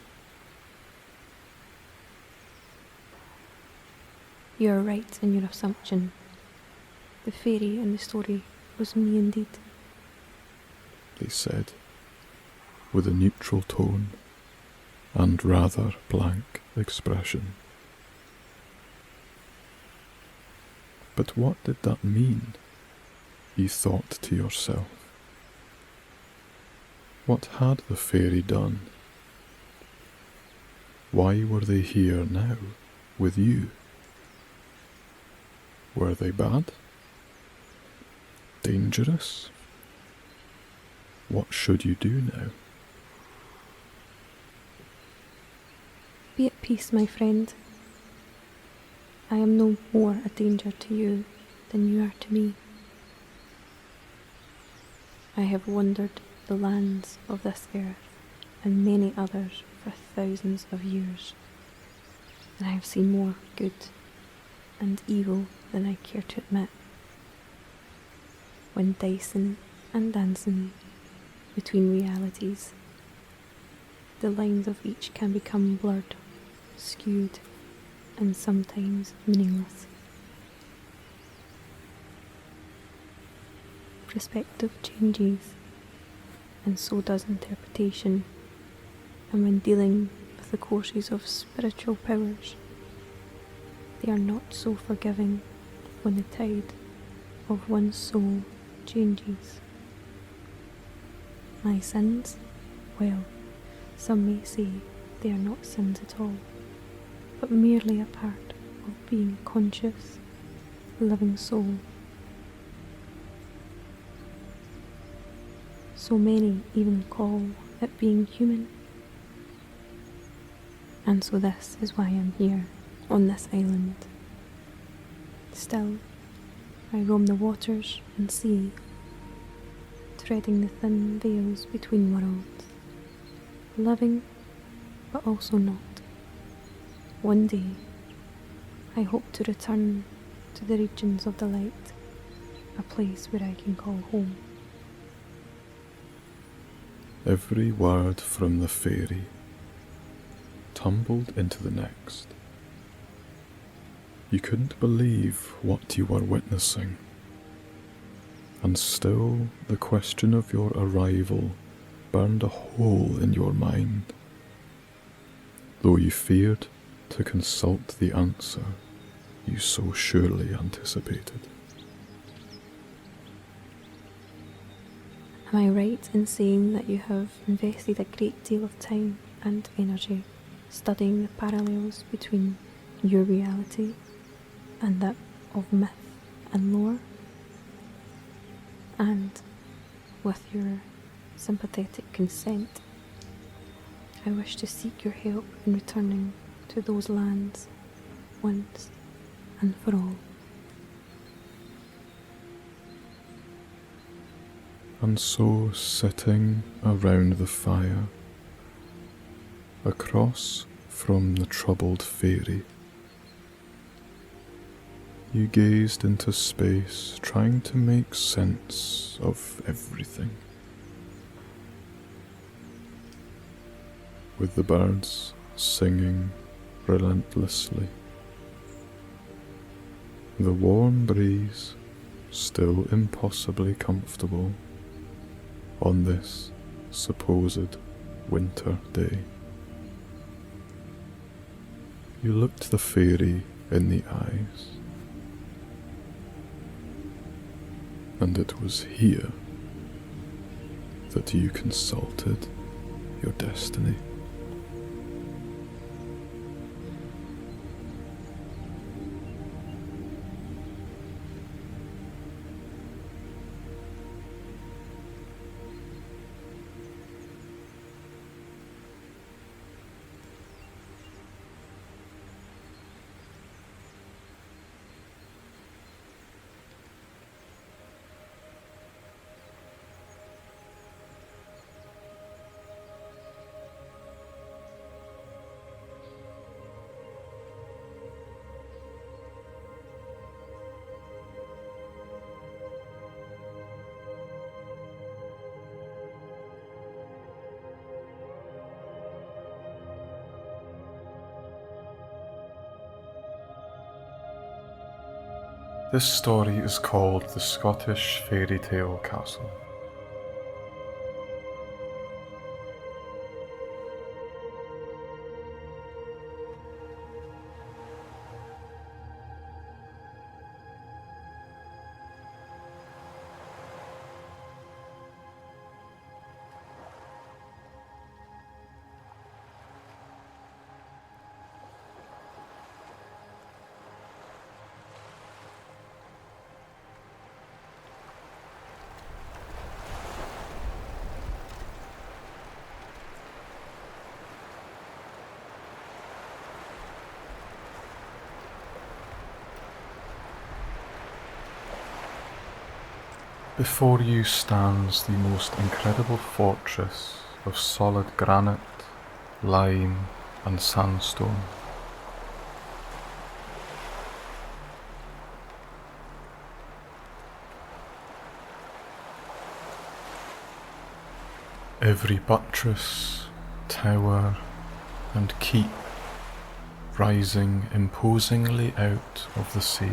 You are right in your assumption. The fairy in the story was me indeed, They said, with a neutral tone and rather blank expression. But what did that mean? You thought to yourself. What had the fairy done? Why were they here now, with you? Were they bad? Dangerous? What should you do now? Be at peace, my friend. I am no more a danger to you than you are to me. I have wandered the lands of this earth and many others for thousands of years, and I have seen more good and evil than I care to admit. When dicing and dancing between realities, the lines of each can become blurred, skewed, and sometimes meaningless. Perspective changes, and so does interpretation, and when dealing with the courses of spiritual powers, they are not so forgiving when the tide of one's soul changes. My sins? Well, some may say they are not sins at all, but merely a part of being a conscious, living soul. So many even call it being human. And so this is why I'm here, on this island. Still, I roam the waters and sea, treading the thin veils between worlds, living but also not. One day, I hope to return to the regions of the light, a place where I can call home. Every word from the fairy tumbled into the next. You couldn't believe what you were witnessing, and still the question of your arrival burned a hole in your mind, though you feared to consult the answer you so surely anticipated. Am I right in saying that you have invested a great deal of time and energy studying the parallels between your reality and that of myth and lore? And, with your sympathetic consent, I wish to seek your help in returning to those lands once and for all. And so, sitting around the fire, across from the troubled fairy, you gazed into space, trying to make sense of everything. With the birds singing relentlessly, the warm breeze still impossibly comfortable, on this supposed winter day. You looked the fairy in the eyes, and it was here that you consulted your destiny. This story is called the Scottish Fairy Tale Castle. Before you stands the most incredible fortress of solid granite, lime, and sandstone. Every buttress, tower, and keep rising imposingly out of the sea.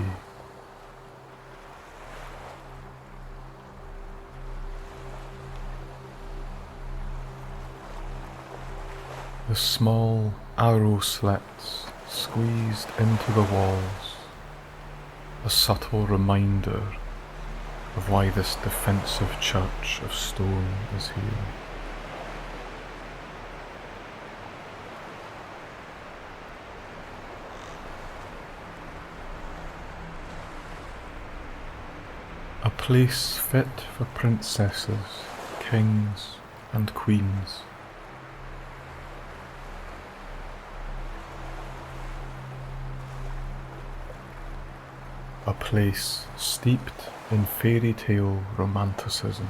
The small arrow slits squeezed into the walls, a subtle reminder of why this defensive church of stone is here. A place fit for princesses, kings, and queens. A place steeped in fairy tale romanticism.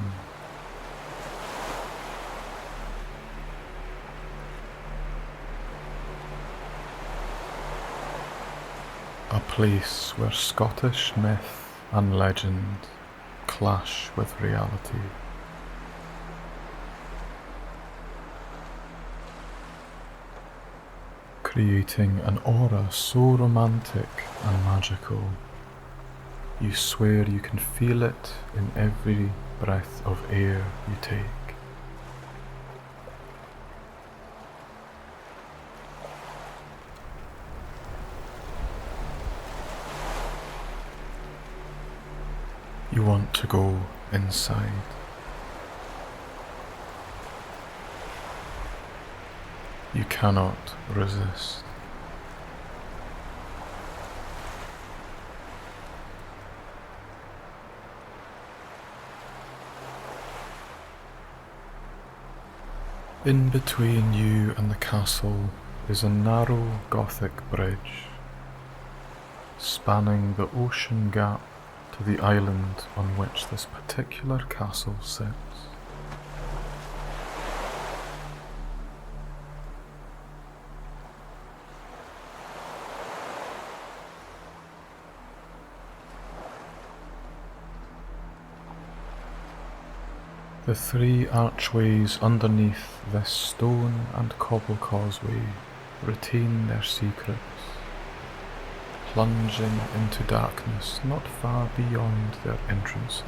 A place where Scottish myth and legend clash with reality. Creating an aura so romantic and magical, you swear you can feel it in every breath of air you take. You want to go inside. You cannot resist. In between you and the castle is a narrow Gothic bridge, spanning the ocean gap to the island on which this particular castle sits. The three archways underneath this stone and cobble causeway retain their secrets, plunging into darkness not far beyond their entrances.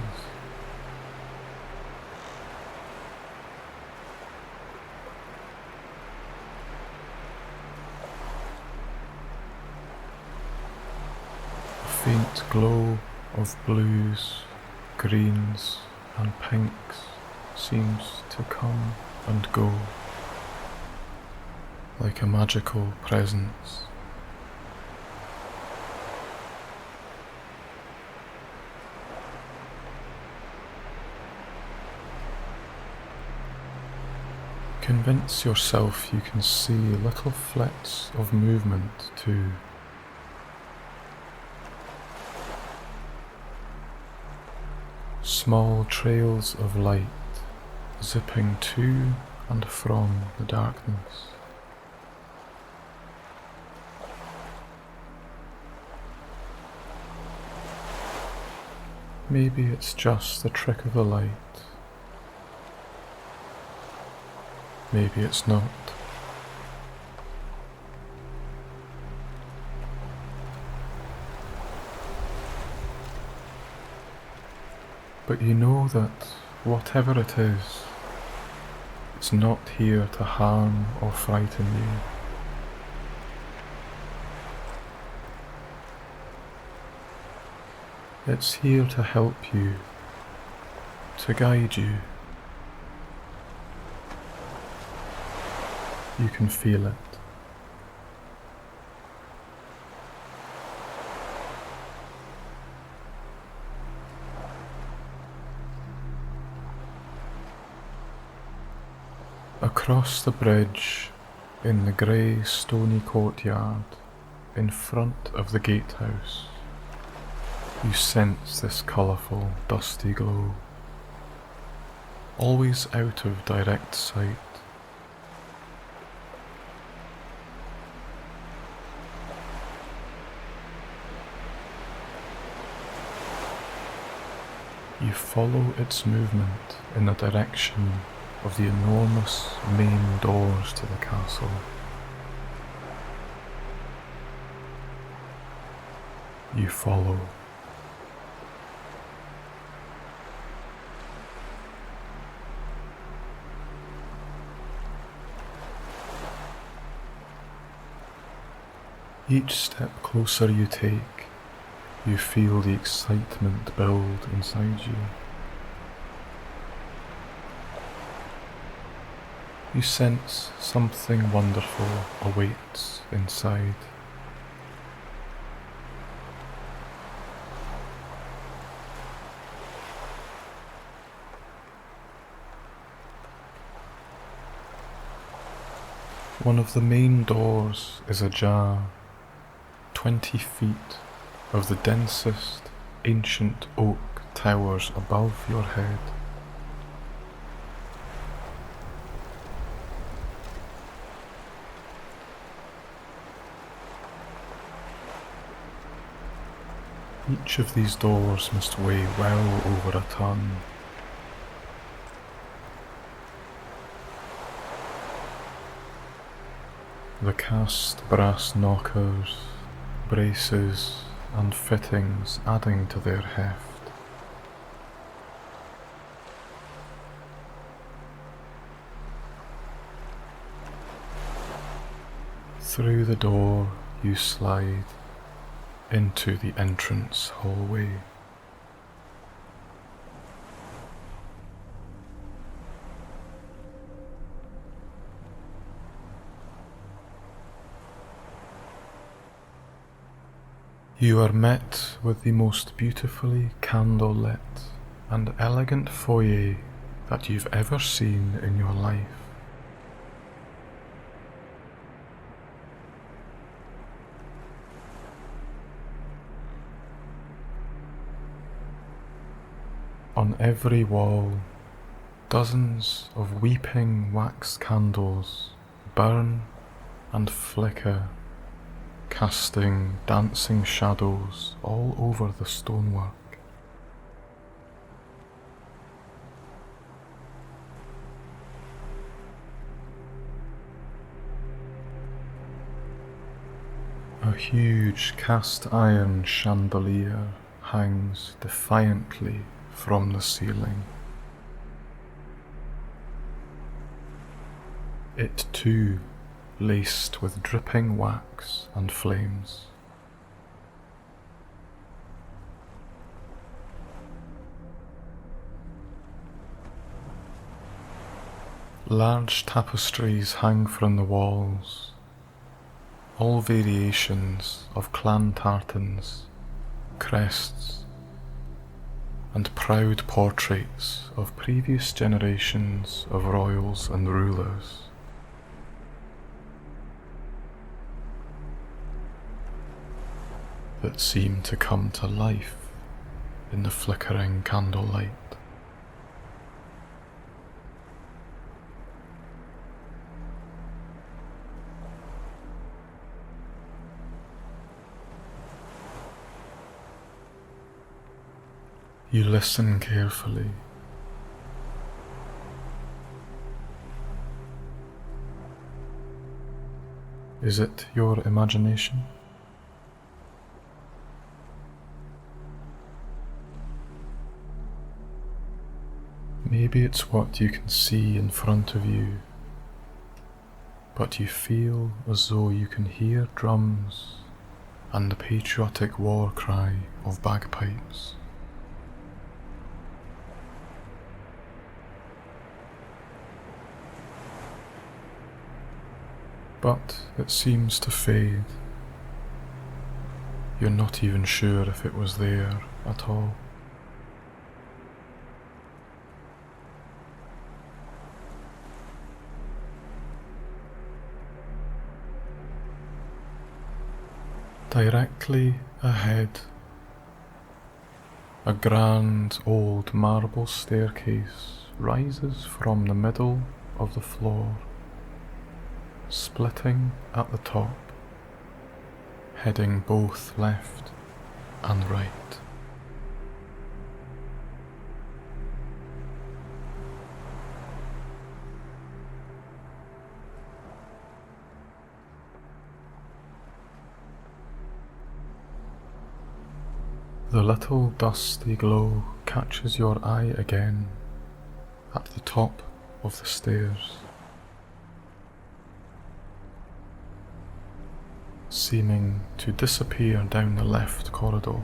faint glow of blues, greens and pinks seems to come and go like a magical presence. Convince yourself you can see little flits of movement too. Small trails of light zipping to and from the darkness. Maybe it's just the trick of the light. Maybe it's not. But you know that whatever it is, it's not here to harm or frighten you. It's here to help you, to guide you. You can feel it. Across the bridge, in the grey stony courtyard, in front of the gatehouse, you sense this colourful, dusty glow, always out of direct sight. You follow its movement in the direction of the enormous main doors to the castle. You follow. Each step closer you take, you feel the excitement build inside you. You sense something wonderful awaits inside. One of the main doors is ajar, 20 feet of the densest ancient oak towers above your head. Each of these doors must weigh well over a ton. The cast brass knockers, braces and fittings adding to their heft. Through the door you slide into the entrance hallway. You are met with the most beautifully candle-lit and elegant foyer that you've ever seen in your life. On every wall, dozens of weeping wax candles burn and flicker, casting dancing shadows all over the stonework. A huge cast iron chandelier hangs defiantly from the ceiling. It too laced with dripping wax and flames. Large tapestries hang from the walls, all variations of clan tartans, crests, and proud portraits of previous generations of royals and rulers. That seem to come to life in the flickering candlelight. You listen carefully. Is it your imagination? Maybe it's what you can see in front of you, but you feel as though you can hear drums and the patriotic war cry of bagpipes. But it seems to fade. You're not even sure if it was there at all. Directly ahead, a grand old marble staircase rises from the middle of the floor, splitting at the top, heading both left and right. The little dusty glow catches your eye again at the top of the stairs, seeming to disappear down the left corridor.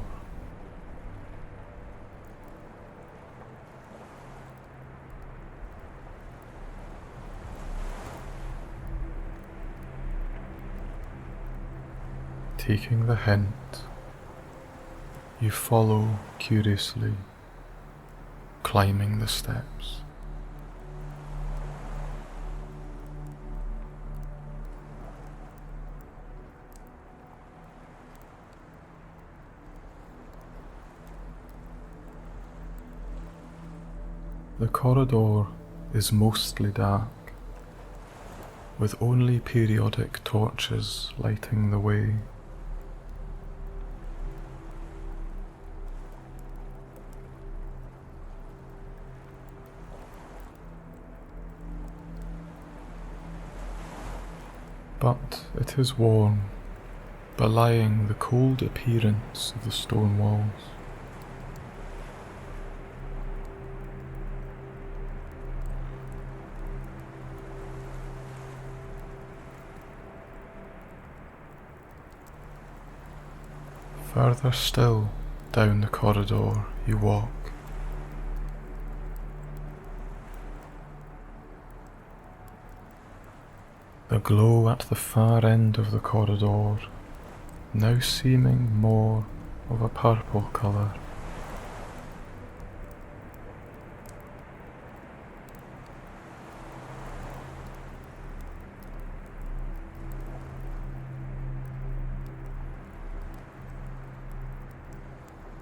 Taking the hint, you follow curiously, climbing the steps. The corridor is mostly dark, with only periodic torches lighting the way. But it is warm, belying the cold appearance of the stone walls. Further still down the corridor you walk. The glow at the far end of the corridor now seeming more of a purple colour.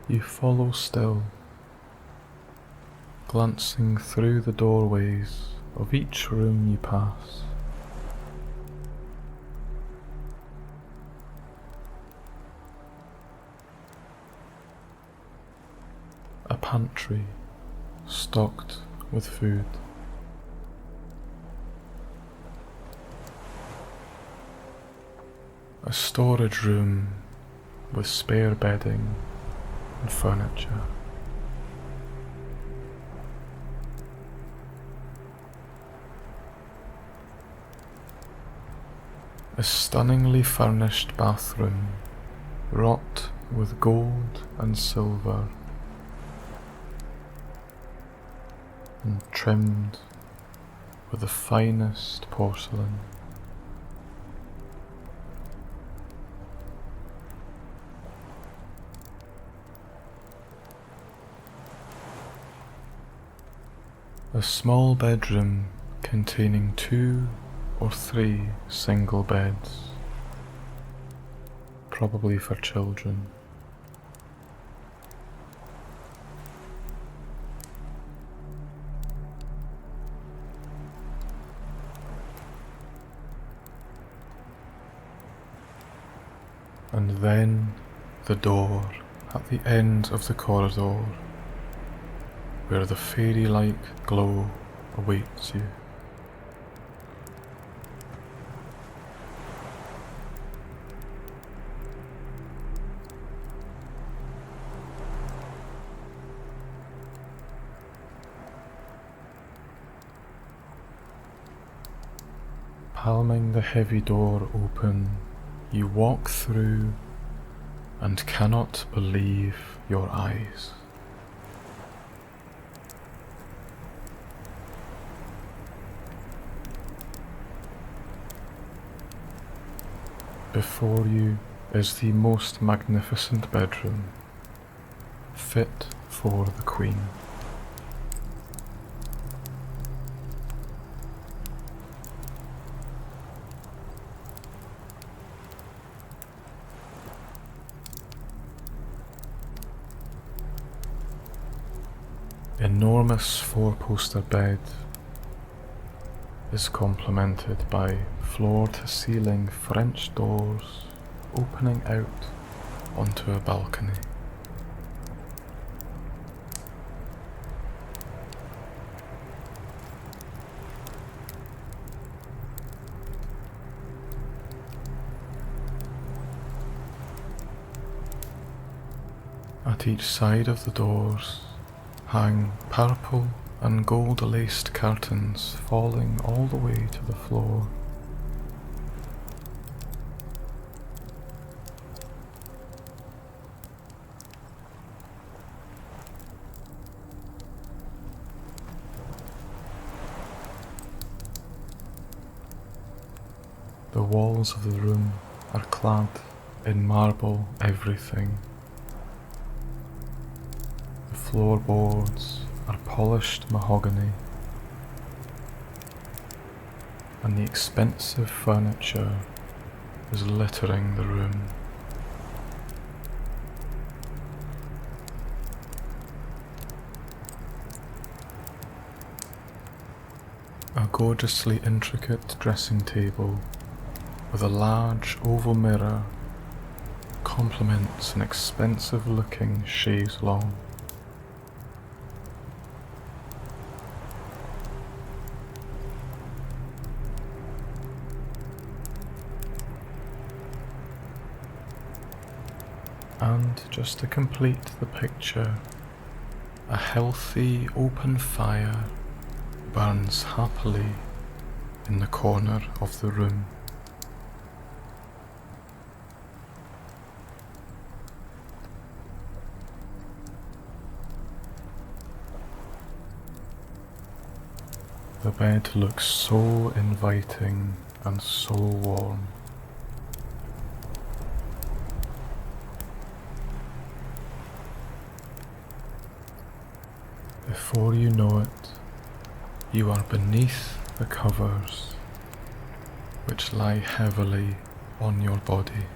You follow still, glancing through the doorways of each room you pass. A pantry stocked with food. A storage room with spare bedding and furniture. A stunningly furnished bathroom, wrought with gold and silver, and trimmed with the finest porcelain. A small bedroom containing 2 or 3 single beds, probably for children. And then the door at the end of the corridor, where the fairy-like glow awaits you. Palming the heavy door open, you walk through and cannot believe your eyes. Before you is the most magnificent bedroom, fit for the Queen. Enormous 4-poster bed is complemented by floor-to-ceiling French doors opening out onto a balcony. At each side of the doors hang purple and gold-laced curtains falling all the way to the floor. The walls of the room are clad in marble everything. The floorboards are polished mahogany, and the expensive furniture is littering the room. A gorgeously intricate dressing table with a large oval mirror complements an expensive-looking chaise longue. And just to complete the picture, a healthy open fire burns happily in the corner of the room. The bed looks so inviting and so warm. Before you know it, you are beneath the covers, which lie heavily on your body.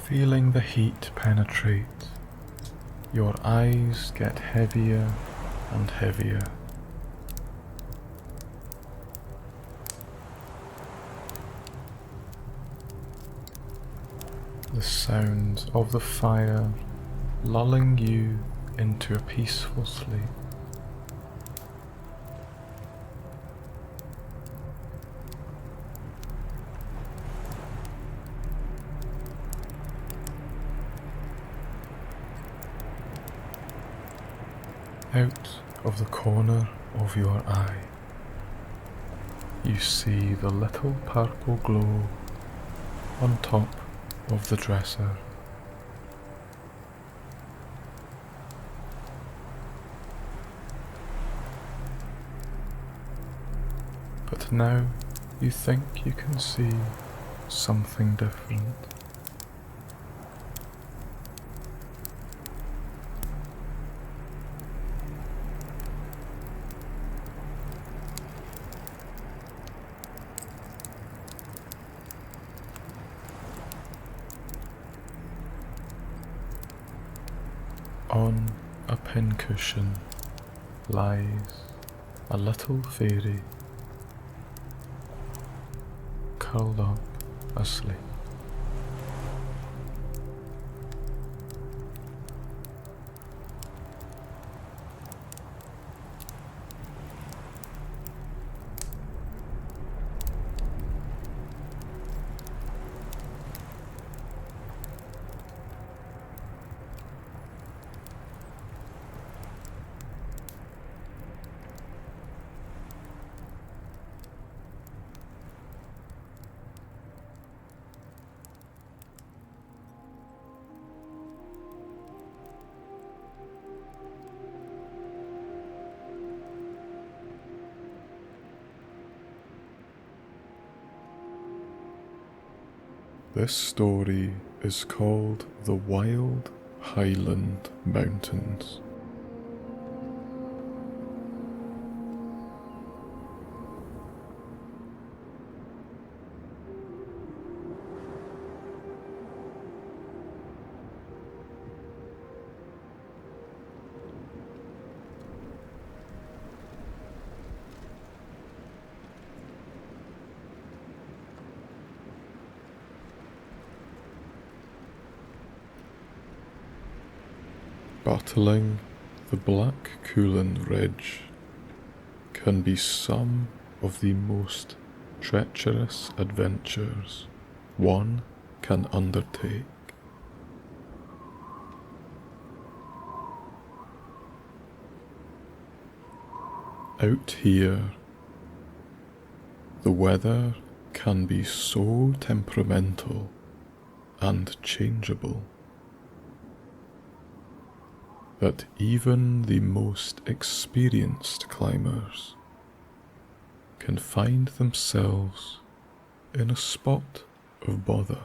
Feeling the heat penetrate, your eyes get heavier and heavier. The sound of the fire lulling you into a peaceful sleep. Out of the corner of your eye, you see the little purple glow on top of the dresser. But now you think you can see something different. On a pincushion lies a little fairy, curled up asleep. This story is called The Wild Highland Mountains. Battling the Black Coolen Ridge can be some of the most treacherous adventures one can undertake. Out here, the weather can be so temperamental and changeable that even the most experienced climbers can find themselves in a spot of bother.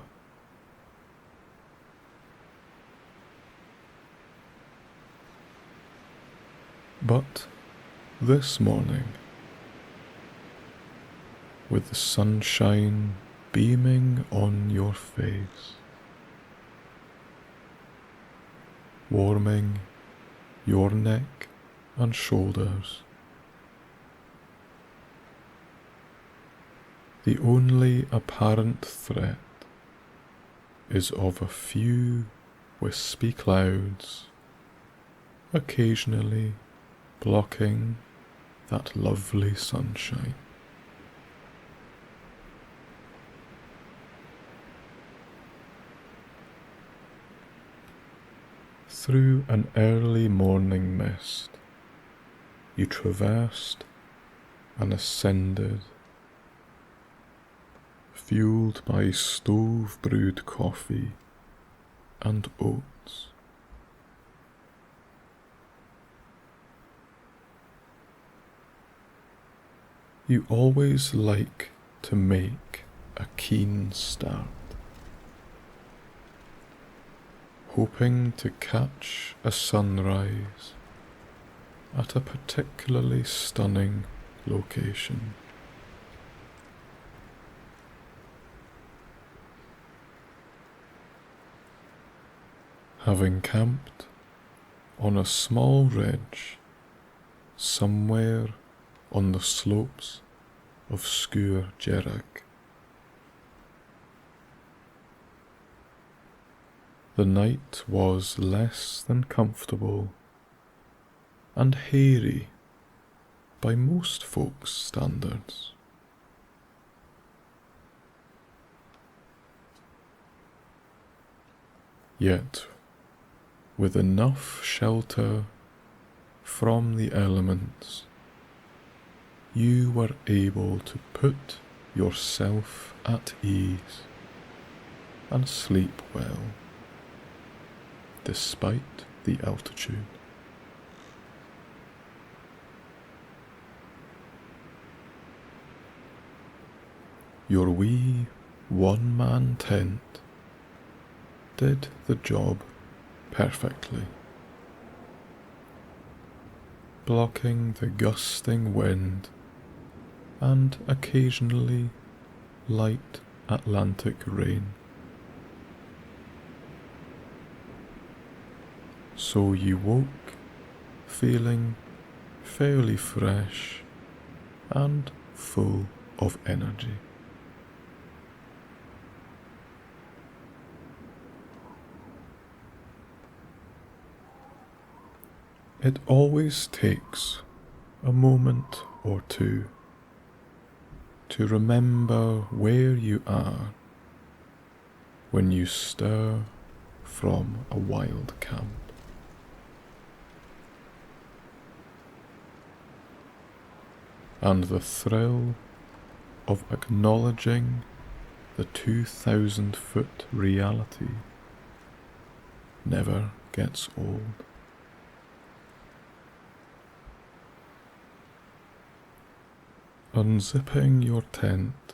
But this morning, with the sunshine beaming on your face, warming your neck and shoulders, the only apparent threat is of a few wispy clouds occasionally blocking that lovely sunshine. Through an early morning mist, you traversed and ascended, fueled by stove-brewed coffee and oats. You always like to make a keen start, hoping to catch a sunrise at a particularly stunning location. Having camped on a small ridge somewhere on the slopes of Sgúr Gerag, the night was less than comfortable and hairy by most folks' standards. Yet, with enough shelter from the elements, you were able to put yourself at ease and sleep well, despite the altitude. Your wee one-man tent did the job perfectly, blocking the gusting wind and occasionally light Atlantic rain. So you woke feeling fairly fresh and full of energy. It always takes a moment or two to remember where you are when you stir from a wild camp. And the thrill of acknowledging the 2,000-foot reality never gets old. Unzipping your tent,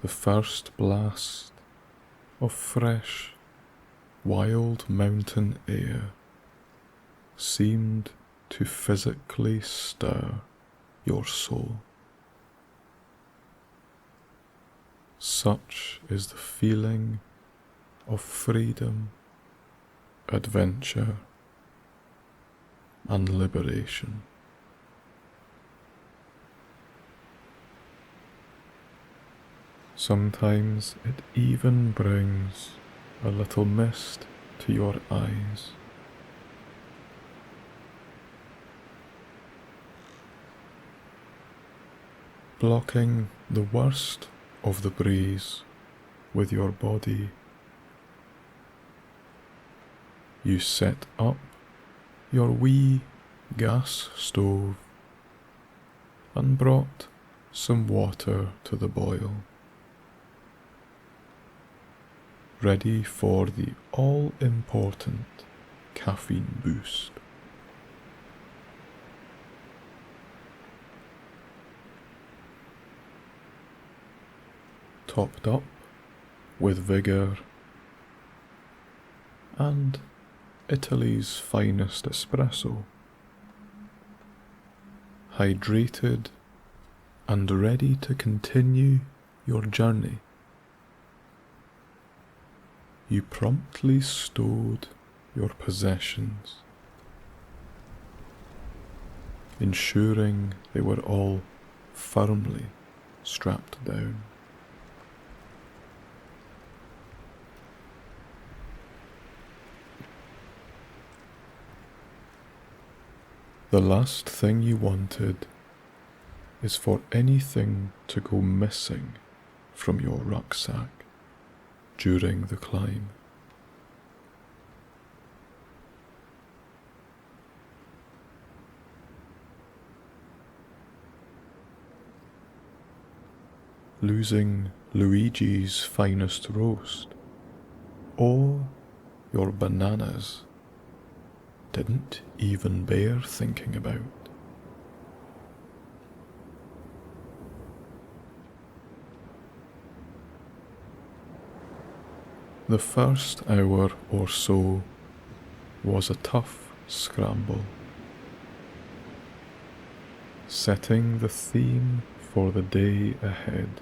the first blast of fresh, wild mountain air seemed to physically stir your soul. Such is the feeling of freedom, adventure, and liberation. Sometimes it even brings a little mist to your eyes. Blocking the worst of the breeze with your body, you set up your wee gas stove and brought some water to the boil, ready for the all-important caffeine boost. Topped up with vigour and Italy's finest espresso, hydrated and ready to continue your journey, you promptly stowed your possessions, ensuring they were all firmly strapped down. The last thing you wanted is for anything to go missing from your rucksack during the climb. Losing Luigi's finest roast or your bananas didn't even bear thinking about. The first hour or so was a tough scramble, setting the theme for the day ahead.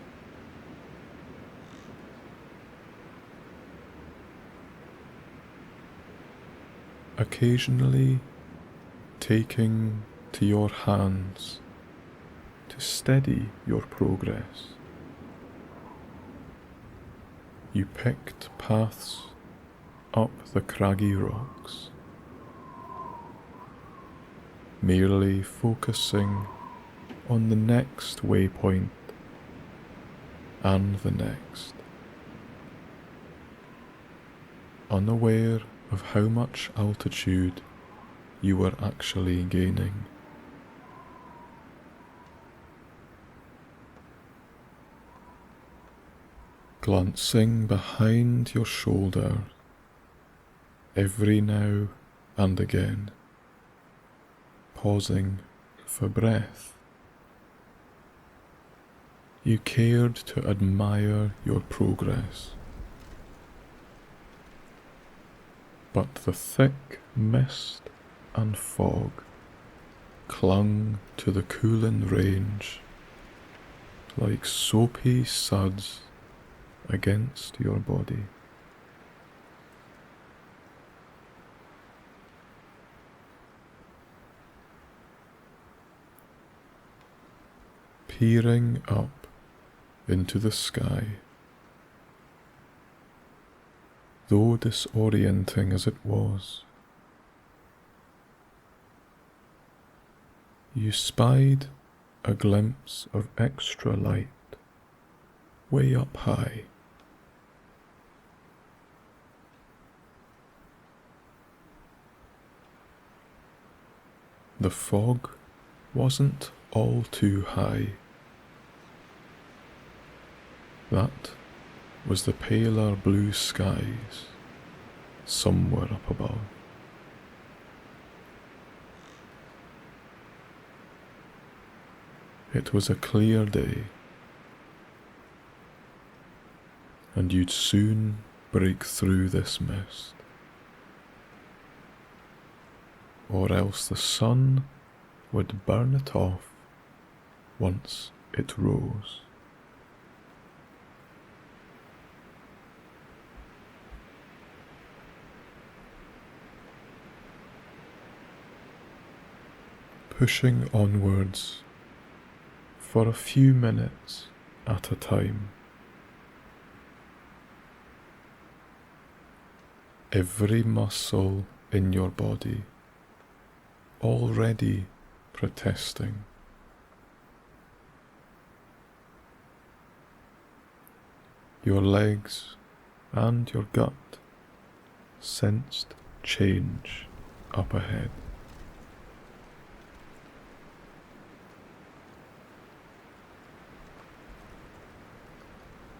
Occasionally taking to your hands to steady your progress. You picked paths up the craggy rocks, merely focusing on the next waypoint and the next, unaware of how much altitude you were actually gaining. glancing behind your shoulder every now and again, pausing for breath. You cared to admire your progress, but the thick mist and fog clung to the cooling range like soapy suds against your body. Peering up into the sky, though disorienting as it was, you spied a glimpse of extra light way up high. The fog wasn't all too high. That was the paler blue skies somewhere up above. It was a clear day, and you'd soon break through this mist, or else the sun would burn it off once it rose. Pushing onwards for a few minutes at a time, every muscle in your body already protesting. Your legs and your gut sensed change up ahead.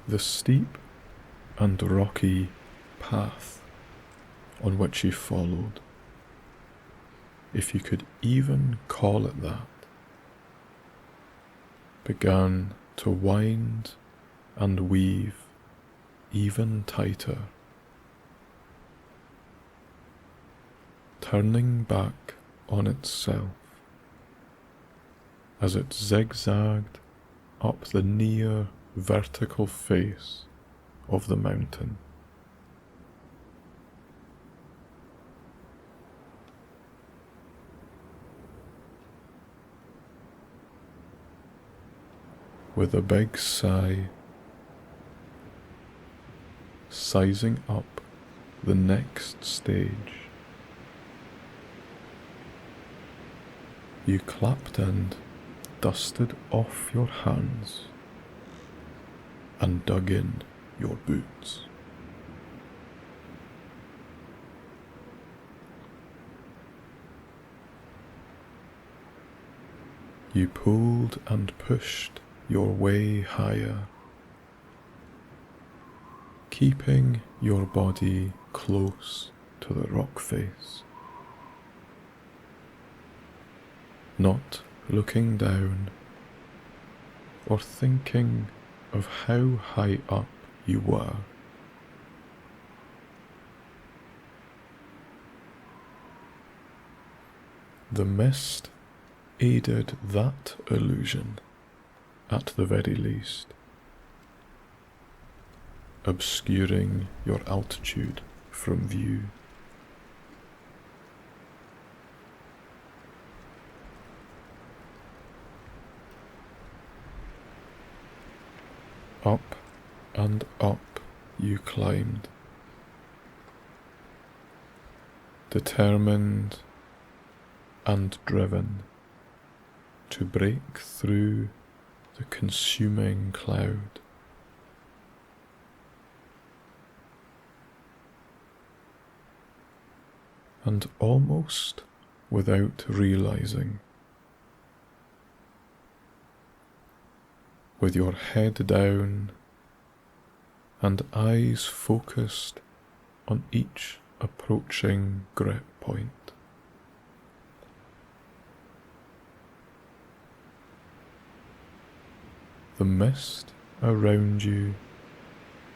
The steep and rocky path on which you followed, if you could even call it that, began to wind and weave even tighter, turning back on itself as it zigzagged up the near vertical face of the mountain. With a big sigh, sizing up the next stage, you clapped and dusted off your hands and dug in your boots. You pulled and pushed your way higher, keeping your body close to the rock face, not looking down or thinking of how high up you were. The mist aided that illusion at the very least, obscuring your altitude from view. Up and up you climbed, determined and driven to break through the consuming cloud. And almost without realizing, with your head down and eyes focused on each approaching grip point. The mist around you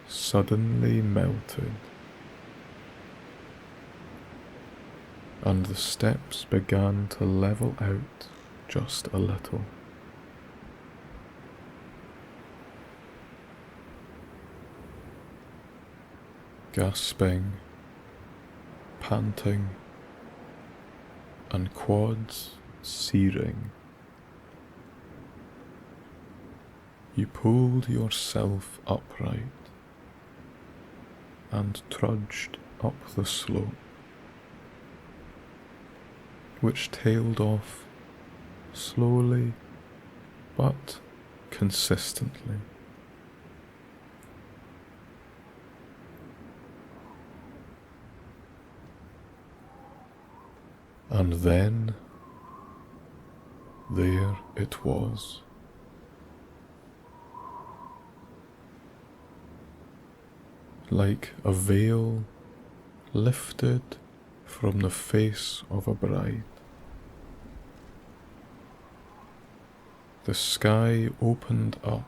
suddenly melted, and the steps began to level out just a little. Gasping, panting, and quads searing, you pulled yourself upright and trudged up the slope, which tailed off slowly but consistently. And then there it was. Like a veil lifted from the face of a bride. The sky opened up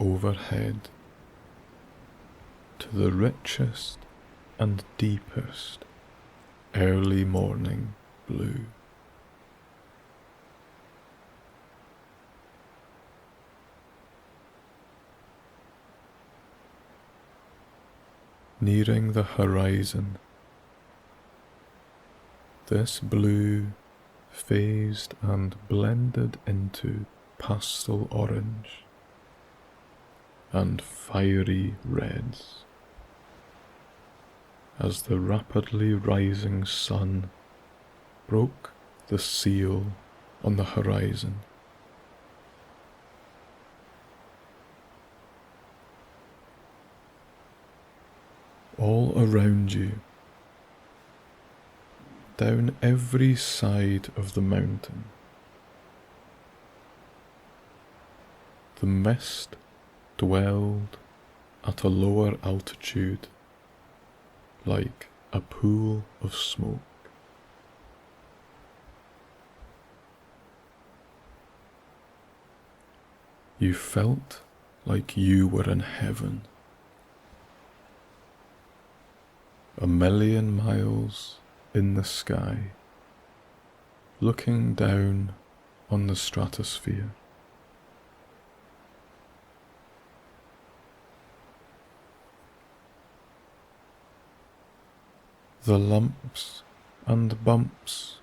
overhead to the richest and deepest early morning blue. Nearing the horizon, this blue phased and blended into pastel orange and fiery reds as the rapidly rising sun broke the seal on the horizon. All around you, down every side of the mountain, the mist dwelled at a lower altitude like a pool of smoke. You felt like you were in heaven, a million miles in the sky, looking down on the stratosphere. The lumps and bumps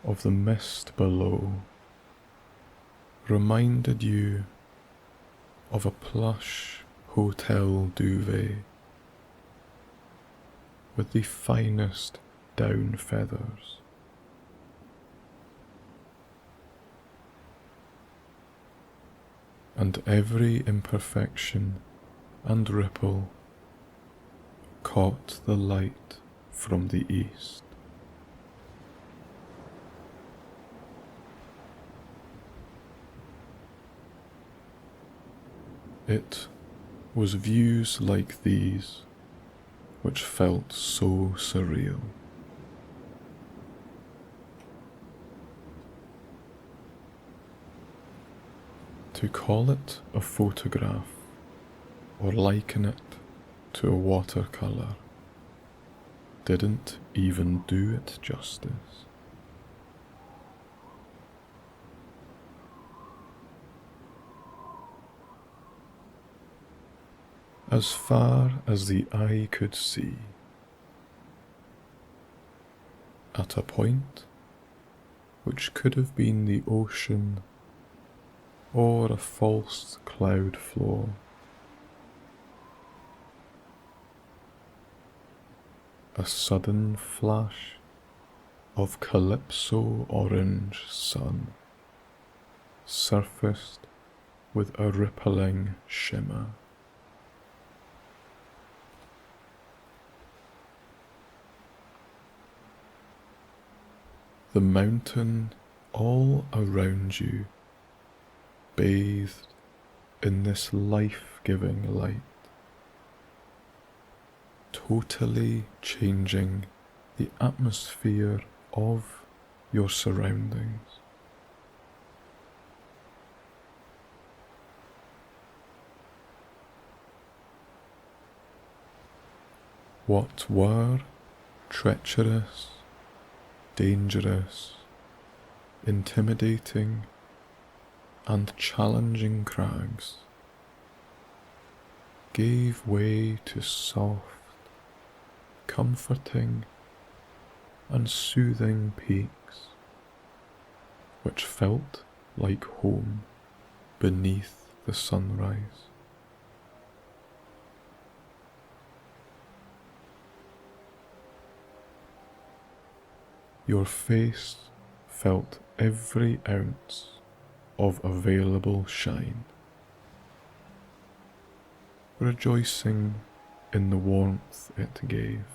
of the mist below reminded you of a plush hotel duvet with the finest down feathers. And every imperfection and ripple caught the light from the east. It was views like these which felt so surreal. To call it a photograph or liken it to a watercolour didn't even do it justice. As far as the eye could see, at a point which could have been the ocean or a false cloud floor, a sudden flash of calypso orange sun surfaced with a rippling shimmer. The mountain all around you bathed in this life-giving light, totally changing the atmosphere of your surroundings. What were treacherous, dangerous, intimidating, and challenging crags gave way to soft, comforting, and soothing peaks, which felt like home beneath the sunrise. Your face felt every ounce of available shine, rejoicing in the warmth it gave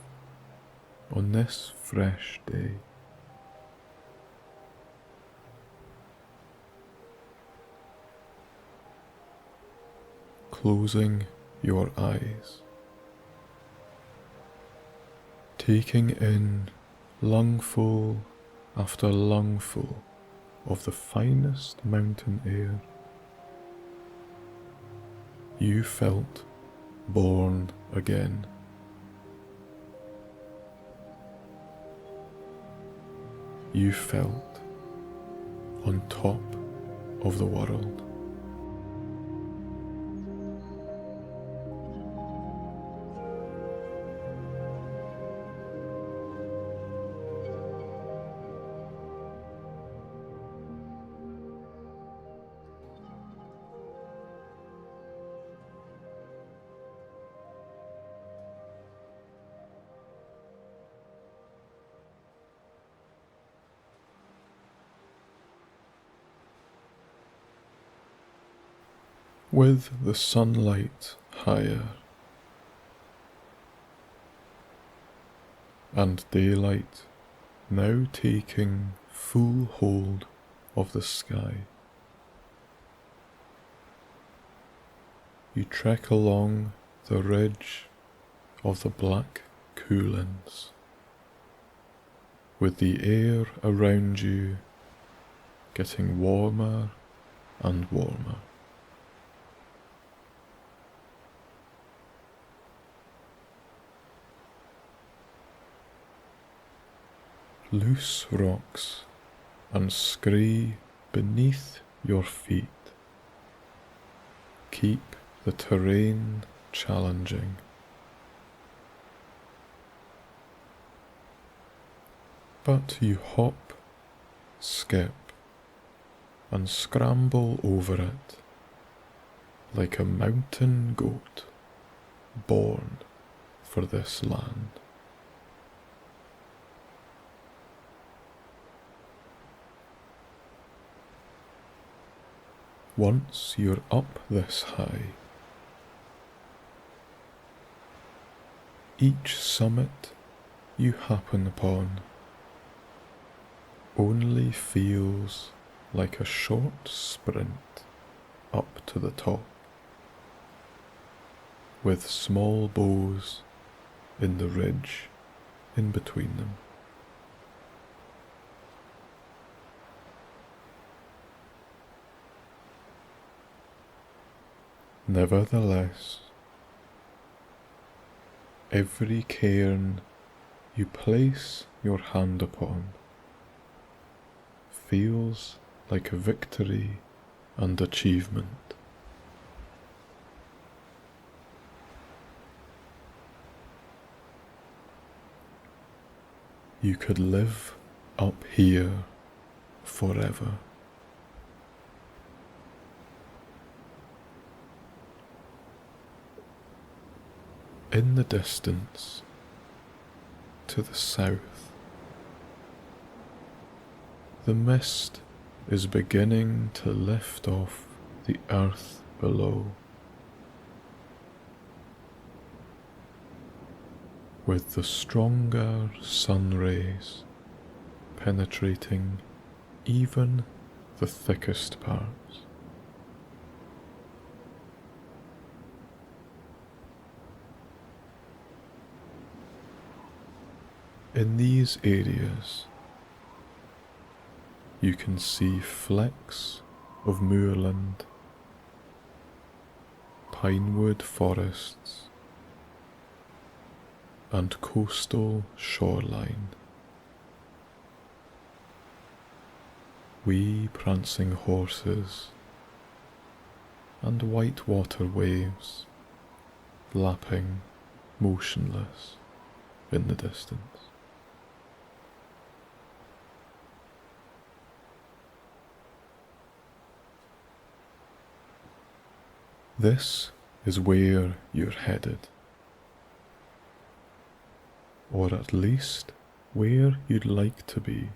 on this fresh day. Closing your eyes, taking in lungful after lungful of the finest mountain air, you felt born again. You felt on top of the world. With the sunlight higher and daylight now taking full hold of the sky, you trek along the ridge of the Black Coolins, with the air around you getting warmer and warmer. Loose rocks and scree beneath your feet keep the terrain challenging. But you hop, skip, and scramble over it like a mountain goat born for this land. Once you're up this high, each summit you happen upon only feels like a short sprint up to the top, with small bows in the ridge in between them. Nevertheless, every cairn you place your hand upon feels like a victory and achievement. You could live up here forever. In the distance, to the south, the mist is beginning to lift off the earth below, with the stronger sun rays penetrating even the thickest parts. In these areas, you can see flecks of moorland, pinewood forests, and coastal shoreline. Wee prancing horses and white water waves lapping motionless in the distance. This is where you're headed, or at least where you'd like to be.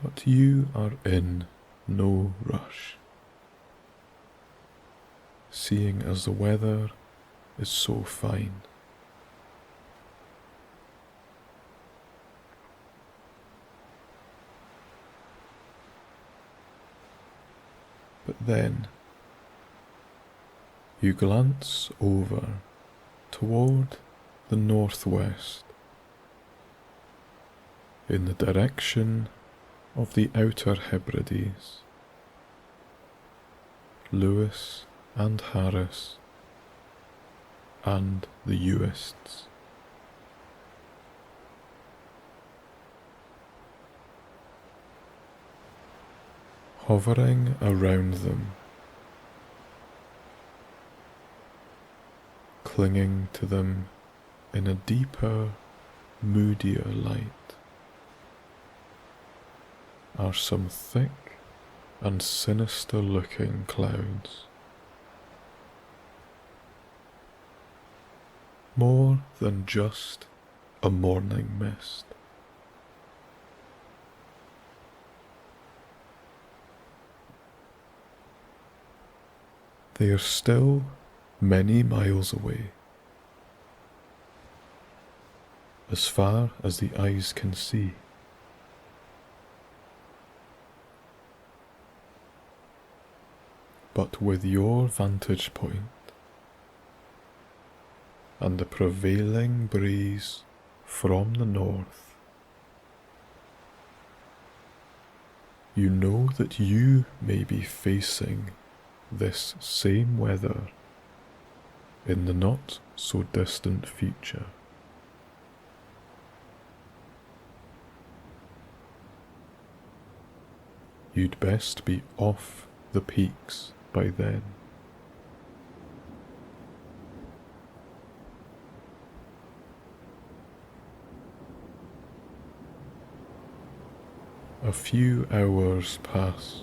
But you are in no rush, seeing as the weather is so fine. But then you glance over toward the northwest in the direction of the Outer Hebrides, Lewis and Harris, and the Uists. Hovering around them, clinging to them in a deeper, moodier light, are some thick and sinister-looking clouds. More than just a morning mist. They are still many miles away, as far as the eyes can see. But with your vantage point and the prevailing breeze from the north, you know that you may be facing this same weather in the not so distant future. You'd best be off the peaks by then. A few hours pass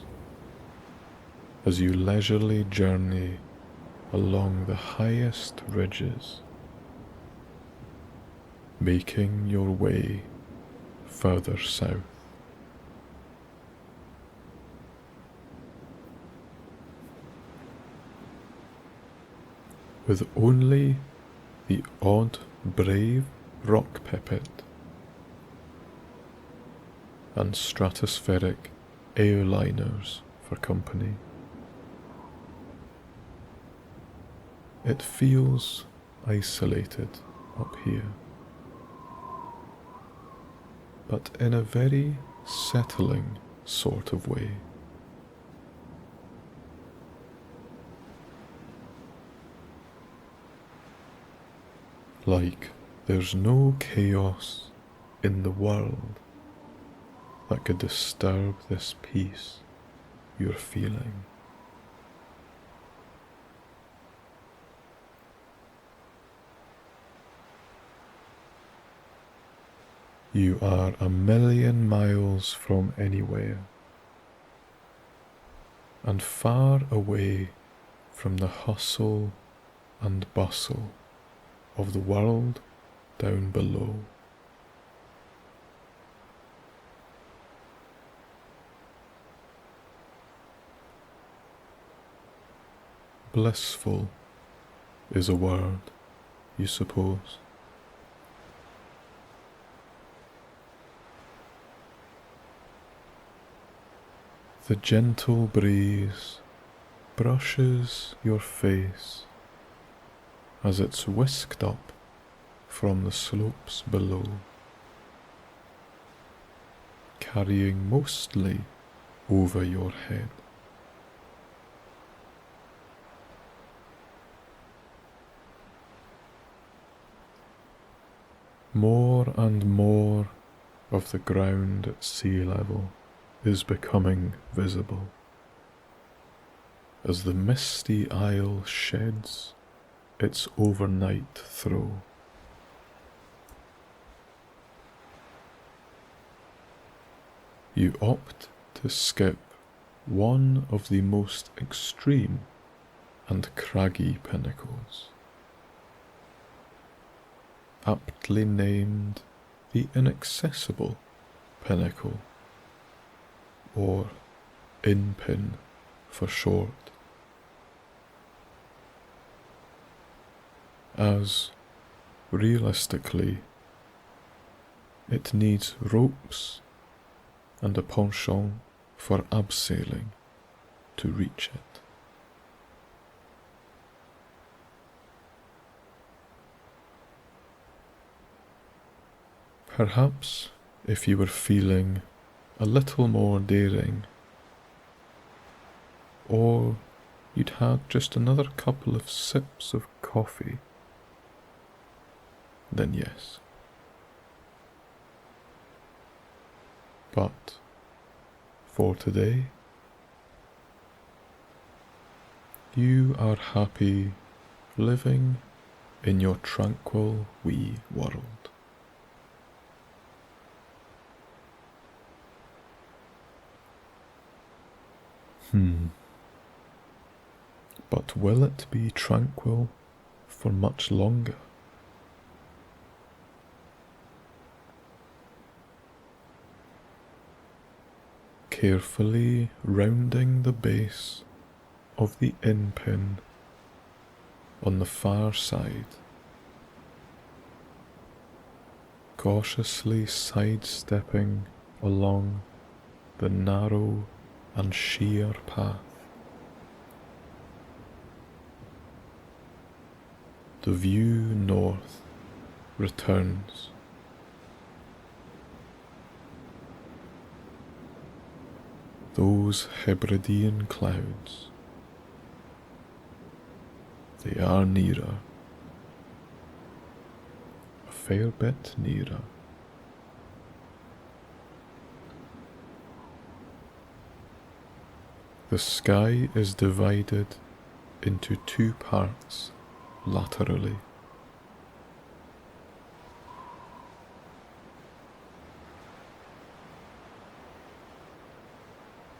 as you leisurely journey along the highest ridges, making your way further south. With only the odd brave rock pipit and stratospheric airliners for company. It feels isolated up here, but in a very settling sort of way. Like there's no chaos in the world that could disturb this peace you're feeling. You are a million miles from anywhere, and far away from the hustle and bustle of the world down below. Blissful is a word, you suppose. The gentle breeze brushes your face as it's whisked up from the slopes below, carrying mostly over your head. More and more of the ground at sea level is becoming visible as the misty isle sheds its overnight throw. You opt to skip one of the most extreme and craggy pinnacles, aptly named the Inaccessible Pinnacle, or InPin for short, as realistically it needs ropes and a penchant for abseiling to reach it. Perhaps if you were feeling a little more daring, or you'd had just another couple of sips of coffee, then yes. But for today, you are happy living in your tranquil wee world. But will it be tranquil for much longer? Carefully rounding the base of the in-pin on the far side, cautiously sidestepping along the narrow and sheer path, the view north returns. Those Hebridean clouds, they are nearer, a fair bit nearer. The sky is divided into two parts laterally.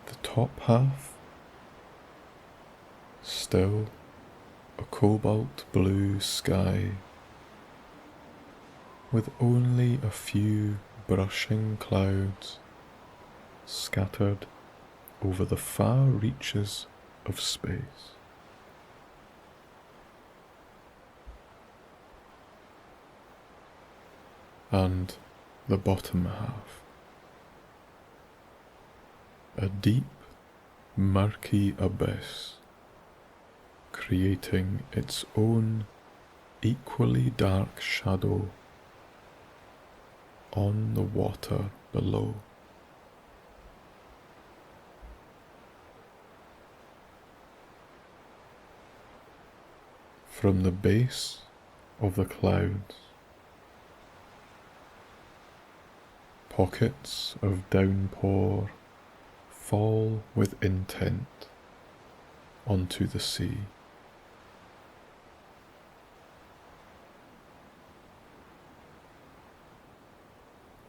The top half, still a cobalt blue sky, with only a few brushing clouds scattered over the far reaches of space. And the bottom half, a deep, murky abyss, creating its own equally dark shadow on the water below. From the base of the clouds, pockets of downpour fall with intent onto the sea.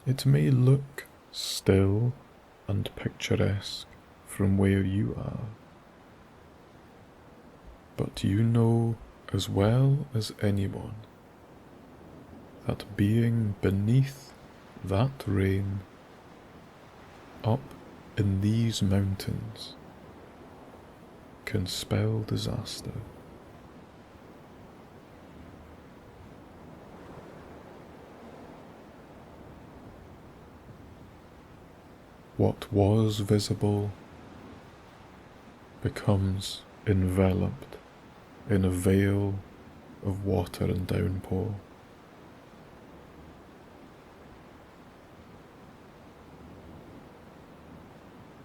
It may look still and picturesque from where you are, but you know as well as anyone that being beneath that rain, up in these mountains, can spell disaster. What was visible becomes enveloped in a veil of water and downpour.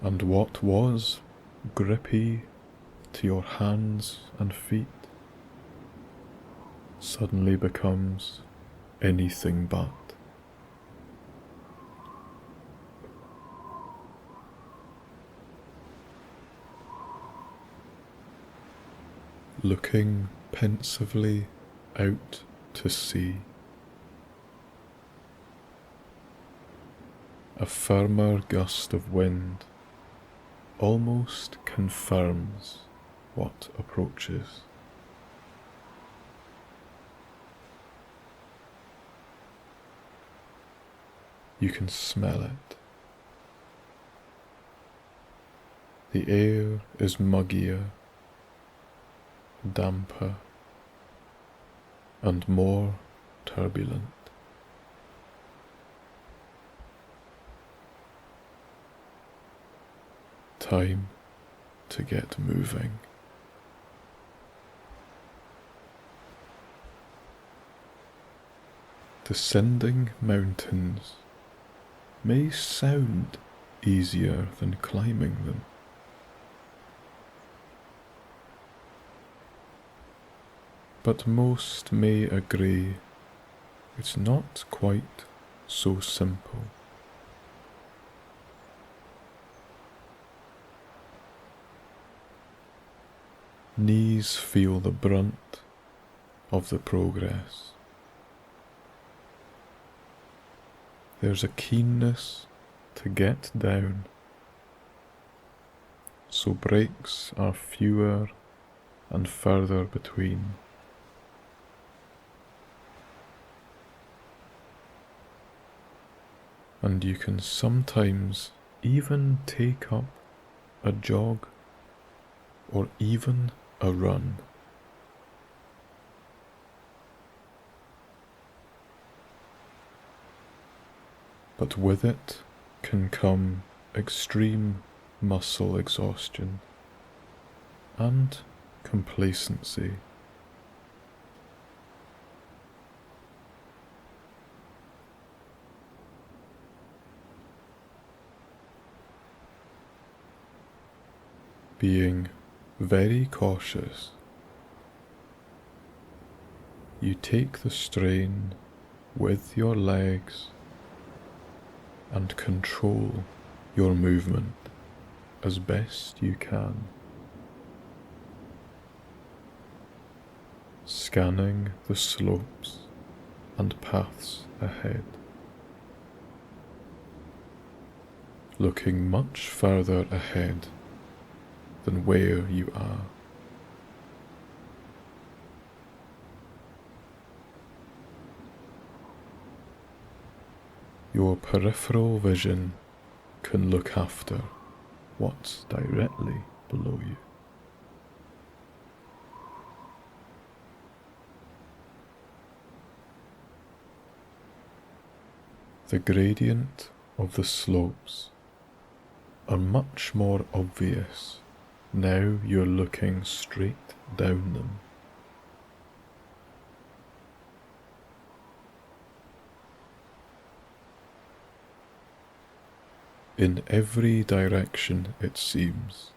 And what was grippy to your hands and feet suddenly becomes anything but. Looking pensively out to sea, a firmer gust of wind almost confirms what approaches. You can smell it. The air is muggier, damper, and more turbulent. Time to get moving. Descending mountains may sound easier than climbing them. But most may agree it's not quite so simple. Knees feel the brunt of the progress. There's a keenness to get down, so breaks are fewer and further between. And you can sometimes even take up a jog or even a run. But with it can come extreme muscle exhaustion and complacency. Being very cautious, you take the strain with your legs and control your movement as best you can, scanning the slopes and paths ahead, looking much further ahead than where you are. Your peripheral vision can look after what's directly below you. The gradient of the slopes are much more obvious now you're looking straight down them. In every direction, it seems,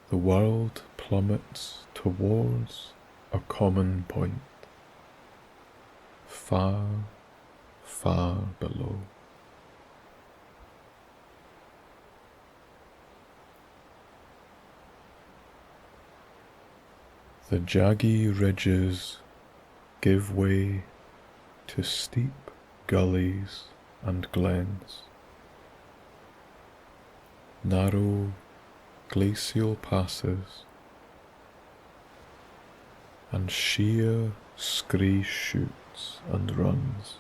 the world plummets towards a common point, far, far below. The jaggy ridges give way to steep gullies and glens, narrow glacial passes, and sheer scree shoots and runs.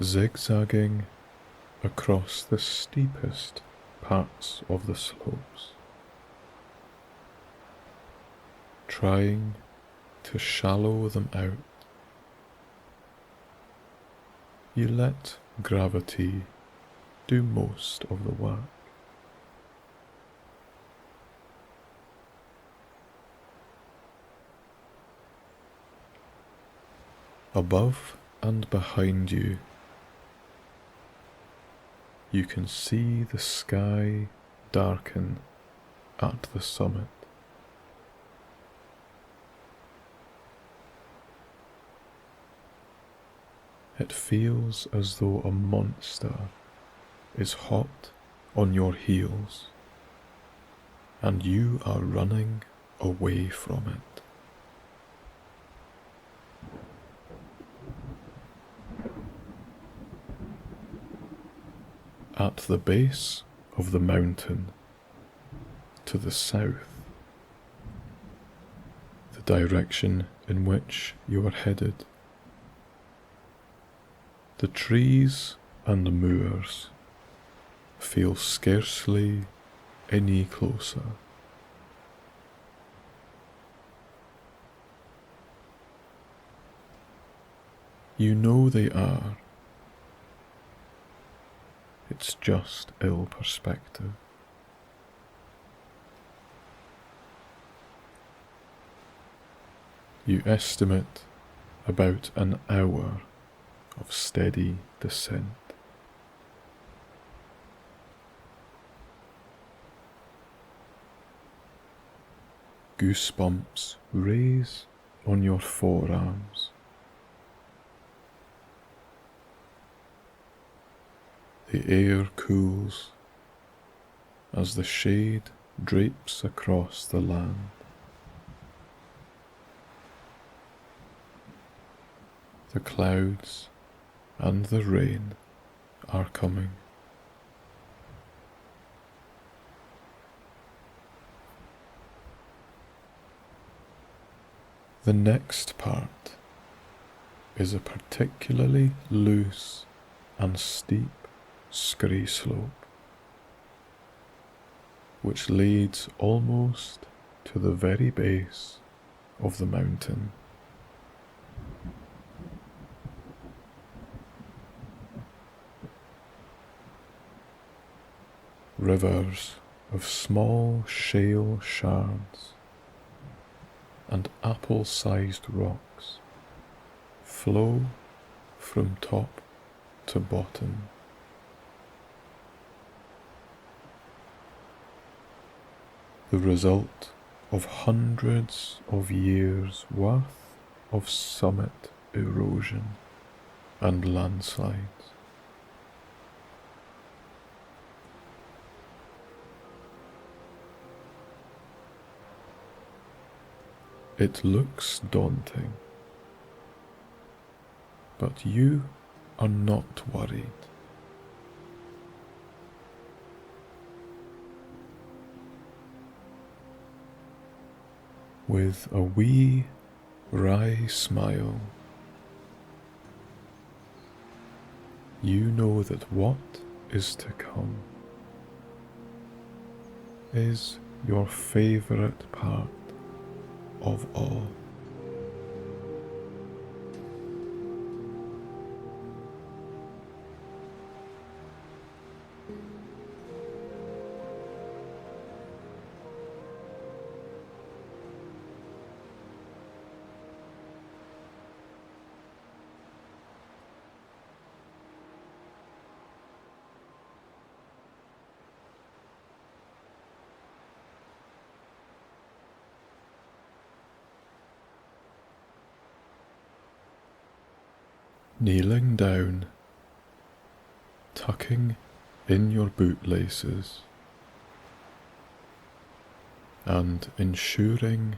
Zigzagging across the steepest parts of the slopes, trying to shallow them out, you let gravity do most of the work. Above and behind you, you can see the sky darken at the summit. It feels as though a monster is hot on your heels, and you are running away from it. At the base of the mountain, to the south, the direction in which you are headed, the trees and moors feel scarcely any closer. You know they are. It's just ill perspective. You estimate about an hour of steady descent. Goosebumps raise on your forearms. The air cools as the shade drapes across the land. The clouds and the rain are coming. The next part is a particularly loose and steep scree slope, which leads almost to the very base of the mountain. Rivers of small shale shards and apple-sized rocks flow from top to bottom. The result of hundreds of years' worth of summit erosion and landslides. It looks daunting, but you are not worried. With a wee, wry smile, you know that what is to come is your favourite part of all. Kneeling down, tucking in your bootlaces, and ensuring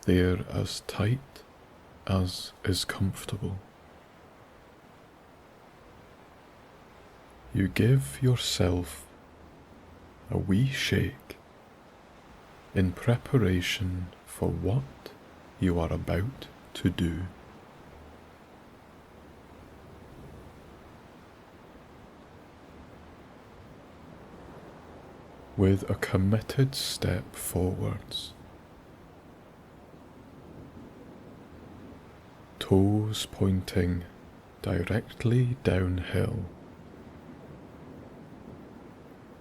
they're as tight as is comfortable. You give yourself a wee shake in preparation for what you are about to do. With a committed step forwards, toes pointing directly downhill.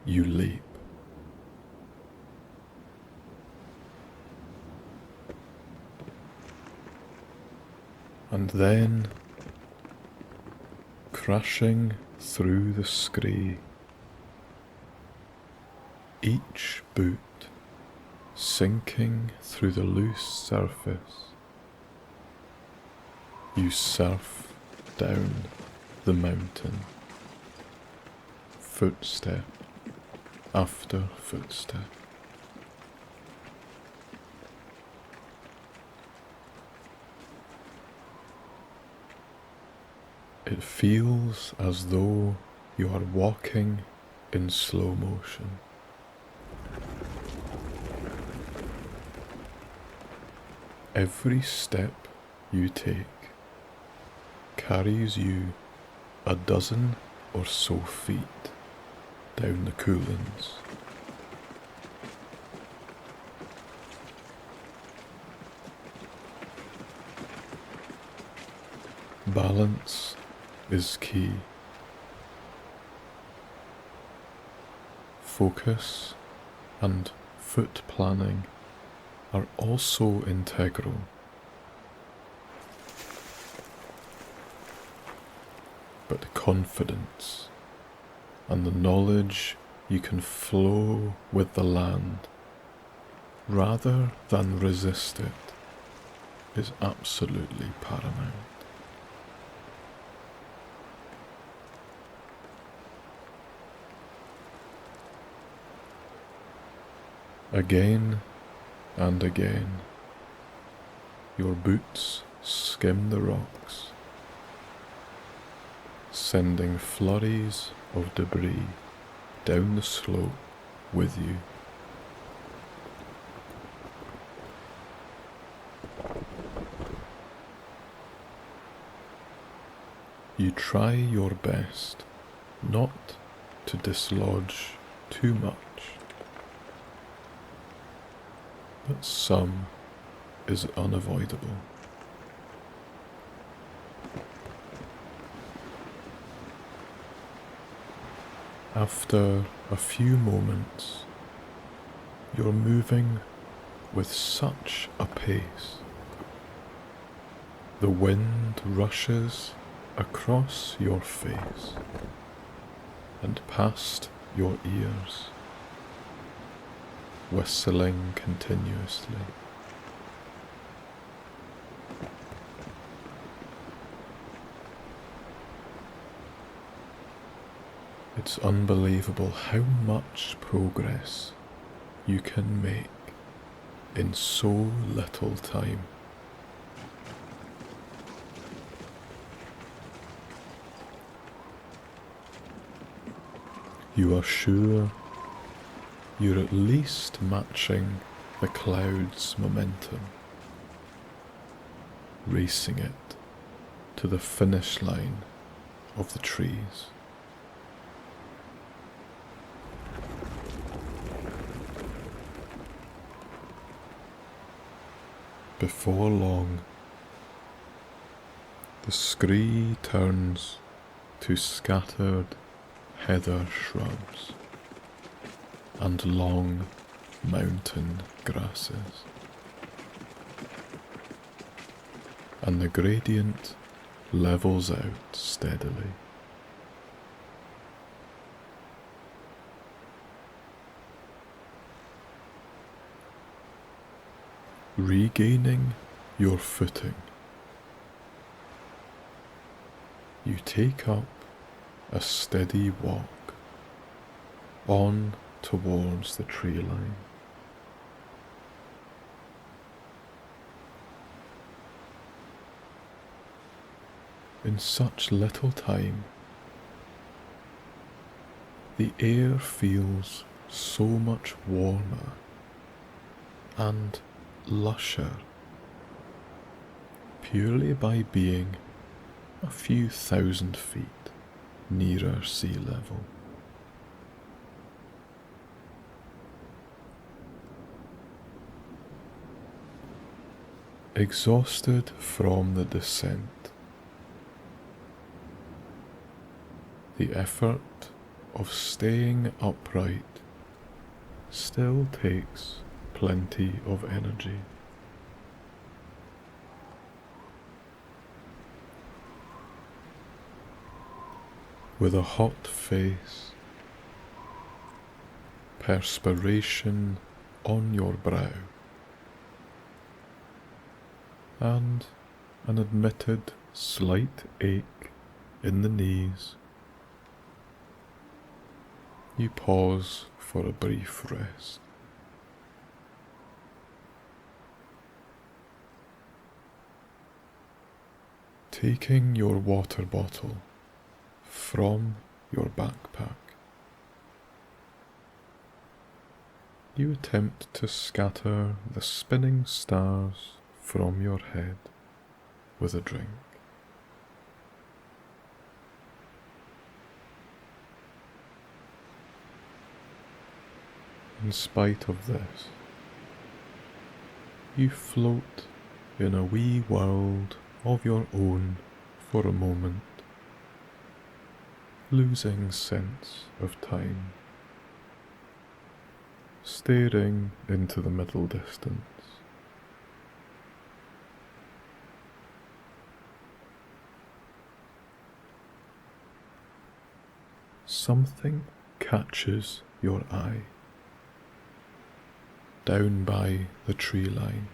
You leap. And then, crashing through the scree, each boot sinking through the loose surface, you surf down the mountain, footstep after footstep. It feels as though you are walking in slow motion. Every step you take carries you a dozen or so feet down the coolings. Balance is key. Focus and foot planning are also integral. But confidence and the knowledge you can flow with the land rather than resist it is absolutely paramount. Again and again, your boots skim the rocks, sending flurries of debris down the slope with you. You try your best not to dislodge too much, but some is unavoidable. After a few moments, you're moving with such a pace. The wind rushes across your face and past your ears, whistling continuously. It's unbelievable how much progress you can make in so little time. You are sure you're at least matching the cloud's momentum, racing it to the finish line of the trees. Before long, the scree turns to scattered heather shrubs and long mountain grasses, and the gradient levels out steadily. Regaining your footing, you take up a steady walk on towards the tree line. In such little time, the air feels so much warmer and lusher, purely by being a few thousand feet nearer sea level. Exhausted from the descent, The effort of staying upright still takes plenty of energy. With a hot face, perspiration on your brow, and an admitted slight ache in the knees, you pause for a brief rest. Taking your water bottle from your backpack, you attempt to scatter the spinning stars from your head with a drink. In spite of this, you float in a wee world of your own for a moment, losing sense of time, staring into the middle distance. Something catches your eye down by the tree line.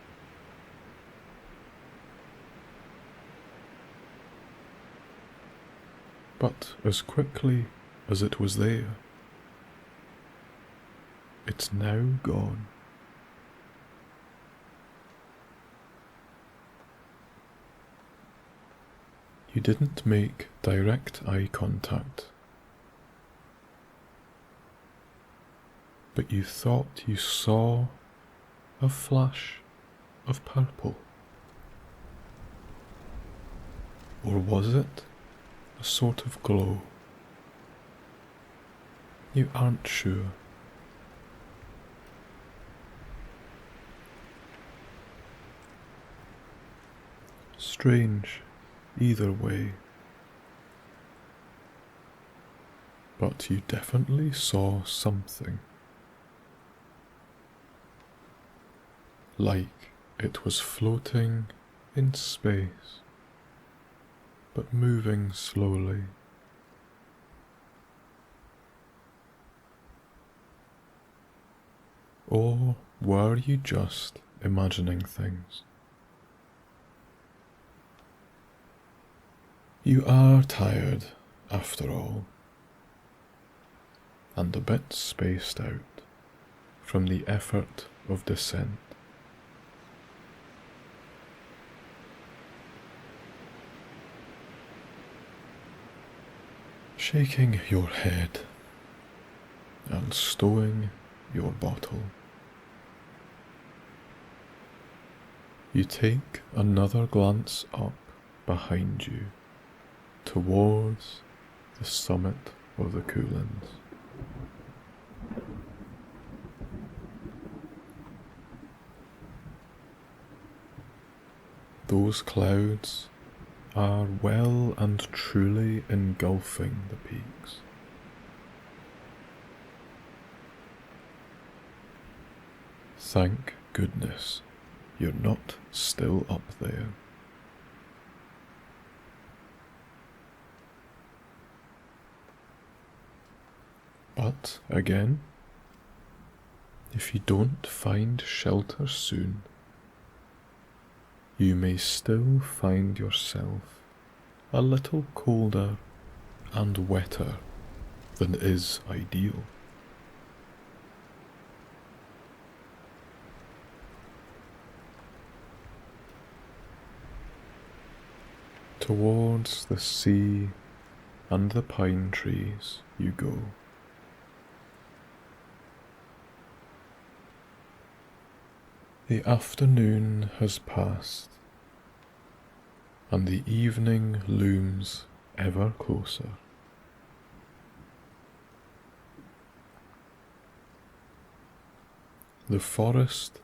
But as quickly as it was there, it's now gone. You didn't make direct eye contact, but you thought you saw a flash of purple. Or was it a sort of glow? You aren't sure. Strange either way, but you definitely saw something. Like it was floating in space, but moving slowly. Or were you just imagining things? You are tired, after all, and a bit spaced out from the effort of descent. Shaking your head and stowing your bottle, you take another glance up behind you towards the summit of the Coollands. Those clouds are well and truly engulfing the peaks. Thank goodness you're not still up there. But again, if you don't find shelter soon, you may still find yourself a little colder and wetter than is ideal. Towards the sea and the pine trees you go. The afternoon has passed, and the evening looms ever closer. The forest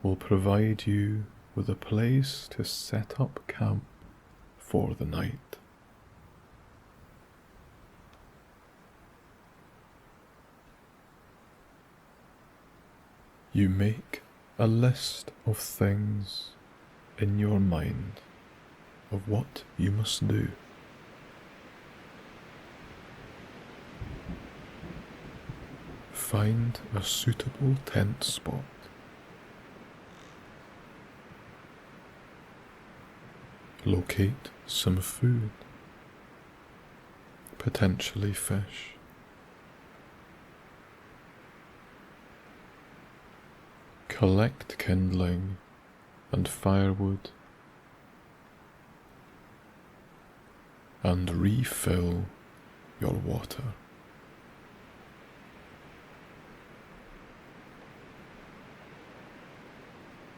will provide you with a place to set up camp for the night. You make a list of things in your mind of what you must do. Find a suitable tent spot. Locate some food, potentially fish. Collect kindling and firewood and refill your water.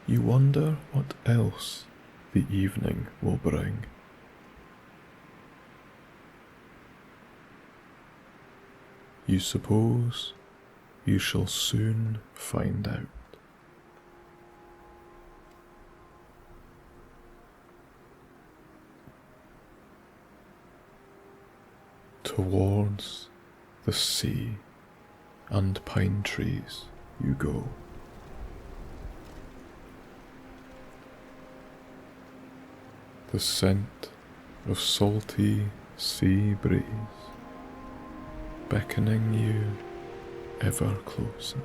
You wonder what else the evening will bring. You suppose you shall soon find out. Towards the sea and pine trees you go. The scent of salty sea breeze beckoning you ever closer.